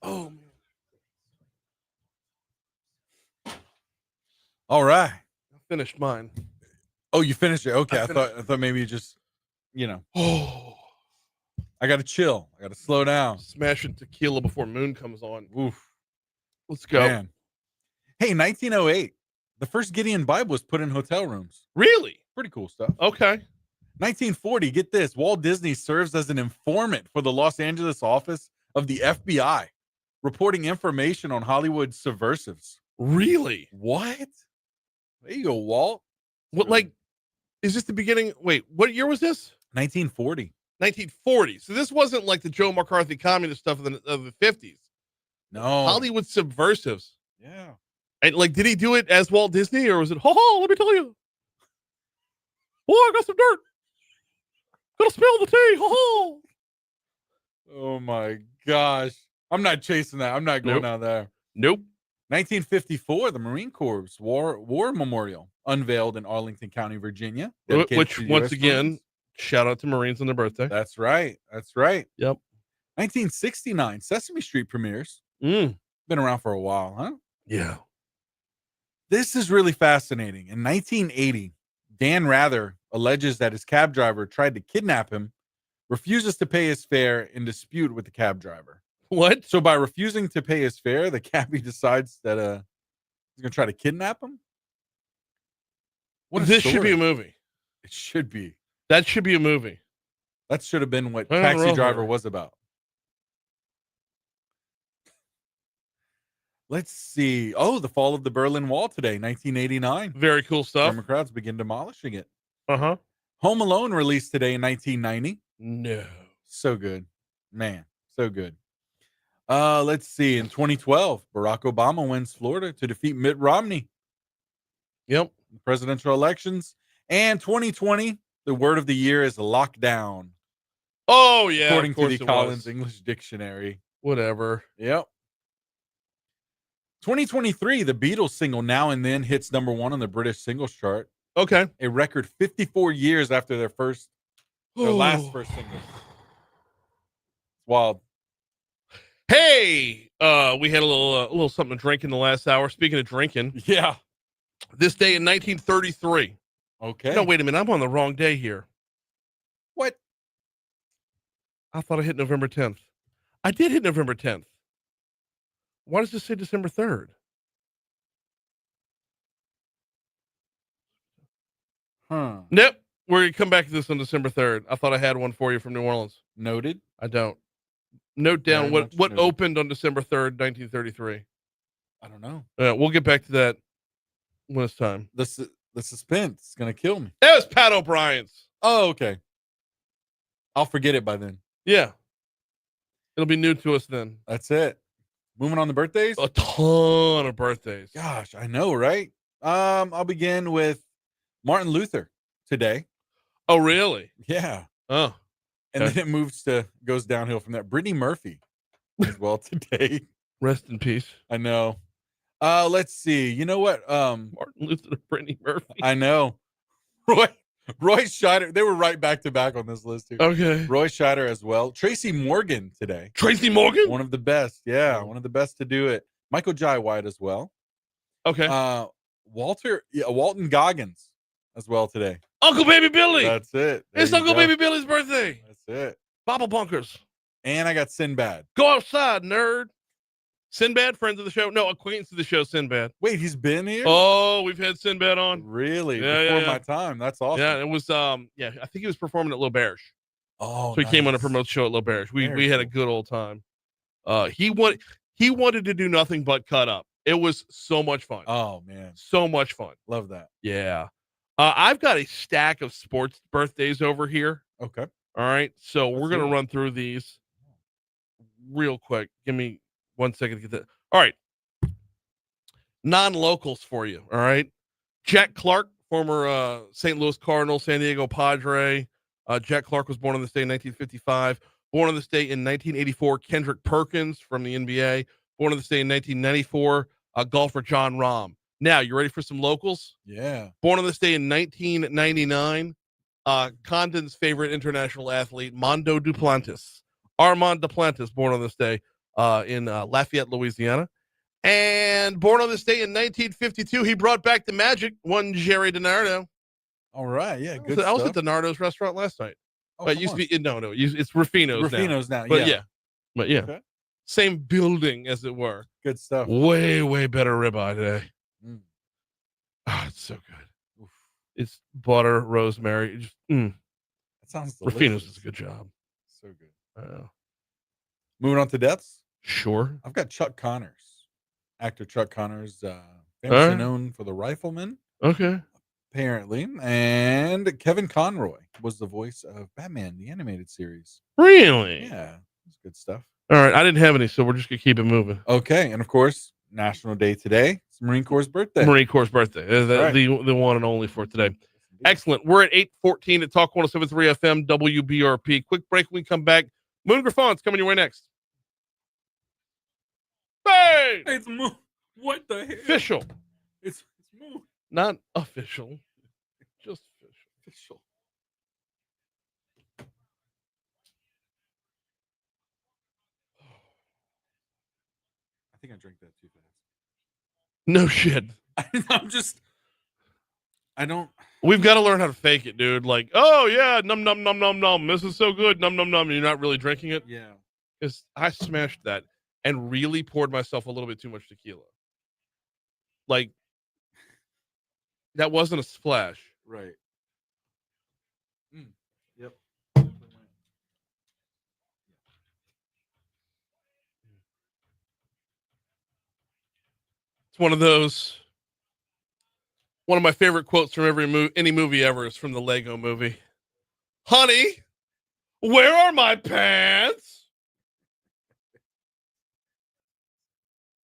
Oh, man. All right. I finished mine. Oh, you finished it. Okay. I thought maybe you just, Oh, I got to chill. I got to slow down. smashing tequila before moon comes on. Oof. Let's go. Man. Hey, 1908. The first Gideon Bible was put in hotel rooms. Really? Pretty cool stuff. Okay. 1940. Get this. Walt Disney serves as an informant for the Los Angeles office of the FBI, reporting information on Hollywood subversives. Really? What? There you go, Walt. What, is this the beginning? Wait, what year was this? 1940. 1940. So this wasn't like the Joe McCarthy communist stuff of the 50s. No. Hollywood subversives. Yeah. And did he do it as Walt Disney, or was it, let me tell you. Oh, I got some dirt. Gotta spill the tea. Oh my gosh. I'm not chasing that. I'm not going out there. Nope. 1954, the Marine Corps War Memorial unveiled in Arlington County, Virginia. Which, once again, shout out to Marines on their birthday. That's right. That's right. Yep. 1969, Sesame Street premieres. Mm. Been around for a while, huh? Yeah. This is really fascinating. In 1980, Dan Rather alleges that his cab driver tried to kidnap him, refuses to pay his fare, in dispute with the cab driver. What? So by refusing to pay his fare, the cabbie decides that he's going to try to kidnap him? This should be a movie. It should be. That should be a movie. That should have been what Taxi Driver was about. Let's see. Oh, the fall of the Berlin Wall today, 1989. Very cool stuff. German crowds begin demolishing it. Uh-huh. Home Alone released today in 1990. No. So good. Man, so good. Let's see. In 2012, Barack Obama wins Florida to defeat Mitt Romney. Yep. Presidential elections. And 2020, the word of the year is lockdown. Oh, yeah. According to the Collins English Dictionary. Whatever. Yep. 2023, the Beatles single Now and Then hits number 1 on the British singles chart. Okay. A record 54 years after their last first single. It's wild. Hey, we had a little something to drink in the last hour. Speaking of drinking. Yeah. This day in 1933. Okay. No, wait a minute. I'm on the wrong day here. What? I thought I hit November 10th. I did hit November 10th. Why does this say December 3rd? Huh. Nope. We're going to come back to this on December 3rd. I thought I had one for you from New Orleans. Noted. I don't. Note down what opened on December 3rd, 1933. I don't know. We'll get back to that when it's time. The suspense is going to kill me. That was Pat O'Brien's. Oh, okay. I'll forget it by then. Yeah. It'll be new to us then. That's it. Moving on to birthdays? A ton of birthdays. Gosh, I know, right? I'll begin with Martin Luther today. Oh, really? Yeah. Oh. And then it goes downhill from that. Brittany Murphy as well today. Rest in peace. I know. Let's see. You know what? Martin Luther and Brittany Murphy. I know. Roy Scheider. They were right back to back on this list here. Okay. Roy Scheider as well. Tracy Morgan today. Tracy Morgan? One of the best. Yeah. One of the best to do it. Michael Jai White as well. Okay. Walton Goggins as well today. Uncle Baby Billy. That's it. It's Uncle Baby Billy's birthday. That's it. Bobble Bunkers. And I got Sinbad. Go outside, nerd. Sinbad, friends of the show. No, acquaintance of the show, Sinbad. Wait, he's been here? Oh, we've had Sinbad on. Really? Yeah, Before my time. That's awesome. Yeah, it was I think he was performing at L'Auberge. Oh, so he came on to promote the show at L'Auberge. We had a good old time. He wanted to do nothing but cut up. It was so much fun. Oh man. So much fun. Love that. Yeah. I've got a stack of sports birthdays over here. Okay. All right. So we're do going it. to run through these real quick. Give me 1 second to get that. All right. Non-locals for you. All right. Jack Clark, former St. Louis Cardinal, San Diego Padre. Jack Clark was born in the state in 1955. Born in the state in 1984, Kendrick Perkins from the NBA. Born in the state in 1994, golfer John Rahm. Now, you ready for some locals? Yeah. Born in the state in 1999, Condon's favorite international athlete, Mondo Duplantis. Armand Duplantis, born on this day in Lafayette, Louisiana. And born on this day in 1952, he brought back the magic, one Jerry DiNardo. All right. Yeah. Good I was stuff. at DiNardo's restaurant last night. Oh, But it come used on. to be, no, it's Ruffino's now. Ruffino's now. But Yeah. But yeah. Okay. Same building, as it were. Good stuff. Way, way better ribeye today. Mm. Oh, it's so good. Oof. It's butter, rosemary. Just, That sounds delicious. Ruffino's does a good job. So good. Moving on to deaths. Sure. I've got Chuck Connors. Actor Chuck Connors, famously known for The Rifleman. Okay. Apparently. And Kevin Conroy was the voice of Batman, the animated series. Really? Yeah. That's good stuff. All right. I didn't have any, so we're just going to keep it moving. Okay. And of course, National Day today. It's Marine Corps' birthday. Marine Corps' birthday. Right. The one and only for today. Excellent. We're at 8:14 at Talk 107.3 FM WBRP. Quick break. When we come back, Moon Griffon's coming your way next. Hey! It's Moon. What the hell? Official. It's Moon. Not official. Just official. I think I drank that too fast. No shit. We've got to learn how to fake it, dude. Like, oh yeah, num num num num num. This is so good. Num num num. You're not really drinking it. Yeah. Because I smashed that and really poured myself a little bit too much tequila. Like, that wasn't a splash. Right. Yep. It's one of those. One of my favorite quotes from any movie ever is from the Lego movie. Honey, where are my pants?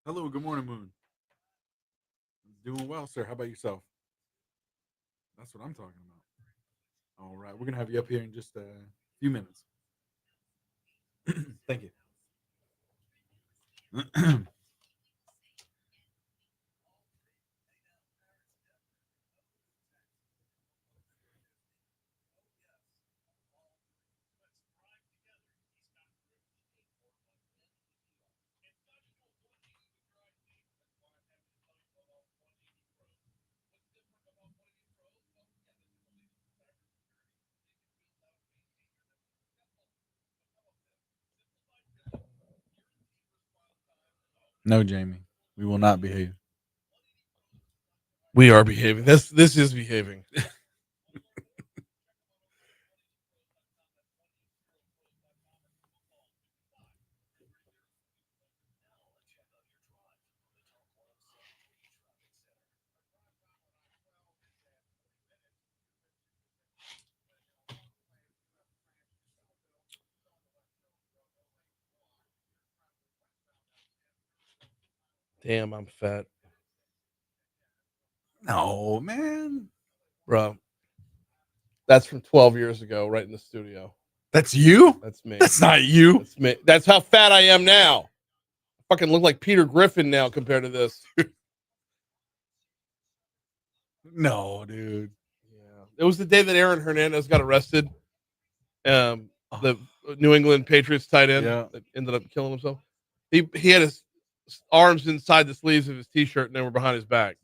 Hello, good morning, Moon. Doing well, sir. How about yourself? That's what I'm talking about. All right, we're gonna have you up here in just a few minutes. Thank you. No, Jamie, we will not behave. We are behaving. This is behaving. Damn, I'm fat. No, man. Bro. That's from 12 years ago, right in the studio. That's you? That's me. That's not you. That's me. That's how fat I am now. I fucking look like Peter Griffin now compared to this. No, dude. Yeah. It was the day that Aaron Hernandez got arrested. The New England Patriots tight end that ended up killing himself. He had his arms inside the sleeves of his t-shirt and they were behind his back.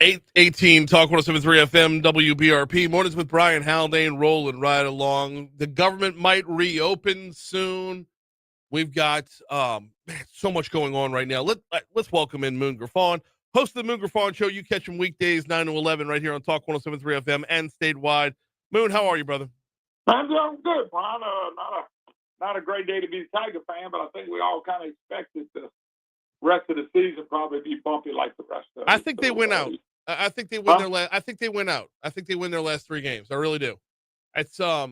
818 Talk 107.3 FM WBRP. Mornings with Brian Haldane rolling right along. The government might reopen soon. We've got so much going on right now. Let's welcome in Moon Griffon, host of the Moon Griffon Show. You catch him weekdays 9 to 11 right here on Talk 107.3 FM and statewide. Moon, how are you, brother? I'm doing good, Brian. Not a great day to be a Tiger fan, but I think we all kind of expected the rest of the season probably be bumpy like the rest of it. I think they win out. I think they win their last. I think they win out. I think they win their last 3 games. I really do. It's listen,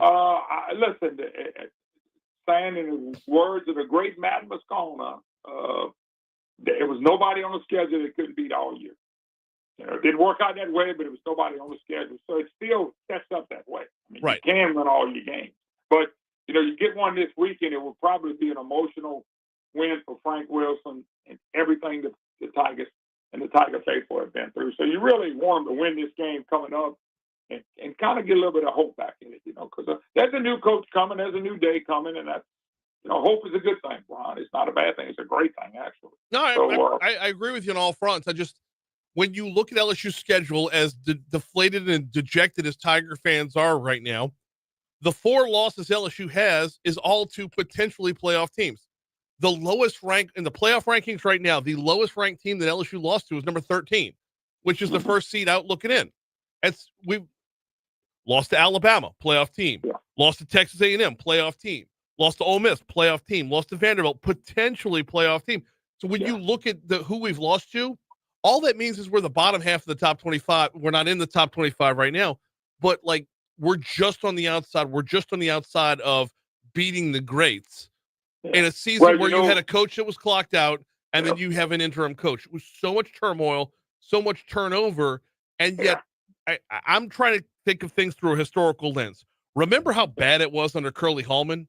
saying in the words of the great Matt Moscona, there was nobody on the schedule that couldn't beat all year. You know, it didn't work out that way, but it was nobody on the schedule, so it still sets up that way. I mean, right. You can win all your games, but you know, you get one this weekend, it will probably be an emotional win for Frank Wilson and everything that the Tigers and the Tiger faithful have been through. So you really want them to win this game coming up and kind of get a little bit of hope back in it, you know, because there's a new coach coming, there's a new day coming, and that's, you know, hope is a good thing, Ron. It's not a bad thing. It's a great thing, actually. No, I agree with you on all fronts. When you look at LSU's schedule, as deflated and dejected as Tiger fans are right now, the 4 losses LSU has is all to potentially playoff teams. The lowest rank in the playoff rankings right now, the lowest ranked team that LSU lost to is number 13, which is the first seed out looking in. We've lost to Alabama, playoff team. Yeah. Lost to Texas A&M, playoff team. Lost to Ole Miss, playoff team. Lost to Vanderbilt, potentially playoff team. So when you look at who we've lost to, all that means is we're the bottom half of the top 25. We're not in the top 25 right now, but like we're just on the outside. We're just on the outside of beating the greats. In a season where you had a coach that was clocked out, and then you have an interim coach. It was so much turmoil, so much turnover, and yet I'm trying to think of things through a historical lens. Remember how bad it was under Curly Hallman?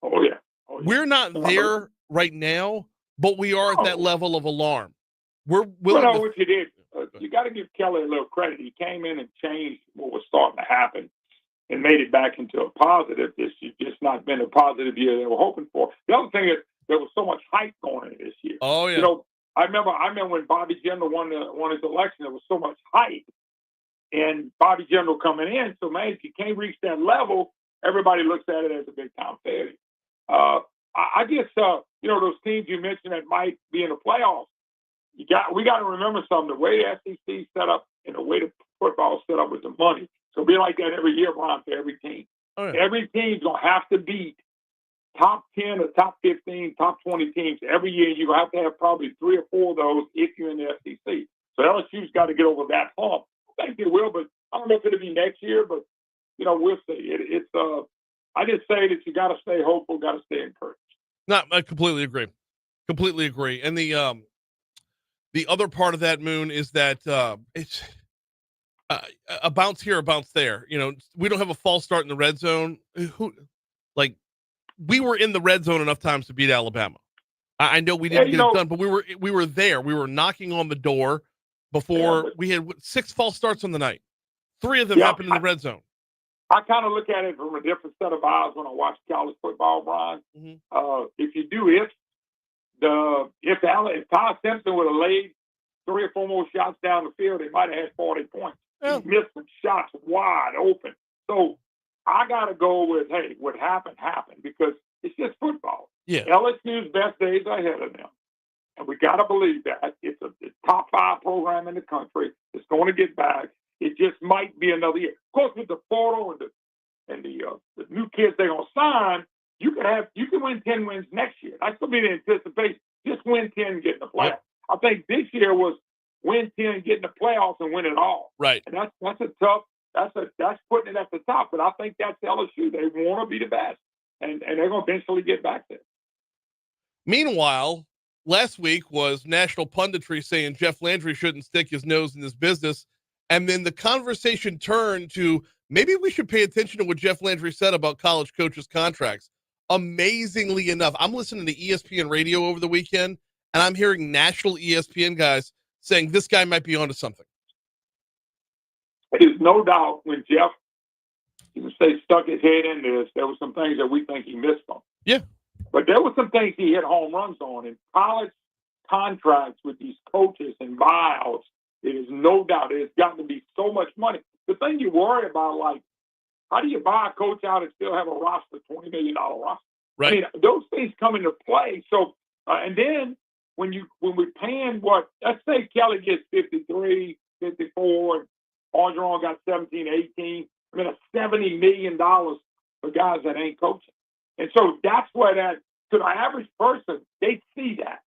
Oh, yeah. We're not there right now, but we are at that level of alarm. We're willing to... what you did, you got to give Kelly a little credit. He came in and changed what was starting to happen and made it back into a positive. This year just not been a positive year they were hoping for. The other thing is there was so much hype going into this year. Oh yeah. You know, I remember when Bobby Jindal won his election, there was so much hype, and Bobby Jindal coming in. So man, if you can't reach that level, everybody looks at it as a big time failure. I guess you know, those teams you mentioned that might be in the playoffs. We got to remember something. The way the SEC set up and the way the football set up with the money. So it'll be like that every year, Ron, for every team. Oh, yeah. Every team's going to have to beat top 10 or top 15, top 20 teams every year. You're going to have probably 3 or 4 of those if you're in the SEC. So LSU's got to get over that hump. I think they will, but I don't know if it'll be next year, but, you know, we'll see. I just say that you got to stay hopeful, got to stay encouraged. No, I completely agree. Completely agree. And the other part of that, Moon, is that it's a bounce here, a bounce there. You know, we don't have a false start in the red zone. We were in the red zone enough times to beat Alabama. I know we didn't get it done, but we were there. We were knocking on the door before we had 6 false starts on the night. 3 of them happened in the red zone. I kind of look at it from a different set of eyes when I watch college football, Brian. Mm-hmm. If you do if Ty Simpson would have laid 3 or 4 more shots down the field, they might have had 40 points. He missed some shots wide open. So I got to go with, hey, what happened, because it's just football. Yeah. LSU's best days are ahead of them. And we got to believe that. It's a top 5 program in the country. It's going to get back. It just might be another year. Of course, with the portal and the new kids they're going to sign, you can win 10 wins next year. That's going to be the anticipation. Just win 10 and get in the playoffs. Yep. I think this year was win 10, get in the playoffs, and win it all. Right. And that's putting it at the top. But I think that's LSU. They want to be the best, and they're going to eventually get back there. Meanwhile, last week was national punditry saying Jeff Landry shouldn't stick his nose in this business, and then the conversation turned to maybe we should pay attention to what Jeff Landry said about college coaches' contracts. Amazingly enough, I'm listening to ESPN radio over the weekend, and I'm hearing national ESPN guys saying this guy might be onto something. There's no doubt when Jeff, you would say, stuck his head in this, there were some things that we think he missed on. Yeah. But there were some things he hit home runs on. In college contracts with these coaches and buyouts, It is no doubt. It has gotten to be so much money. The thing you worry about, like, how do you buy a coach out and still have a roster, $20 million roster? Right. I mean, those things come into play. So, and then when we're paying let's say Kelly gets 53, 54, and Orgeron got 17, 18. I mean, that's $70 million for guys that ain't coaching. And so that's where to the average person, they see that.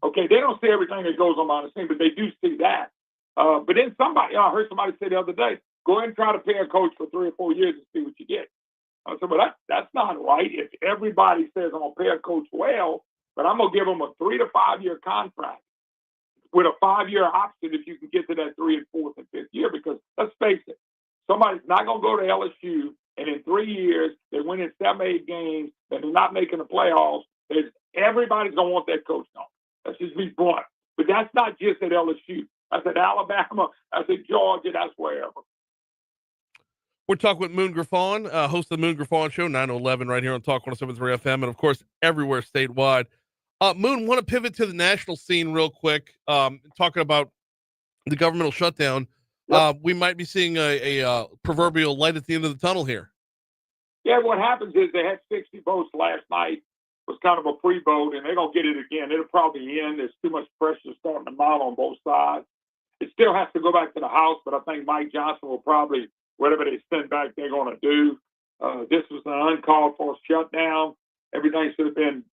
Okay, they don't see everything that goes on behind the scene, but they do see that. But then I heard somebody say the other day, go ahead and try to pay a coach for 3 or 4 years and see what you get. I said, well, that's not right. If everybody says I'm going to pay a coach well, but I'm going to give them a 3 to 5 year contract with a 5-year option if you can get to that 3 and 4th and 5th year, because let's face it, somebody's not going to go to LSU and in 3 years they win in 7, 8 games and they're not making the playoffs. Everybody's going to want that coach now. Let's just be blunt. But that's not just at LSU. That's at Alabama. That's at Georgia. That's wherever. We're talking with Moon Griffon, host of the Moon Griffon Show, 911 right here on Talk 107.3 FM, and of course everywhere statewide. Moon, want to pivot to the national scene real quick, talking about the governmental shutdown. Yep. We might be seeing a proverbial light at the end of the tunnel here. Yeah, what happens is they had 60 votes last night. It was kind of a pre-vote, and they're going to get it again. It'll probably end. There's too much pressure starting to mount on both sides. It still has to go back to the House, but I think Mike Johnson will probably, whatever they send back, they're going to do. This was an uncalled for shutdown. Everything should have been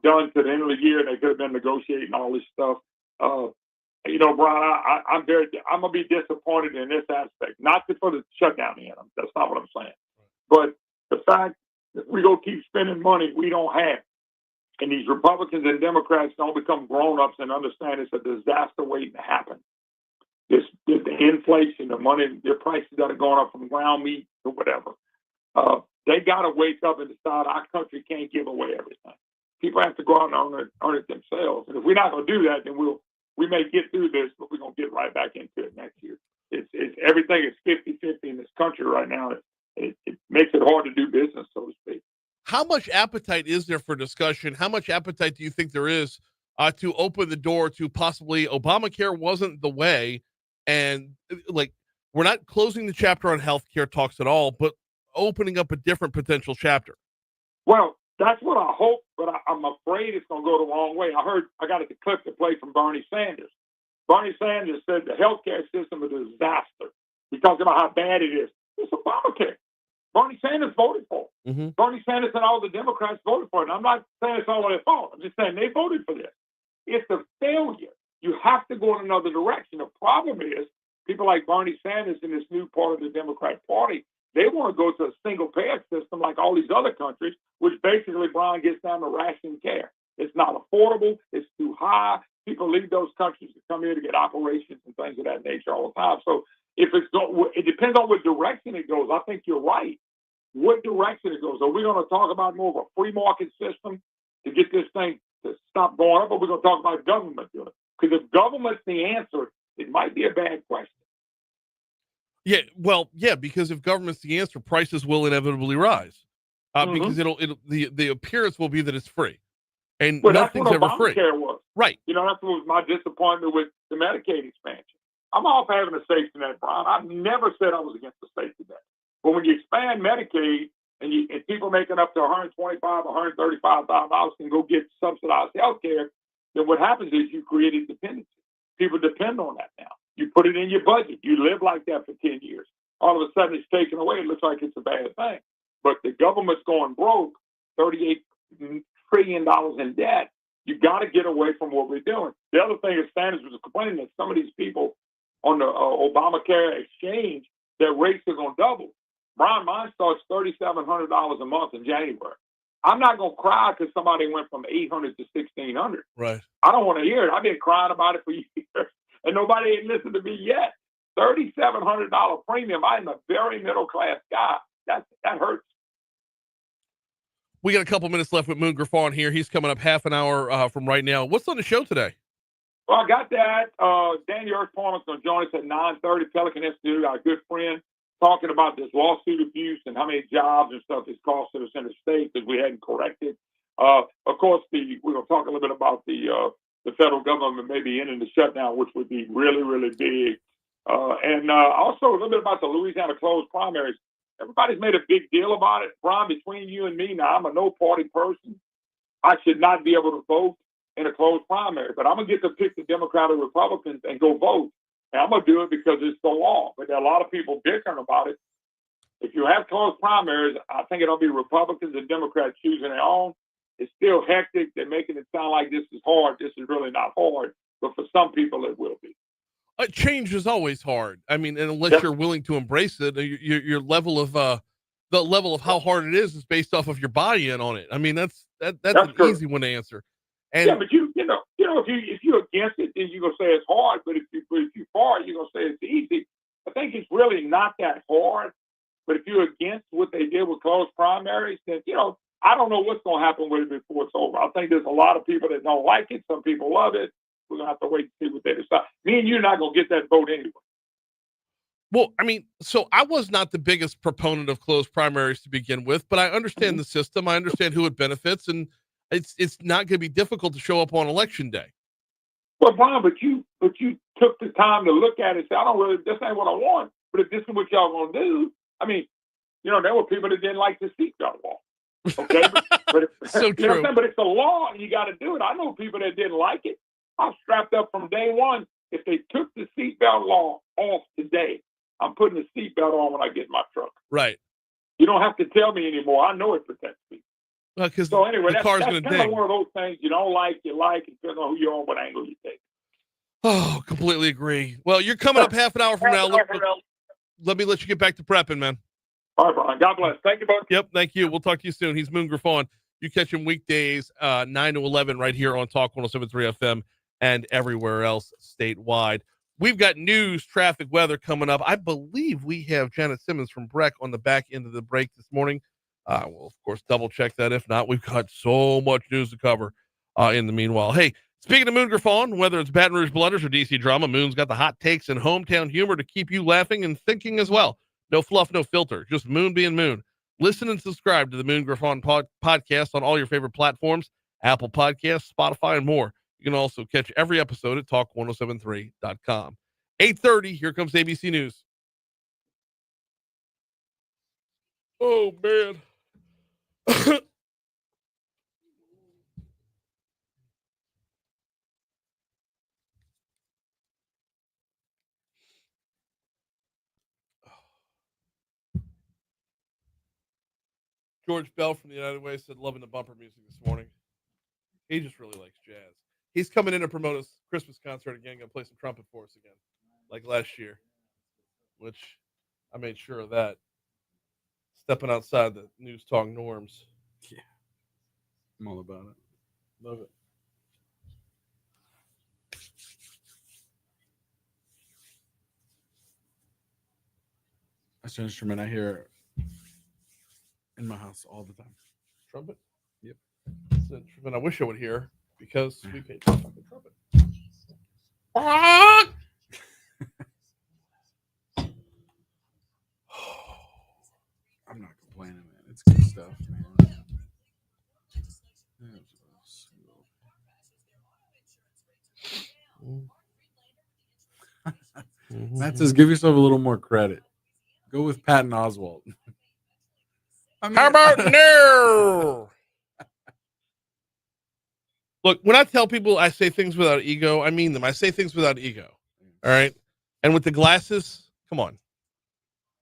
done to the end of the year. They could have been negotiating all this stuff. Brian, I'm going to be disappointed in this aspect. Not for the shutdown end. That's not what I'm saying. But the fact that we're going to keep spending money we don't have, and these Republicans and Democrats don't become grown-ups and understand it's a disaster waiting to happen. The inflation, the money, the prices that are going up from ground meat or whatever. They got to wake up and decide our country can't give away everything. People have to go out and earn it themselves. And if we're not going to do that, then we may get through this, but we're going to get right back into it next year. It's everything is 50-50 in this country right now. It makes it hard to do business, so to speak. How much appetite is there for discussion? How much appetite do you think there is to open the door to possibly Obamacare wasn't the way, and like we're not closing the chapter on healthcare talks at all, but opening up a different potential chapter? Well, that's what I hope, but I'm afraid it's going to go the wrong way. I got a clip to play from Bernie Sanders. Bernie Sanders said the healthcare system is a disaster. He talks about how bad it is. It's Obamacare. Bernie Sanders voted for it. Mm-hmm. Bernie Sanders and all the Democrats voted for it. And I'm not saying it's all their fault. I'm just saying they voted for this. It's a failure. You have to go in another direction. The problem is people like Bernie Sanders in this new part of the Democrat Party, they want to go to a single-payer system like all these other countries, which basically, Brian, gets down to ration care. It's not affordable. It's too high. People leave those countries to come here to get operations and things of that nature all the time. So it depends on what direction it goes. I think you're right. What direction it goes. Are we going to talk about more of a free market system to get this thing to stop going up, or are we going to talk about government doing it? Because if government's the answer, it might be a bad question. Yeah, well, yeah, because if government's the answer, prices will inevitably rise. Because the appearance will be that it's free, and nothing's ever free. Was. Right. That's what was my disappointment with the Medicaid expansion. I'm all for having a safety net, Brian. I've never said I was against the safety net. But when you expand Medicaid and people making up to $125,000, $135,000 can go get subsidized health care, then what happens is you create dependency. People depend on that now. You put it in your budget. You live like that for 10 years. All of a sudden it's taken away. It looks like it's a bad thing. But the government's going broke, $38 trillion in debt. You got to get away from what we're doing. The other thing is Sanders was complaining that some of these people on the Obamacare exchange, their rates are going to double. Brian, mine starts $3,700 a month in January. I'm not going to cry because somebody went from $800 to $1,600. Right. I don't want to hear it. I've been crying about it for years, and nobody ain't listened to me yet. $3,700 premium. I'm a very middle-class guy. That hurts. We got a couple minutes left with Moon Griffon here. He's coming up half an hour from right now. What's on the show today? Well, I got that. Danny Earth-Palmer's going to join us at 9:30. Pelican Institute, our good friend, talking about this lawsuit abuse and how many jobs and stuff it's cost us in the state because we hadn't corrected. Of course, we're going to talk a little bit about the the federal government may be ending the shutdown, which would be really, really big. And also a little bit about the Louisiana closed primaries. Everybody's made a big deal about it. Brian, between you and me, now I'm a no-party person. I should not be able to vote in a closed primary, but I'm going to get to pick the Democrat or Republicans and go vote. And I'm going to do it because it's the law. But there are a lot of people bickering about it. If you have closed primaries, I think it'll be Republicans and Democrats choosing their own. It's still hectic. They're making it sound like this is hard. This is really not hard. But for some people, it will be. Change is always hard. I mean, and unless you're willing to embrace it, your level of the level of how hard it is based off of your buy-in on it. I mean, that's an true. easy one to answer. And yeah, but you know, if you're against it, then you're gonna say it's hard. But if you for it, you're gonna say it's easy. I think it's really not that hard. But if you're against what they did with closed primaries, then I don't know what's gonna happen with it before it's over. I think there's a lot of people that don't like it. Some people love it. We're gonna have to wait and see what they decide. Me and you're not gonna get that vote anyway. Well, I mean, so I was not the biggest proponent of closed primaries to begin with, but I understand the system. I understand who it benefits, and it's not going to be difficult to show up on election day. Well, Brian, but you took the time to look at it and say, this ain't what I want. But if this is what y'all gonna do, I mean, there were people that didn't like the seatbelt law. Okay, but so true. But it's a law, and you got to do it. I know people that didn't like it. I'm strapped up from day one. If they took the seatbelt law off today, I'm putting a seatbelt on when I get in my truck. Right. You don't have to tell me anymore. I know it protects me. So anyway, the car's that's going to kind ding. of one of those things you don't like, you like, it depends on who you're on, what angle you take. Oh, completely agree. Well, you're coming up half an hour from now. Let me let you get back to prepping, man. All right, Brian. God bless. Thank you, both. Yep, thank you. We'll talk to you soon. He's Moon Griffon. You catch him weekdays 9 to 11 right here on Talk 107.3 FM and everywhere else statewide. We've got news, traffic, weather coming up. I believe we have Janet Simmons from Breck on the back end of the break this morning. We'll, of course, double check that. If not, we've got so much news to cover in the meanwhile. Hey, speaking of Moon Griffon, whether it's Baton Rouge Blunders or DC Drama, Moon's got the hot takes and hometown humor to keep you laughing and thinking as well. No fluff, no filter, just Moon being Moon. Listen and subscribe to the Moon Griffon podcast on all your favorite platforms, Apple Podcasts, Spotify, and more. You can also catch every episode at talk1073.com. 8:30, here comes ABC News. Oh, man. George Bell from the United Way said, loving the bumper music this morning. He just really likes jazz. He's coming in to promote his Christmas concert again. Going to play some trumpet for us again, like last year, which I made sure of that. Stepping outside the news talk norms. Yeah. I'm all about it. Love it. That's an instrument I hear in my house all the time. Trumpet? Yep. It's an instrument I wish I would hear because we paid for fucking trumpet. I'm not complaining, man. It's good stuff, man. Matt says, give yourself a little more credit. Go with Patton Oswalt. How about no? Look, when I tell people I say things without ego, I mean them. I say things without ego. All right. And with the glasses, come on.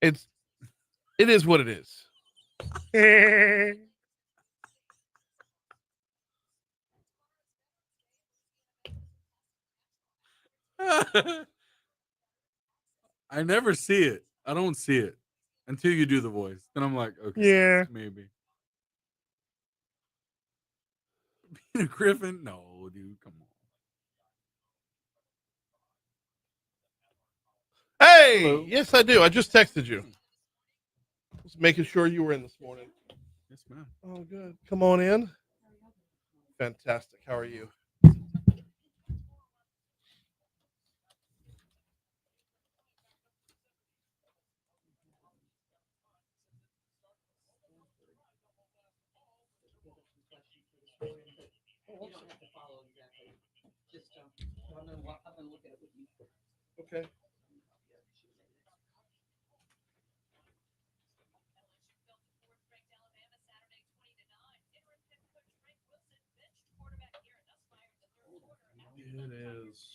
It is what it is. I never see it. I don't see it until you do the voice. Then I'm like, okay, yeah, maybe. Being a Griffin? No, dude, come on. Hey, Hello. yes, I do. I just texted you. Just making sure you were in this morning. Yes, ma'am. Oh, good. Come on in. Fantastic. How are you? Okay. It is.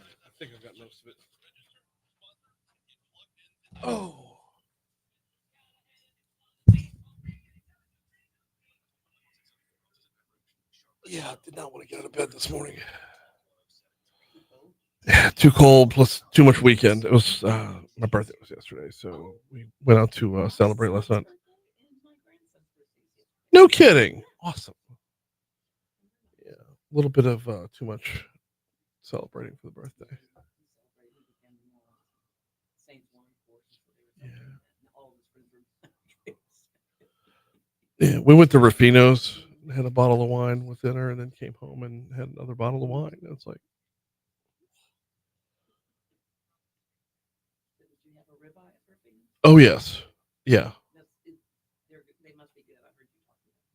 I think I've got most of it. Oh. Yeah, I did not want to get out of bed this morning. Yeah, too cold, plus too much weekend. It was my birthday was yesterday, so we went out to celebrate last night. No kidding. Awesome. Yeah, a little bit of too much celebrating for the birthday. Yeah, we went to Rufino's, had a bottle of wine with dinner, and then came home and had another bottle of wine. It's like, oh yes, yeah,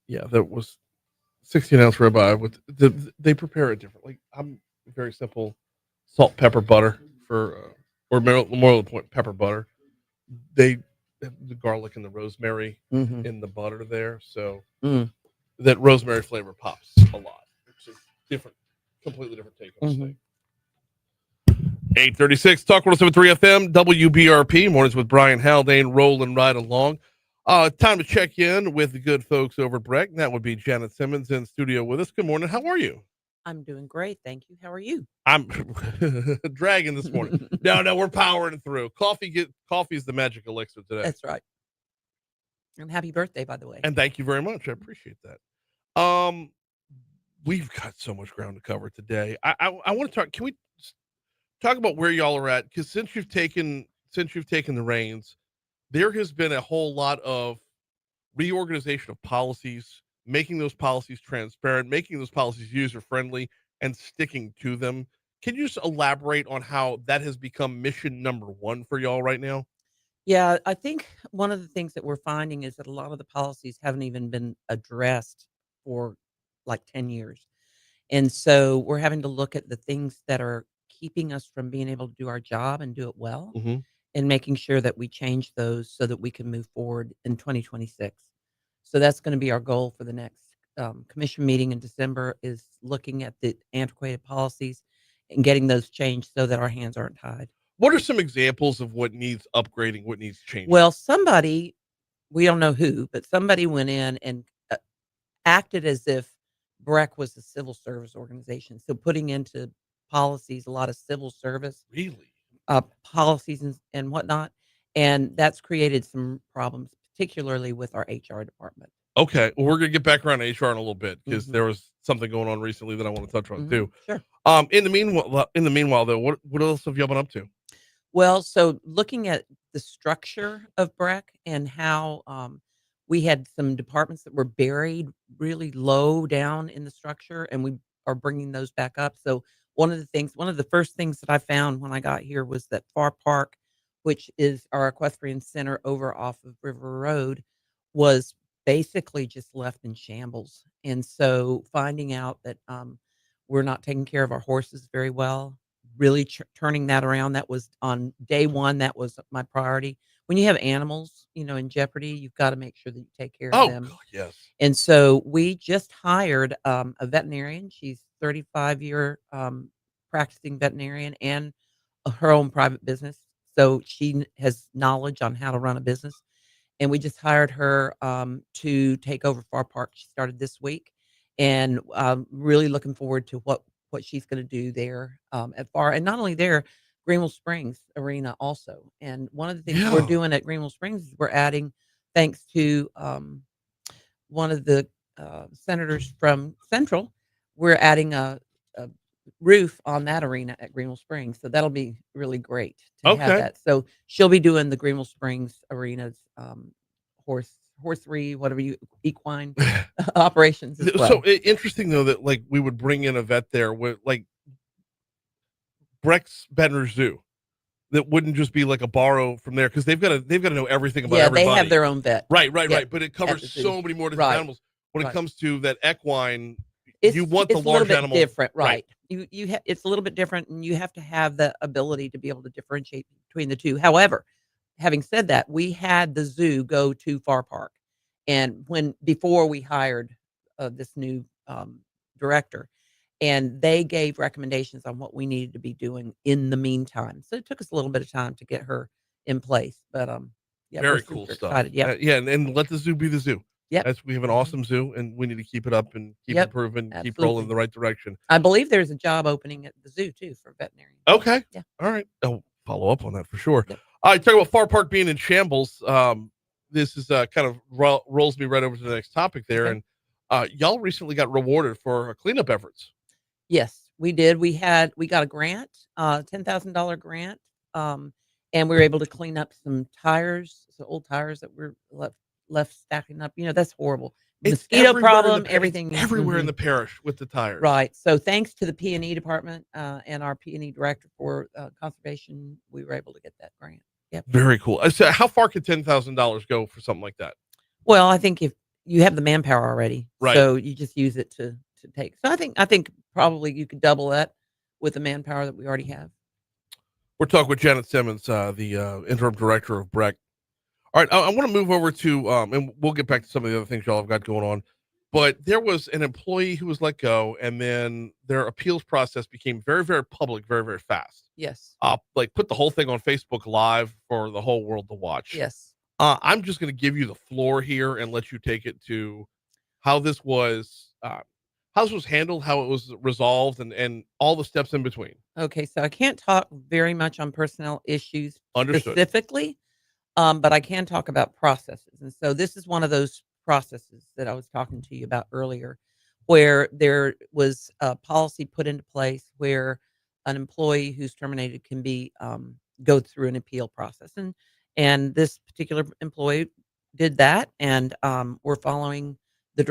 yeah. That was 16-ounce ribeye with they prepare it differently. I'm very simple, salt, pepper, butter for or more to the point, pepper butter. They have the garlic and the rosemary in the butter there, so that rosemary flavor pops a lot. It's a different, completely different take on steak. 836 Talk 107.3 FM, WBRP, mornings with Brian Haldane, rolling right along. Time to check in with the good folks over at Breck. That would be Janet Simmons in studio with us. Good morning. How are you? I'm doing great. Thank you. How are you? I'm dragging this morning. No, we're powering through. Coffee is the magic elixir today. That's right. And happy birthday, by the way. And thank you very much. I appreciate that. We've got so much ground to cover today. I want to talk. Can we talk about where y'all are at? Because since you've taken the reins, there has been a whole lot of reorganization of policies, making those policies transparent, making those policies user friendly, and sticking to them. Can you just elaborate on how that has become mission number one for y'all right now? Yeah, I think one of the things that we're finding is that a lot of the policies haven't even been addressed for like 10 years. And so we're having to look at the things that are keeping us from being able to do our job and do it well, and making sure that we change those so that we can move forward in 2026. So that's going to be our goal for the next commission meeting in December, is looking at the antiquated policies and getting those changed so that our hands aren't tied. What are some examples of what needs upgrading, what needs changing? Well, somebody, we don't know who, but somebody went in and acted as if BREC was a civil service organization. So putting into policies a lot of civil service Really? policies and whatnot. And that's created some problems, particularly with our HR department. Okay. Well, we're going to get back around to HR in a little bit because Mhm. there was something going on recently that I want to touch on Mhm. too. Sure. In the meanwhile though, what else have you been up to? Well, so looking at the structure of BREC and how we had some departments that were buried really low down in the structure, and we are bringing those back up. So one of the first things that I found when I got here was that Far Park, which is our equestrian center over off of River Road, was basically just left in shambles. And so finding out that we're not taking care of our horses very well, really turning that around. That was on day one. That was my priority. When you have animals, in jeopardy, you've got to make sure that you take care of Oh, them. God, yes. And so we just hired a veterinarian. She's 35-year practicing veterinarian and her own private business. So she has knowledge on how to run a business. And we just hired her to take over Far Park. She started this week, and really looking forward to what she's going to do there at Far. And not only there, Greenville Springs Arena also. And one of the things we're doing at Greenville Springs is we're adding, thanks to one of the senators from Central, we're adding a roof on that arena at Greenville Springs. So that'll be really great to have Okay. that. So she'll be doing the Greenville Springs arena's horsery, whatever equine operations as well. So interesting though that like we would bring in a vet there with like Breck's Benner Zoo. That wouldn't just be like a borrow from there because they've got to know everything about everybody. They have their own vet. Right. Yeah, But it covers at the zoo. so many more different Right. animals. When it Right. comes to that equine, It's you want the a little large bit animal. different, right? It's a little bit different, and you have to have the ability to be able to differentiate between the two. However, having said that, we had the zoo go to Far Park, and before we hired this new director, and they gave recommendations on what we needed to be doing in the meantime. So it took us a little bit of time to get her in place, but yeah, Very we're cool super stuff. excited. Yeah, Yeah, and let the zoo be the zoo. Yep. We have an awesome zoo, and we need to keep it up and keep Yep. improving, keep Absolutely. rolling in the right direction. I believe there's a job opening at the zoo too for veterinarian. Okay. Yeah. All right. I'll follow up on that for sure. Yep. All right. Talk about Far Park being in shambles. This is kind of rolls me right over to the next topic there. Okay. And y'all recently got rewarded for cleanup efforts. Yes, we did. We got a grant, $10,000 grant, and we were able to clean up some old tires that were left stacking up. That's horrible. It's Mosquito everywhere in the problem, par- everything. it's everywhere in Mhm. the parish with the tires. Right. So thanks to the P&E department and our P&E director for conservation, we were able to get that grant. Yep. Very cool. So how far could $10,000 go for something like that? Well, I think if you have the manpower already, Right. so you just use it to take. So I think probably you could double that with the manpower that we already have. We're talking with Janet Simmons, the interim director of BREC. All right, I want to move over to, and we'll get back to some of the other things y'all have got going on. But there was an employee who was let go, and then their appeals process became very, very public, very, very fast. Yes. Like put the whole thing on Facebook Live for the whole world to watch. Yes. I'm just going to give you the floor here and let you take it to how this was handled, how it was resolved, and all the steps in between. Okay, so I can't talk very much on personnel issues Understood. specifically, but I can talk about processes. And so this is one of those processes that I was talking to you about earlier, where there was a policy put into place where an employee who's terminated can be go through an appeal process, and this particular employee did that, and we're following the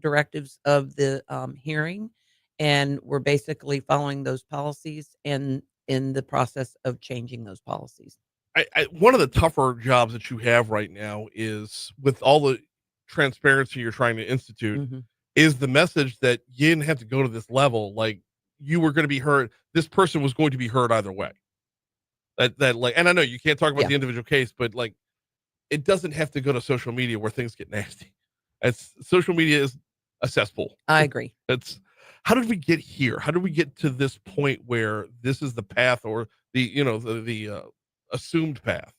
directives of the hearing, and we're basically following those policies and in the process of changing those policies. One of the tougher jobs that you have right now is with all the transparency you're trying to institute Mhm. is the message that you didn't have to go to this level. Like you were going to be heard. This person was going to be heard either way. That like, and I know you can't talk about Yeah. the individual case, but like, it doesn't have to go to social media where things get nasty. Social media is a cesspool. I agree. How did we get here? How did we get to this point where this is the path or the assumed path.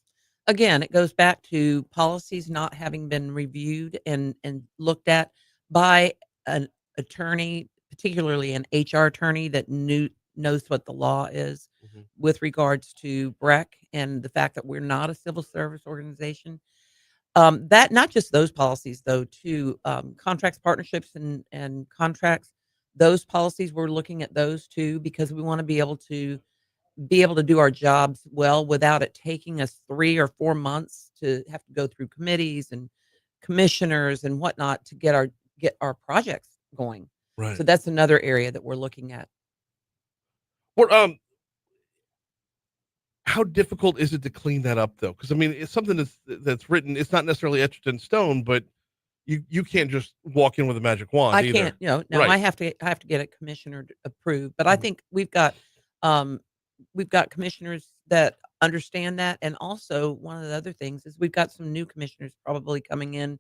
Again, it goes back to policies not having been reviewed and looked at by an attorney, particularly an HR attorney that knows what the law is with regards to BREC and the fact that we're not a civil service organization. That not just those policies though, too, contracts, partnerships, and contracts. Those policies, we're looking at those too because we want to be able to do our jobs well without it taking us 3 or 4 months to have to go through committees and commissioners and whatnot to get our projects going. Right. So that's another area that we're looking at. Well, how difficult is it to clean that up though? Because I mean, it's something that's written. It's not necessarily etched in stone, but you can't just walk in with a magic wand. I either. can't, no, Right. I have to get it commissioner approved. But I think we've got commissioners that understand that, and also one of the other things is we've got some new commissioners probably coming in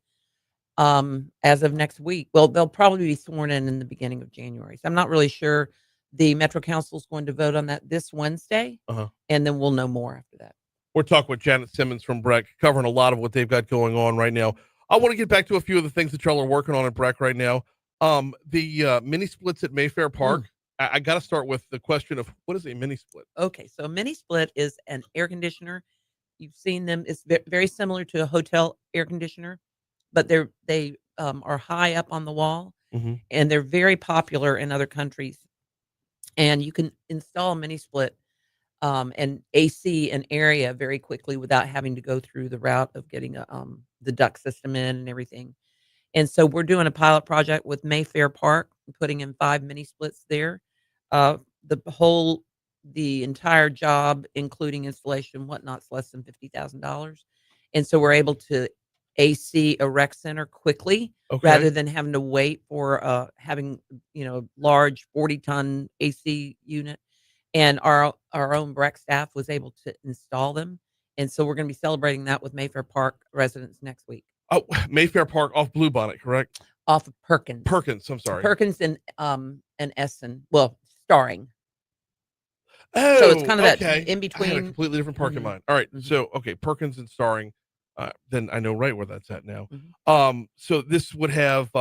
as of next week. Well, they'll probably be sworn in the beginning of January. So I'm not really sure. The Metro Council is going to vote on that this Wednesday, and then we'll know more after that. We're talking with Janet Simmons from BREC, covering a lot of what they've got going on right now. I want to get back to a few of the things that y'all are working on at BREC right now. The mini splits at Mayfair Park. I got to start with the question of what is a mini split? Okay, so a mini split is an air conditioner. You've seen them. It's very similar to a hotel air conditioner, but they are high up on the wall, and they're very popular in other countries. And you can install a mini split and AC an area very quickly without having to go through the route of getting the duct system in and everything. And so we're doing a pilot project with Mayfair Park, putting in 5 mini splits there. The entire job, including installation and whatnot, is less than $50,000. And so we're able to AC a rec center quickly rather than having to wait for having, large 40-ton AC unit. And our own BREC staff was able to install them. And so we're going to be celebrating that with Mayfair Park residents next week. Oh, Mayfair Park off Bluebonnet, correct? Off of Perkins. Perkins, I'm sorry. Perkins and Essen. Well, starring. Oh, so it's kind of okay. that in between. I had a completely different park in mind. All right, so Perkins and starring. Then I know right where that's at now. So this would have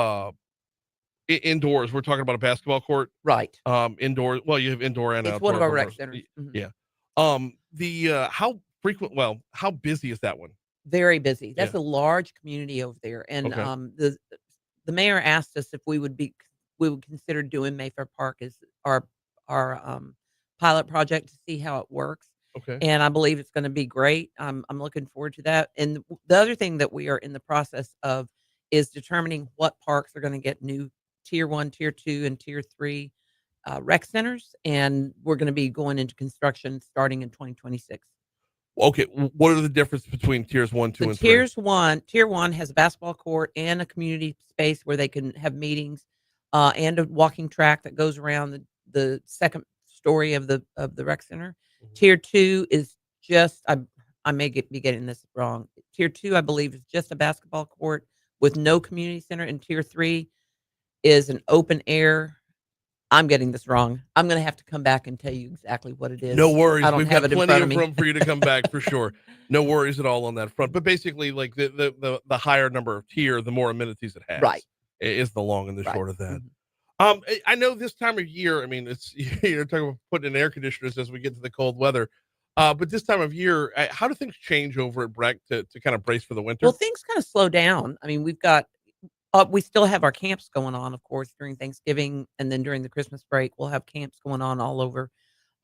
indoors. We're talking about a basketball court, right? Indoor. Well, you have indoor and it's outdoor. one of our rec centers. Yeah. How frequent? Well, how busy is that one? Very busy. That's a large community over there, and the mayor asked us if we would consider doing Mayfair Park as our pilot project to see how it works. Okay. And I believe it's going to be great. I'm looking forward to that. And the other thing that we are in the process of is determining what parks are going to get new tier 1, tier 2, and tier 3 rec centers. And we're going to be going into construction starting in 2026. Okay. What are the differences between tiers 1, 2, and 3? Tier 1 has a basketball court and a community space where they can have meetings, and a walking track that goes around the second story of the rec center. Tier 2 is just, I may be getting this wrong. Tier 2, I believe, is just a basketball court with no community center, and tier 3 is an open air. I'm getting this wrong. I'm going to have to come back and tell you exactly what it is. No worries. I don't We've have got it in plenty front of me. room for you to come back for sure. No worries at all on that front. But basically, like the higher number of tier, the more amenities it has. Right. Is the long and the short of that. I know this time of year, I mean, it's you're talking about putting in air conditioners as we get to the cold weather. But this time of year, how do things change over at BREC to kind of brace for the winter? Well, things kind of slow down. I mean, we still have our camps going on, of course, during Thanksgiving, and then during the Christmas break, we'll have camps going on all over.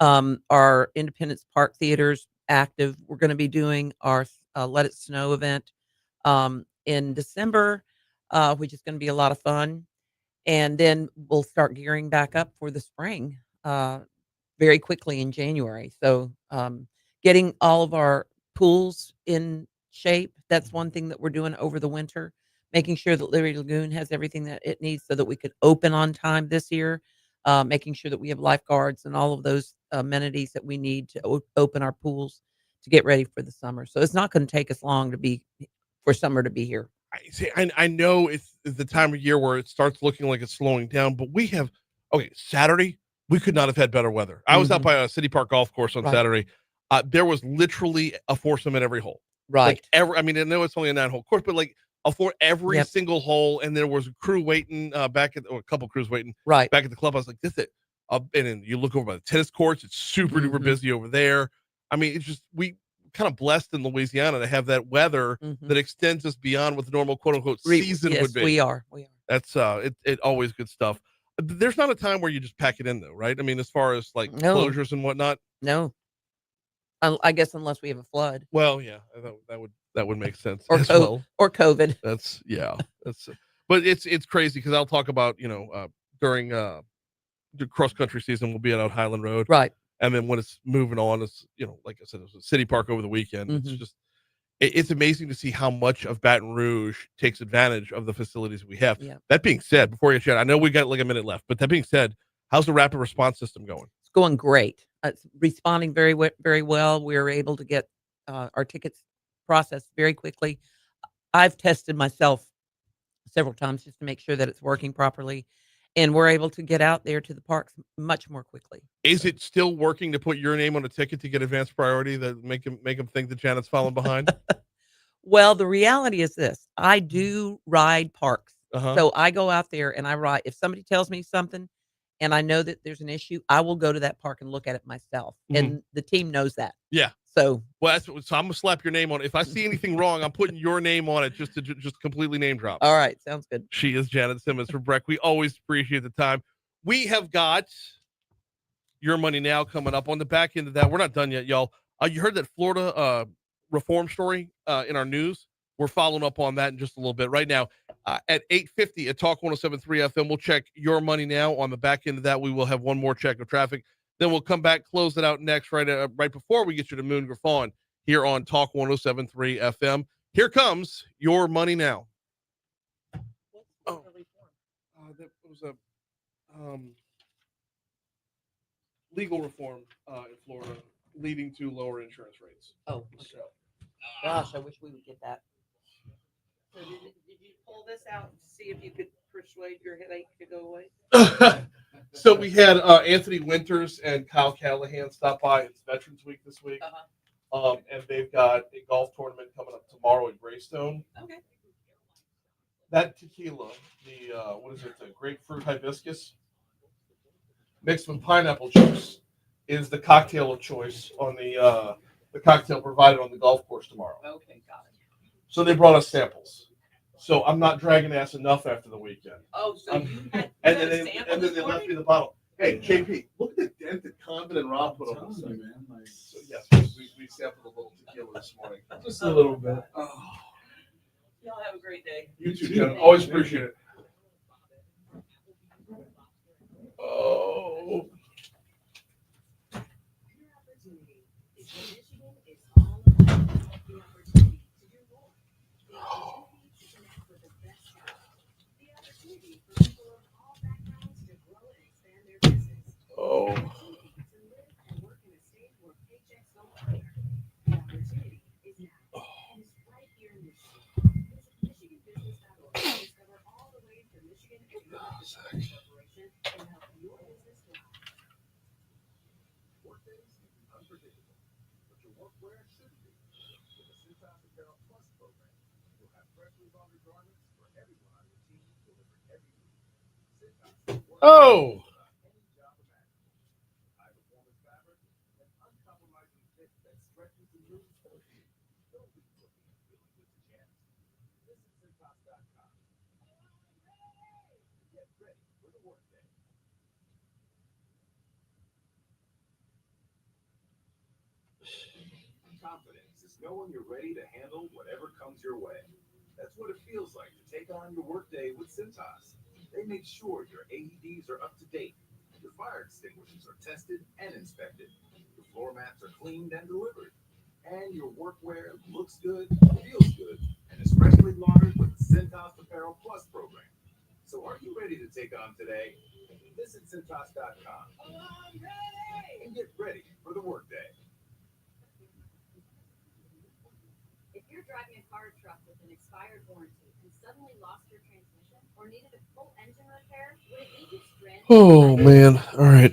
Our Independence Park theaters active. We're going to be doing our Let It Snow event in December, which is going to be a lot of fun. And then we'll start gearing back up for the spring very quickly in January. So getting all of our pools in shape, that's one thing that we're doing over the winter, making sure that Liberty Lagoon has everything that it needs so that we could open on time this year, making sure that we have lifeguards and all of those amenities that we need to open our pools to get ready for the summer. So it's not going to take us long for summer to be here. I know it's the time of year where it starts looking like it's slowing down, but we have Saturday we could not have had better weather. I was out by a City Park golf course on Saturday. There was literally a foursome at every hole. Right. Like I mean, I know it's only a 9-hole course, but like for every single hole, and there was a crew waiting back at, or a couple crews waiting back at the club. I was like, this is it. And then you look over by the tennis courts; it's super duper busy over there. I mean, it's just we kind of blessed in Louisiana to have that weather that extends us beyond what the normal quote unquote season would be. We are. That's it always good stuff. There's not a time where you just pack it in though, right? I mean, as far as like closures and whatnot. No. I guess unless we have a flood. Well, yeah, that would make sense or as well. Or COVID. That's but it's crazy because I'll talk about during the cross country season we'll be at out Highland Road, right? And then when it's moving on, it's like I said, it was a City Park over the weekend. It's just it's amazing to see how much of Baton Rouge takes advantage of the facilities we have. Yeah. That being said, before you chat, I know we got like a minute left, but that being said, how's the rapid response system going? It's going great. It's responding very well. We're able to get our tickets processed very quickly. I've tested myself several times just to make sure that it's working properly, and we're able to get out there to the parks much more quickly. Is it still working to put your name on a ticket to get advanced priority that make them think that Janet's falling behind? Well, the reality is this: I do ride parks, so I go out there and I ride. If somebody tells me something, and I know that there's an issue, I will go to that park and look at it myself, and the team knows that. Yeah. So so I'm gonna slap your name on it. If I see anything wrong, I'm putting your name on it just to just completely name drop. All right, sounds good. She is Janet Simmons from Breck. We always appreciate the time. We have got Your Money Now coming up on the back end of that. We're not done yet, y'all. You heard that Florida reform story in our news. We're following up on that in just a little bit. Right now, at 8:50 at Talk 107.3 FM, we'll check Your Money Now. On the back end of that, we will have one more check of traffic. Then we'll come back, close it out next, right before we get you to Moon Griffon here on Talk 107.3 FM. Here comes Your Money Now. Oh, that was a legal reform in Florida leading to lower insurance rates. Oh, so, gosh, I wish we would get that. So did you pull this out to see if you could persuade your headache to go away? So we had Anthony Winters and Kyle Callahan stop by. It's Veterans Week this week. And they've got a golf tournament coming up tomorrow at Greystone. Okay. That tequila, the grapefruit hibiscus mixed with pineapple juice is the cocktail of choice on the cocktail provided on the golf course tomorrow. Okay, got it. So they brought us samples. So I'm not dragging ass enough after the weekend. Oh, so you had and then they left me the bottle. Hey, JP, look at the dent that Condon and Rob put on this thing. So yes, we sampled a little tequila this morning. Just a little bit. Oh. Y'all have a great day. You too, Jen. Always appreciate it. Oh. Oh. Oh. Confidence is knowing you're ready to handle whatever comes your way. That's what it feels like to take on your workday with Cintas. They make sure your AEDs are up to date, your fire extinguishers are tested and inspected, your floor mats are cleaned and delivered, and your workwear looks good, feels good, and is freshly laundered with the Cintas Apparel Plus program. So are you ready to take on today? Visit Cintas.com and get ready for the workday. If you're driving a car or truck with an expired warranty and suddenly lost your transmission or needed a full engine repair? Would it leave you stranded? Oh man. All right.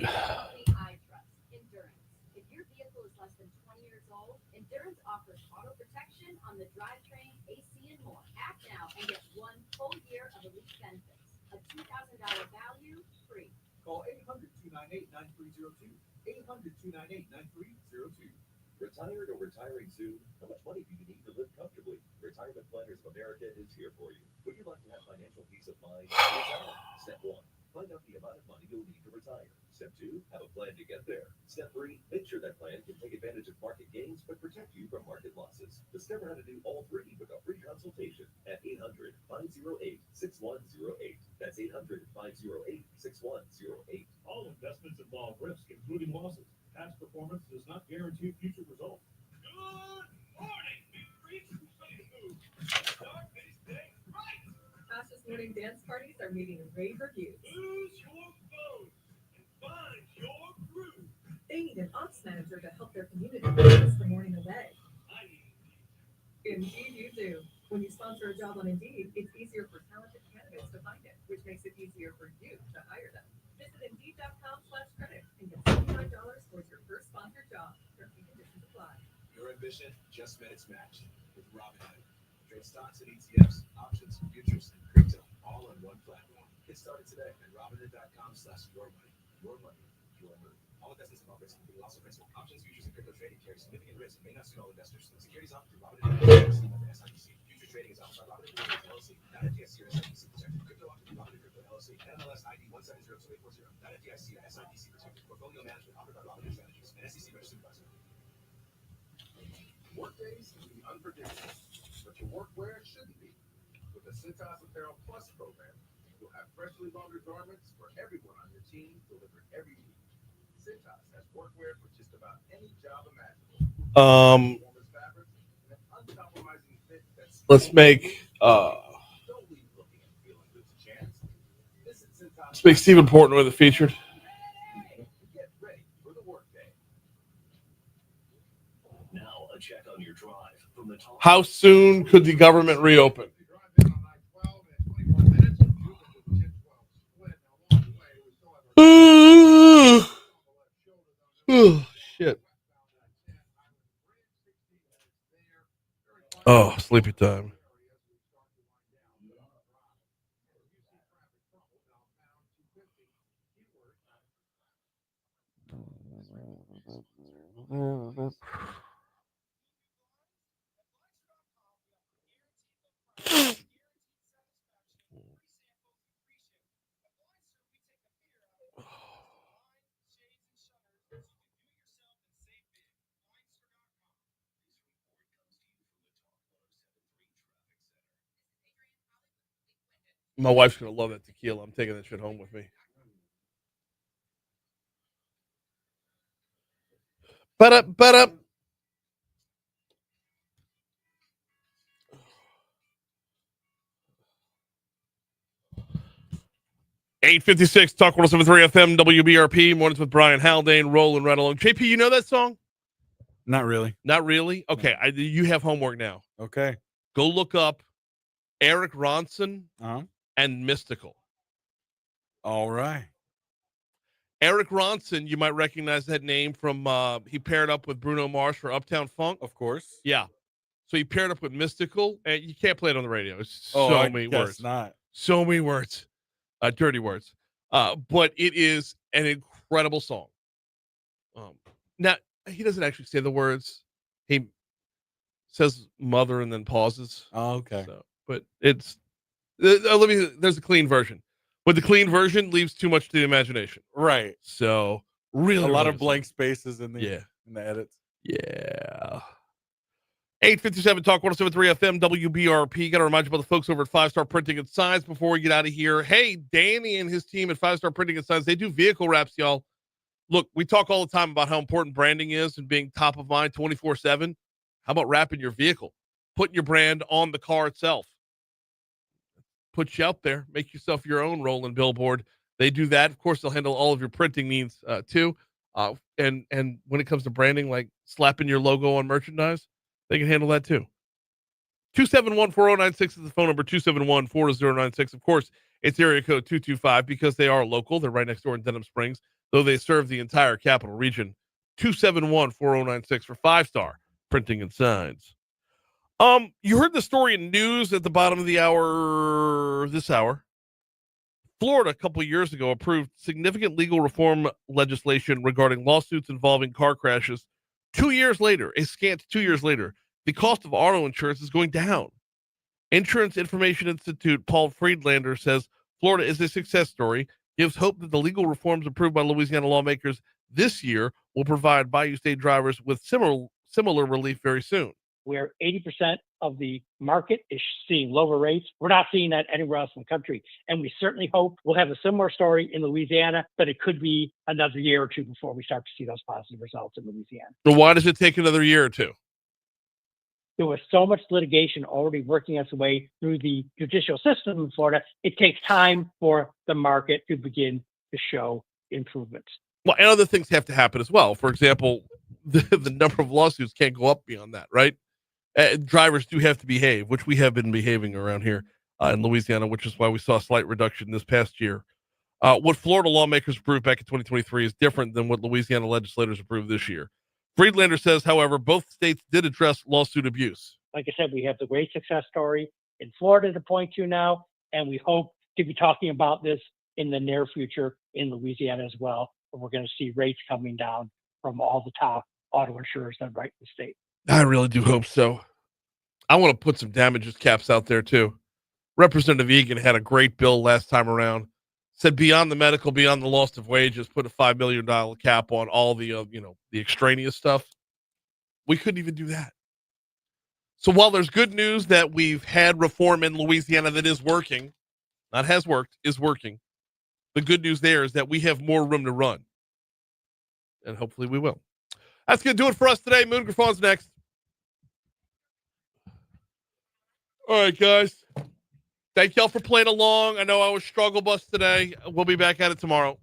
Endurance. If your vehicle is less than 20 years old, Endurance offers auto protection on the drivetrain, AC, and more. Act now and get 1 full year of elite benefits. A $2,000 value free. Call 800-298-9302. 800-298-9302. Retired or retiring soon? How much money do you need to live comfortably? Retirement Planners of America is here for you. Would you like to have financial peace of mind? Step 1. Find out the amount of money you'll need to retire. Step 2. Have a plan to get there. Step 3. Make sure that plan can take advantage of market gains but protect you from market losses. Discover how to do all 3 with a free consultation at 800-508-6108. That's 800-508-6108. All investments involve risk, including losses. Past performance does not guarantee future results. Good morning, big freaks. Ready to move. Start this day right. Fastest morning dance parties are meeting rave reviews. Lose your phone and find your groove. They need an ops manager to help their community pass the morning away. Indeed, you do. When you sponsor a job on Indeed, it's easier for talented candidates to find it, which makes it easier for you to hire them. Visit Indeed.com/credit and get $75 towards your first sponsored job. Terms and conditions apply. Your ambition just met its match with Robinhood. Trade stocks and ETFs, options, futures, and crypto all on one platform. Get started today at Robinhood.com/yourmoney. Your money, your move. All investments involve risk, including loss of principal. Options, futures, and crypto trading carry significant risk and may not suit all investors. Securities offered through Robinhood SIPC. Future trading is offered by Robinhood LLC, not FDIC or SIPC protected. Crypto offered through Robinhood Crypto LLC, NMLS ID 1702840, not FDIC or SIPC protected. Portfolio management offered by Robinhood Strategies, an SEC registered advisor. Workdays can be unpredictable, but your workwear shouldn't be. With the Cintas Apparel Plus program, you'll have freshly laundered garments for everyone on your team delivered every week. Cintas has workwear for just about any job imaginable. Let's make Stephen Portnoy the featured. Get ready for the workday. Now a check on your drive from the top. How soon could the government reopen? Oh, shit. Oh, sleepy time. My wife's gonna love that tequila. I'm taking that shit home with me. But 856 Talk 107.3 FM WBRP. Mornings with Brian Haldane, rolling right along. JP, you know that song? Not really. Not really? Okay, you have homework now. Okay. Go look up Eric Ronson and Mystical. All right. Eric Ronson, you might recognize that name from he paired up with Bruno Mars for Uptown Funk. Of course. Yeah. So he paired up with Mystical, and you can't play it on the radio. It's Oh, so I many guess words. not. So many words. Dirty words. But it is an incredible song. Now, he doesn't actually say the words. He says mother and then pauses. Oh, okay. So, but it's there's a clean version. But the clean version leaves too much to the imagination. Right. So really a lot really of blank spaces in the in the edits. Yeah. 857 Talk 107.3 FM WBRP. Got to remind you about the folks over at 5 Star Printing and Signs before we get out of here. Hey, Danny and his team at 5 Star Printing and Signs, they do vehicle wraps, y'all. Look, we talk all the time about how important branding is and being top of mind 24/7. How about wrapping your vehicle? Putting your brand on the car itself. Put you out there. Make yourself your own rolling billboard. They do that. Of course, they'll handle all of your printing needs too. And when it comes to branding, like slapping your logo on merchandise, they can handle that too. 271-4096 is the phone number, 271-4096. Of course, it's area code 225 because they are local. They're right next door in Denham Springs, though they serve the entire capital region. 271-4096 for 5-star printing and signs. You heard the story in news at the bottom of the hour, this hour. Florida, a couple of years ago, approved significant legal reform legislation regarding lawsuits involving car crashes. 2 years later, a scant 2 years later, the cost of auto insurance is going down. Insurance Information Institute Paul Friedlander says Florida is a success story, gives hope that the legal reforms approved by Louisiana lawmakers this year will provide Bayou State drivers with similar relief very soon. Where 80% of the market is seeing lower rates. We're not seeing that anywhere else in the country. And we certainly hope we'll have a similar story in Louisiana, but it could be another year or two before we start to see those positive results in Louisiana. So why does it take another year or two? There was so much litigation already working its way through the judicial system in Florida. It takes time for the market to begin to show improvements. Well, and other things have to happen as well. For example, the number of lawsuits can't go up beyond that, right? Drivers do have to behave, which we have been behaving around here in Louisiana, which is why we saw a slight reduction this past year. What Florida lawmakers approved back in 2023 is different than what Louisiana legislators approved this year. Friedlander says, however, both states did address lawsuit abuse. Like I said, we have the great success story in Florida to point to now, and we hope to be talking about this in the near future in Louisiana as well. And we're going to see rates coming down from all the top auto insurers that write the state. I really do hope so. I want to put some damages caps out there too. Representative Egan had a great bill last time around. Said beyond the medical, beyond the loss of wages, put a $5 million cap on all the the extraneous stuff. We couldn't even do that. So while there's good news that we've had reform in Louisiana that is working, not has worked, is working. The good news there is that we have more room to run. And hopefully we will. That's going to do it for us today. Moon Griffon's next. All right, guys. Thank y'all for playing along. I know I was struggle bus today. We'll be back at it tomorrow.